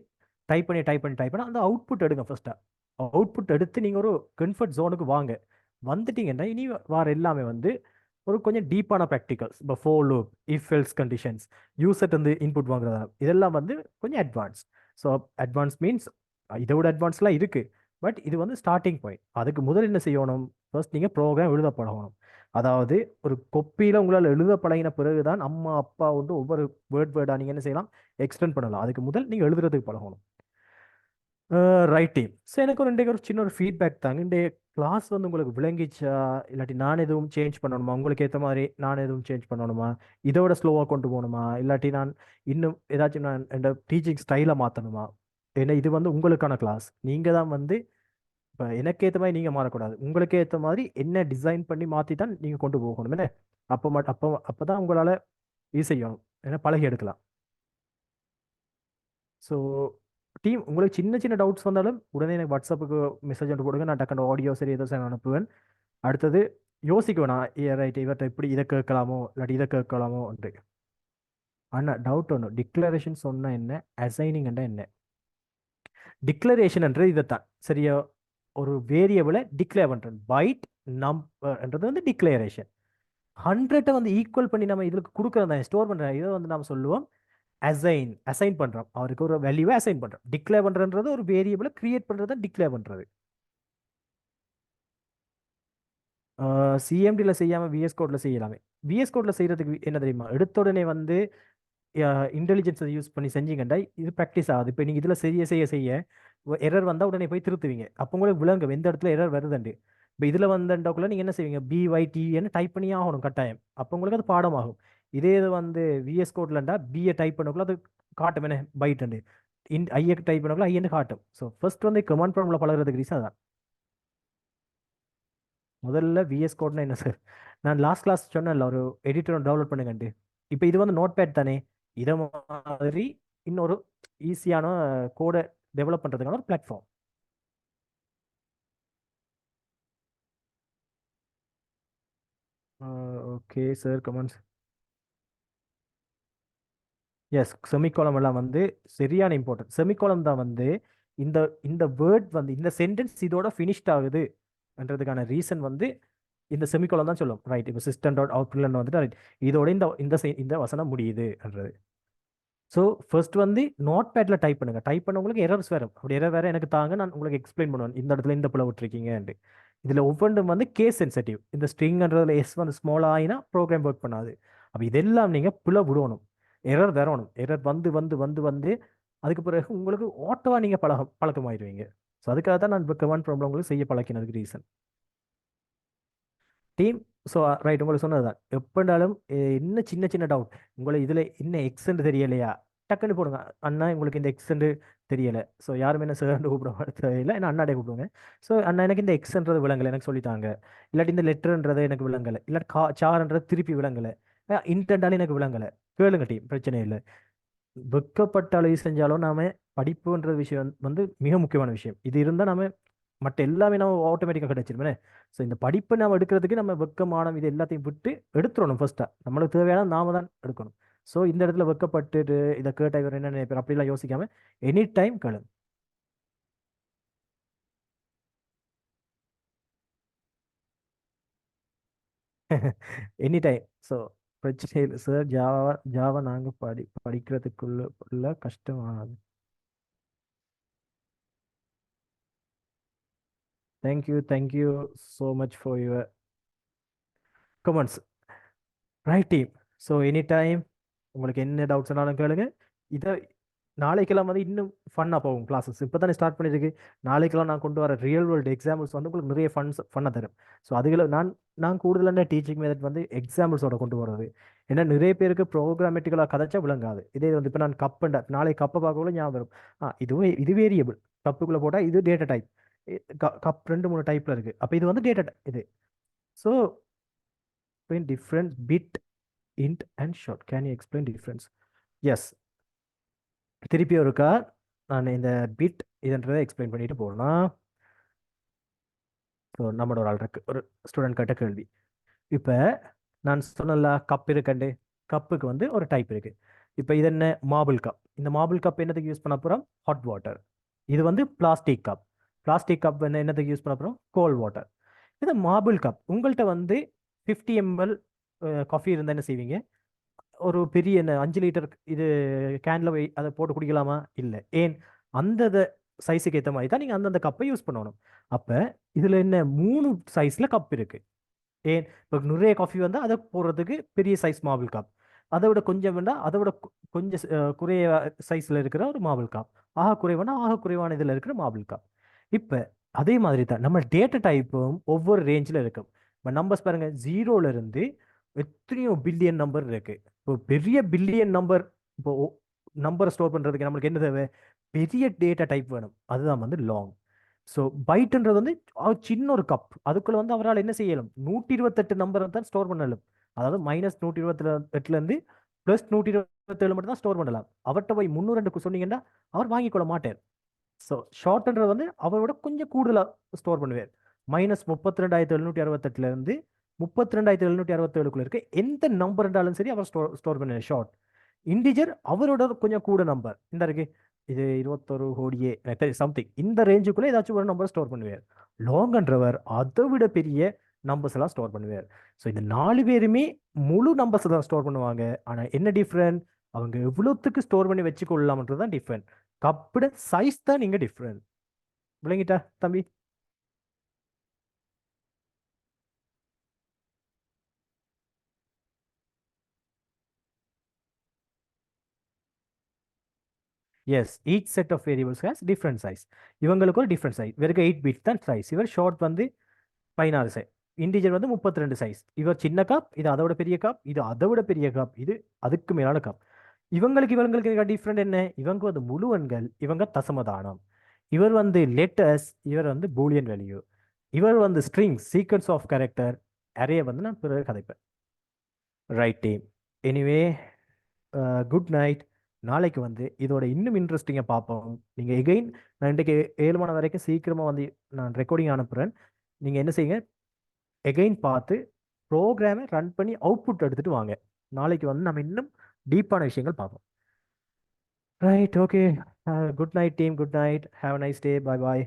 டைப் பண்ணி அந்த அவுட்புட் எடுங்க ஃபர்ஸ்ட்டாக. அவுட்புட் எடுத்து நீங்கள் ஒரு கம்ஃபர்ட் ஜோனுக்கு வாங்க. வந்துட்டீங்கன்னா இனி வார எல்லாமே வந்து ஒரு கொஞ்சம் டீப்பான ப்ராக்டிகல்ஸ். இப்போ four loop, if else conditions, user வந்து இன்புட் வாங்குறதா, இதெல்லாம் வந்து கொஞ்சம் அட்வான்ஸ். ஸோ அட்வான்ஸ் மீன்ஸ் இதை விட அட்வான்ஸ்லாம் இருக்குது. பட் இது வந்து ஸ்டார்டிங் பாயிண்ட். அதுக்கு முதல் என்ன செய்யணும், ஃபர்ஸ்ட் நீங்கள் ப்ரோக்ராம் எழுத பழகணும். அதாவது ஒரு கொப்பியில் உங்களால் எழுத பழகின பிறகு தான் அம்மா அப்பா வந்து ஒவ்வொரு வேர்டாக நீங்கள் என்ன செய்யலாம், எக்ஸ்டெண்ட் பண்ணலாம். அதுக்கு முதல் நீங்கள் எழுதுறதுக்கு பழகணும். ரைட்டிங். ஸோ எனக்கு ஒரு சின்ன ஒரு ஃபீட்பேக் தாங்க. இந்த கிளாஸ் வந்து உங்களுக்கு விளங்கிச்சா, இல்லாட்டி நான் எதுவும் சேஞ்ச் பண்ணணுமா, உங்களுக்கு ஏற்ற மாதிரி நான் எதுவும் சேஞ்ச் பண்ணணுமா, இதோட ஸ்லோவாக கொண்டு போகணுமா, இல்லாட்டி நான் இன்னும் ஏதாச்சும் நான் என்னோட டீச்சிங் ஸ்டைலை மாற்றணுமா? ஏன்னா இது வந்து உங்களுக்கான கிளாஸ். நீங்கள் தான் வந்து இப்போ எனக்கு ஏற்ற மாதிரி நீங்கள் மாறக்கூடாது. உங்களுக்கு ஏற்ற மாதிரி என்ன டிசைன் பண்ணி மாற்றி தான் நீங்கள் கொண்டு போகணும் என்ன. அப்போ தான் உங்களால் இது செய்யணும், ஏன்னா பழகி எடுக்கலாம். ஸோ டீம் உங்களுக்கு சின்ன சின்ன டவுட்ஸ் வந்தாலும் உடனே எனக்கு வாட்ஸ்அப்புக்கு மெசேஜ் ஒன்று போடுங்க. நான் டக்குனு ஆடியோ சரி ஏதோ சரி அனுப்புவேன். அடுத்தது யோசிக்க வேணாம், ரைட் இவர்கிட்ட இப்படி இதை கேட்கலாமோ இல்லாட்டி இதை கேட்கலாமோ உண்டு. ஆனால் டவுட் ஒன்று, டிக்ளரேஷன் சொன்னால் என்ன, அசைனிங் என்ன? டிக்ளரேஷன்ன்றது இதைத்தான். சரியா? ஒரு வேரியபிளை டிக்ளேர் பண்ணுறது. பைட் நம்பர்ன்றது வந்து டிக்ளரேஷன். 100 வந்து ஈக்குவல் பண்ணி நம்ம இதுக்கு கொடுக்குறதா ஸ்டோர் பண்ணுற இதை வந்து நம்ம சொல்லுவோம் அசைன் பண்றோம். அவருக்கு ஒரு வேல்யூவை அசைன் பண்றோம். டிக்ளேர் பண்றது ஒரு வேரியபிளை கிரியேட் பண்றது டிக்ளேர் பண்றது. சிஎம்டியில் செய்யாம விஎஸ் கோட்ல செய்யலாமே. விஎஸ் கோட்ல செய்யறதுக்கு என்ன தெரியுமா, எடுத்த உடனே வந்து இன்டெலிஜென்ஸை யூஸ் பண்ணி செஞ்சீங்கண்டா இது ப்ராக்டிஸ் ஆகுது. இப்போ நீங்கள் இதில் செய்ய செய்ய செய்ய எரர் வந்தால் உடனே போய் திருத்துவீங்க. அப்போ உங்களுக்கு விளங்கும் எந்த இடத்துல எரர் வருதுண்டு. இப்போ இதில் வந்தண்டாக்குள்ள நீங்கள் என்ன செய்வீங்க, பிஒய்டின்னு டைப் பண்ணி ஆகணும் கட்டாயம். அப்போ உங்களுக்கு அது பாடமாகும். இதே இது வந்து விஎஸ் கோட்லண்டா பிஏ டைப் பண்ணக்குள்ள அது காட்டும் என்ன பைட்டு. ஐஏ டைப் பண்ணக்குள்ள ஐஏன்னு காட்டும். ஸோ ஃபர்ஸ்ட் வந்து கமாண்ட் ப்ராம்ப்ட்ல பழகிறதுக்கு ரீசன் அதான். முதல்ல விஎஸ் கோட்னா என்ன சார், நான் லாஸ்ட் கிளாஸ் சொன்னேன்ல ஒரு எடிட்டர் டவுன்லோட் பண்ணுங்கன்ட்டு. இப்போ இது வந்து நோட் பேட் தானே, இதை மாதிரி இன்னொரு ஈஸியான கோடை டெவலப் பண்ணுறதுக்கான ஒரு platform. Okay sir, comments. Yes, semicolon எல்லாம் வந்து சரியான இம்பார்ட்டன்ட். செமிகோலம் தான் வந்து இந்த இந்த வேர்ட் வந்து இந்த சென்டென்ஸ் இதோட ஃபினிஷ்ட் ஆகுதுன்றதுக்கான ரீசன் வந்து இந்த செமிகோலம் தான் சொல்லும். ரைட். இப்போ சிஸ்டம் டாட் அவுட்புட்ல வந்துட்டு ரைட் இதோட இந்த இந்த வசனம் முடியுதுன்றது. ஸோ ஃபர்ஸ்ட் வந்து நோட் பேட்ல டைப் பண்ணுங்க. டைப் பண்ண உங்களுக்கு எரர்ஸ் வரும். அப்படி எரர் வேற எனக்கு தாங்க, நான் உங்களுக்கு எக்ஸ்பிளைன் பண்ணுவேன் இந்த இடத்துல இந்த பிள்ளை விட்டுருக்கீங்கன்ட்டு. இதுல ஒவ்வொன்றும் வந்து கேஸ் சென்சிட்டிவ். இந்த ஸ்ட்ரிங்ன்றதுல எஸ் வந்து ஸ்மால் ஆயினா ப்ரோக்ராம் ஒர்க் பண்ணாது. அப்ப இதெல்லாம் நீங்க பிள்ளை விடணும், எரர் வரணும். எரர் வந்து வந்து வந்து வந்து அதுக்கு பிறகு உங்களுக்கு ஓட்டவா நீங்க பழக்கமாயிருவீங்க. ஸோ அதுக்காக தான் நான் இப்போ கமாண்ட் ப்ராப்ளம் உங்களுக்கு செய்ய பழக்கினதுக்கு ரீசன். டீம். ஸோ ரைட், உங்களுக்கு சொன்னதுதான். எப்படினாலும் என்ன சின்ன சின்ன டவுட், உங்களை இதில் என்ன எக்ஸ்டெண்ட் தெரியலையா, டக்குன்னு போடுங்க. அண்ணா உங்களுக்கு இந்த எக்ஸ்டெண்ட் தெரியலை. ஸோ யாருமே என்ன சேர்ந்து கூப்பிட தேவையில்லை, என்ன அண்ணாடே கூப்பிடுங்க. ஸோ அண்ணா எனக்கு இந்த எக்ஸ்ன்றது விளங்கலை, எனக்கு சொல்லித்தாங்க. இல்லாட்டி இந்த லெட்டர்ன்றது எனக்கு விளங்கலை, இல்லாட்டி சார்ன்றது திருப்பி விளங்கலை, இன்டென்டாலும் எனக்கு விளங்கலை, கேளுங்க டீம், பிரச்சனை இல்லை. வெக்கப்பட்ட அளவு செஞ்சாலும் நாம படிப்புன்ற விஷயம் வந்து மிக முக்கியமான விஷயம். இது இருந்தால் நாம மற்ற எல்லாமே நம்ம ஆட்டோமேட்டிக்காக கிடைச்சிருமே. ஸோ இந்த படிப்பை நம்ம எடுக்கிறதுக்கு நம்ம வெக்கமானம் இது எல்லாத்தையும் விட்டு எடுத்துடணும். ஃபர்ஸ்டா நம்மளுக்கு தேவையான நாம தான் எடுக்கணும். ஸோ இந்த இடத்துல வெக்கப்பட்டுட்டு இதை கேட்ட இவர் என்ன நினைப்பார் அப்படிலாம் யோசிக்காம எனி டைம் கேளு. Any time. ஸோ பிரச்சனை இல்லை சார். ஜாவா ஜாவா நாங்கள் படிக்கிறதுக்குள்ள உள்ள கஷ்டமானது. Thank you so much for your comments. Right team. So any time உங்களுக்கு என்ன டவுட்ஸ்னாலும் கேளுங்க. இதை நாளைக்கெல்லாம் வந்து இன்னும் ஃபன்னாக போகும் கிளாஸஸ். இப்போ தானே ஸ்டார்ட் பண்ணியிருக்கு. நாளைக்கெல்லாம் நான் கொண்டு வர ரியல் வேர்ல்டு எக்ஸாம்பிள்ஸ் வந்து உங்களுக்கு நிறைய ஃபன்னாக தரும். ஸோ அதுகளை நான் கூடுதலான டீச்சிங் மெத்தட் வந்து எக்ஸாம்பிள்ஸோட கொண்டு வர்றது. ஏன்னா நிறைய பேருக்கு ப்ரோக்ராமேட்டிக்கலாக கதைச்சா விளங்காது. இதே வந்து இப்போ நான் கப்புண்டா நாளைக்கு கப்பை பார்க்கக்குள்ள ஞாபகம் வரும். இது வேரியபிள். கப்புக்குள்ளே போட்டால் இது டேட்டா டைப். கப் 2 3 டைப்பில் இருக்குது. அப்போ இது வந்து டேட்டா இது. So different bit int and short. Can you explain difference? Yes. திருப்பி ஒருக்கா நான் இந்த பிட் இதுன்றதை எக்ஸ்பிளைன் பண்ணிட்டு போகலாம். ஸோ நம்மளோட ஒரு ஆள் இருக்கு, ஒரு ஸ்டூடெண்ட் கிட்ட கேள்வி. இப்போ நான் சொன்னல கப் இருக்கண்டு, கப்புக்கு வந்து ஒரு டைப் இருக்கு. இப்போ இது என்ன மார்பிள் கப். இந்த மார்பிள் கப் என்னத்துக்கு யூஸ் பண்ண போகிறோம்? Hot water. இது வந்து பிளாஸ்டிக் கப். பிளாஸ்டிக் கப் என்னத்துக்கு யூஸ் பண்ண போகிறோம்? Cold water. இது மார்பிள் கப். உங்கள்கிட்ட வந்து 50 ml காஃபி இருந்தால் என்ன செய்வீங்க? ஒரு பெரிய என்ன 5 லிட்டர் இது கேன்ல அதை போட்டு குடிக்கலாமா? இல்லை. ஏன்? அந்த சைஸுக்கு ஏற்ற மாதிரி தான் நீங்கள் அந்தந்த கப்பை யூஸ் பண்ணணும். அப்போ இதில் என்ன 3 சைஸில் கப் இருக்கு. ஏன்? இப்போ நிறைய காஃபி வந்தால் அதை போடுறதுக்கு பெரிய சைஸ் மார்பிள் கப், அதை விட கொஞ்சம் வேண்டாம் அதை விட கொஞ்சம் குறைய சைஸில் இருக்கிற ஒரு மார்பிள் கப், ஆக குறைவான ஆக குறைவான இதில் இருக்கிற மார்பிள் கப். இப்போ அதே மாதிரி தான் நம்ம டேட்டா டைப்பும் ஒவ்வொரு ரேஞ்சில் இருக்கும். இப்போ நம்பர்ஸ் பாருங்க, 0ல இருந்து எத்தனையோ பில்லியன் நம்பர் இருக்கு. இப்போ பெரிய பில்லியன் நம்பர், இப்போ நம்பரை ஸ்டோர் பண்ணுறதுக்கு நம்மளுக்கு என்ன தேவை? பெரிய டேட்டா டைப் வேணும். அதுதான் வந்து லாங். ஸோ பைட்ன்றது வந்து சின்ன ஒரு கப், அதுக்குள்ள வந்து அவரால் என்ன செய்யலாம்? 128 நம்பரை தான் ஸ்டோர் பண்ணலாம். அதாவது -128லேருந்து +127 மட்டும் தான் ஸ்டோர் பண்ணலாம். அவர்கிட்ட போய் 302 சொன்னீங்கன்னா அவர் வாங்கிக்கொள்ள மாட்டார். ஸோ ஷார்ட்ன்றது வந்து அவரோட கொஞ்சம் கூடுதலாக ஸ்டோர் பண்ணுவார். -32,768லேருந்து 32,767க்குள்ள இருக்க எந்த நம்பர் இருந்தாலும் சரி அவர் ஸ்டோர் பண்ண ஷார்ட். இன்டிஜர் அவரோட கொஞ்சம் கூட நம்பர் இந்த இருக்கு, இது 21 கோடியே சம்திங் இந்த ரேஞ்சுக்குள்ள ஏதாச்சும் ஒரு நம்பர் ஸ்டோர் பண்ணுவார். லாங்ன்றவர் அதை விட பெரிய நம்பர்ஸ் எல்லாம் ஸ்டோர் பண்ணுவார். ஸோ இந்த 4 பேருமே முழு நம்பர்ஸ் தான் ஸ்டோர் பண்ணுவாங்க. ஆனால் என்ன டிஃப்ரெண்ட்? அவங்க எவ்வளோத்துக்கு ஸ்டோர் பண்ணி வச்சுக்கொள்ளலாம்ன்றது தான் டிஃப்ரெண்ட். கப்போட சைஸ் தான் நீங்க டிஃப்ரெண்ட். விளங்கிட்டா தம்பி? Yes, each set of variables has different size. இவங்களுக்கு ஒரு டிஃப்ரெண்ட் சைஸ். இவருக்கு 8 பிட் தான் சைஸ். இவர் ஷார்ட் வந்து 16 சைஸ். இன்டிஜர் வந்து 32 சைஸ். இவர் சின்ன கப், இது அதை விட பெரிய கப், இது அதை விட பெரிய கப், இது அதுக்கு மேலான கப். இவங்களுக்கு டிஃப்ரெண்ட் என்ன? இவங்க வந்து முழு எண்கள், இவங்க தசமதானம். இவர் வந்து லெட்டர்ஸ், இவர் வந்து பூலியன் வேல்யூ. இவர் வந்து string, sequence of character. Array வந்து நான் பிறகு கதைப்பேன். Right team. Anyway, good night. நாளைக்கு வந்து இதோட இன்னும் இன்ட்ரெஸ்டிங்காக பார்ப்போம். நீங்கள் எகெயின் நான் இன்றைக்கு 7 மணி வரைக்கும் சீக்கிரமாக வந்து நான் ரெக்கார்டிங் அனுப்புகிறேன். நீங்கள் என்ன செய்யுங்க, எகெயின் பார்த்து ப்ரோக்ராமை ரன் பண்ணி அவுட்புட் எடுத்துகிட்டு வாங்க. நாளைக்கு வந்து நம்ம இன்னும் டீப்பான விஷயங்கள் பார்ப்போம். Right, okay. Good night team, good night. Have a nice day. Bye bye.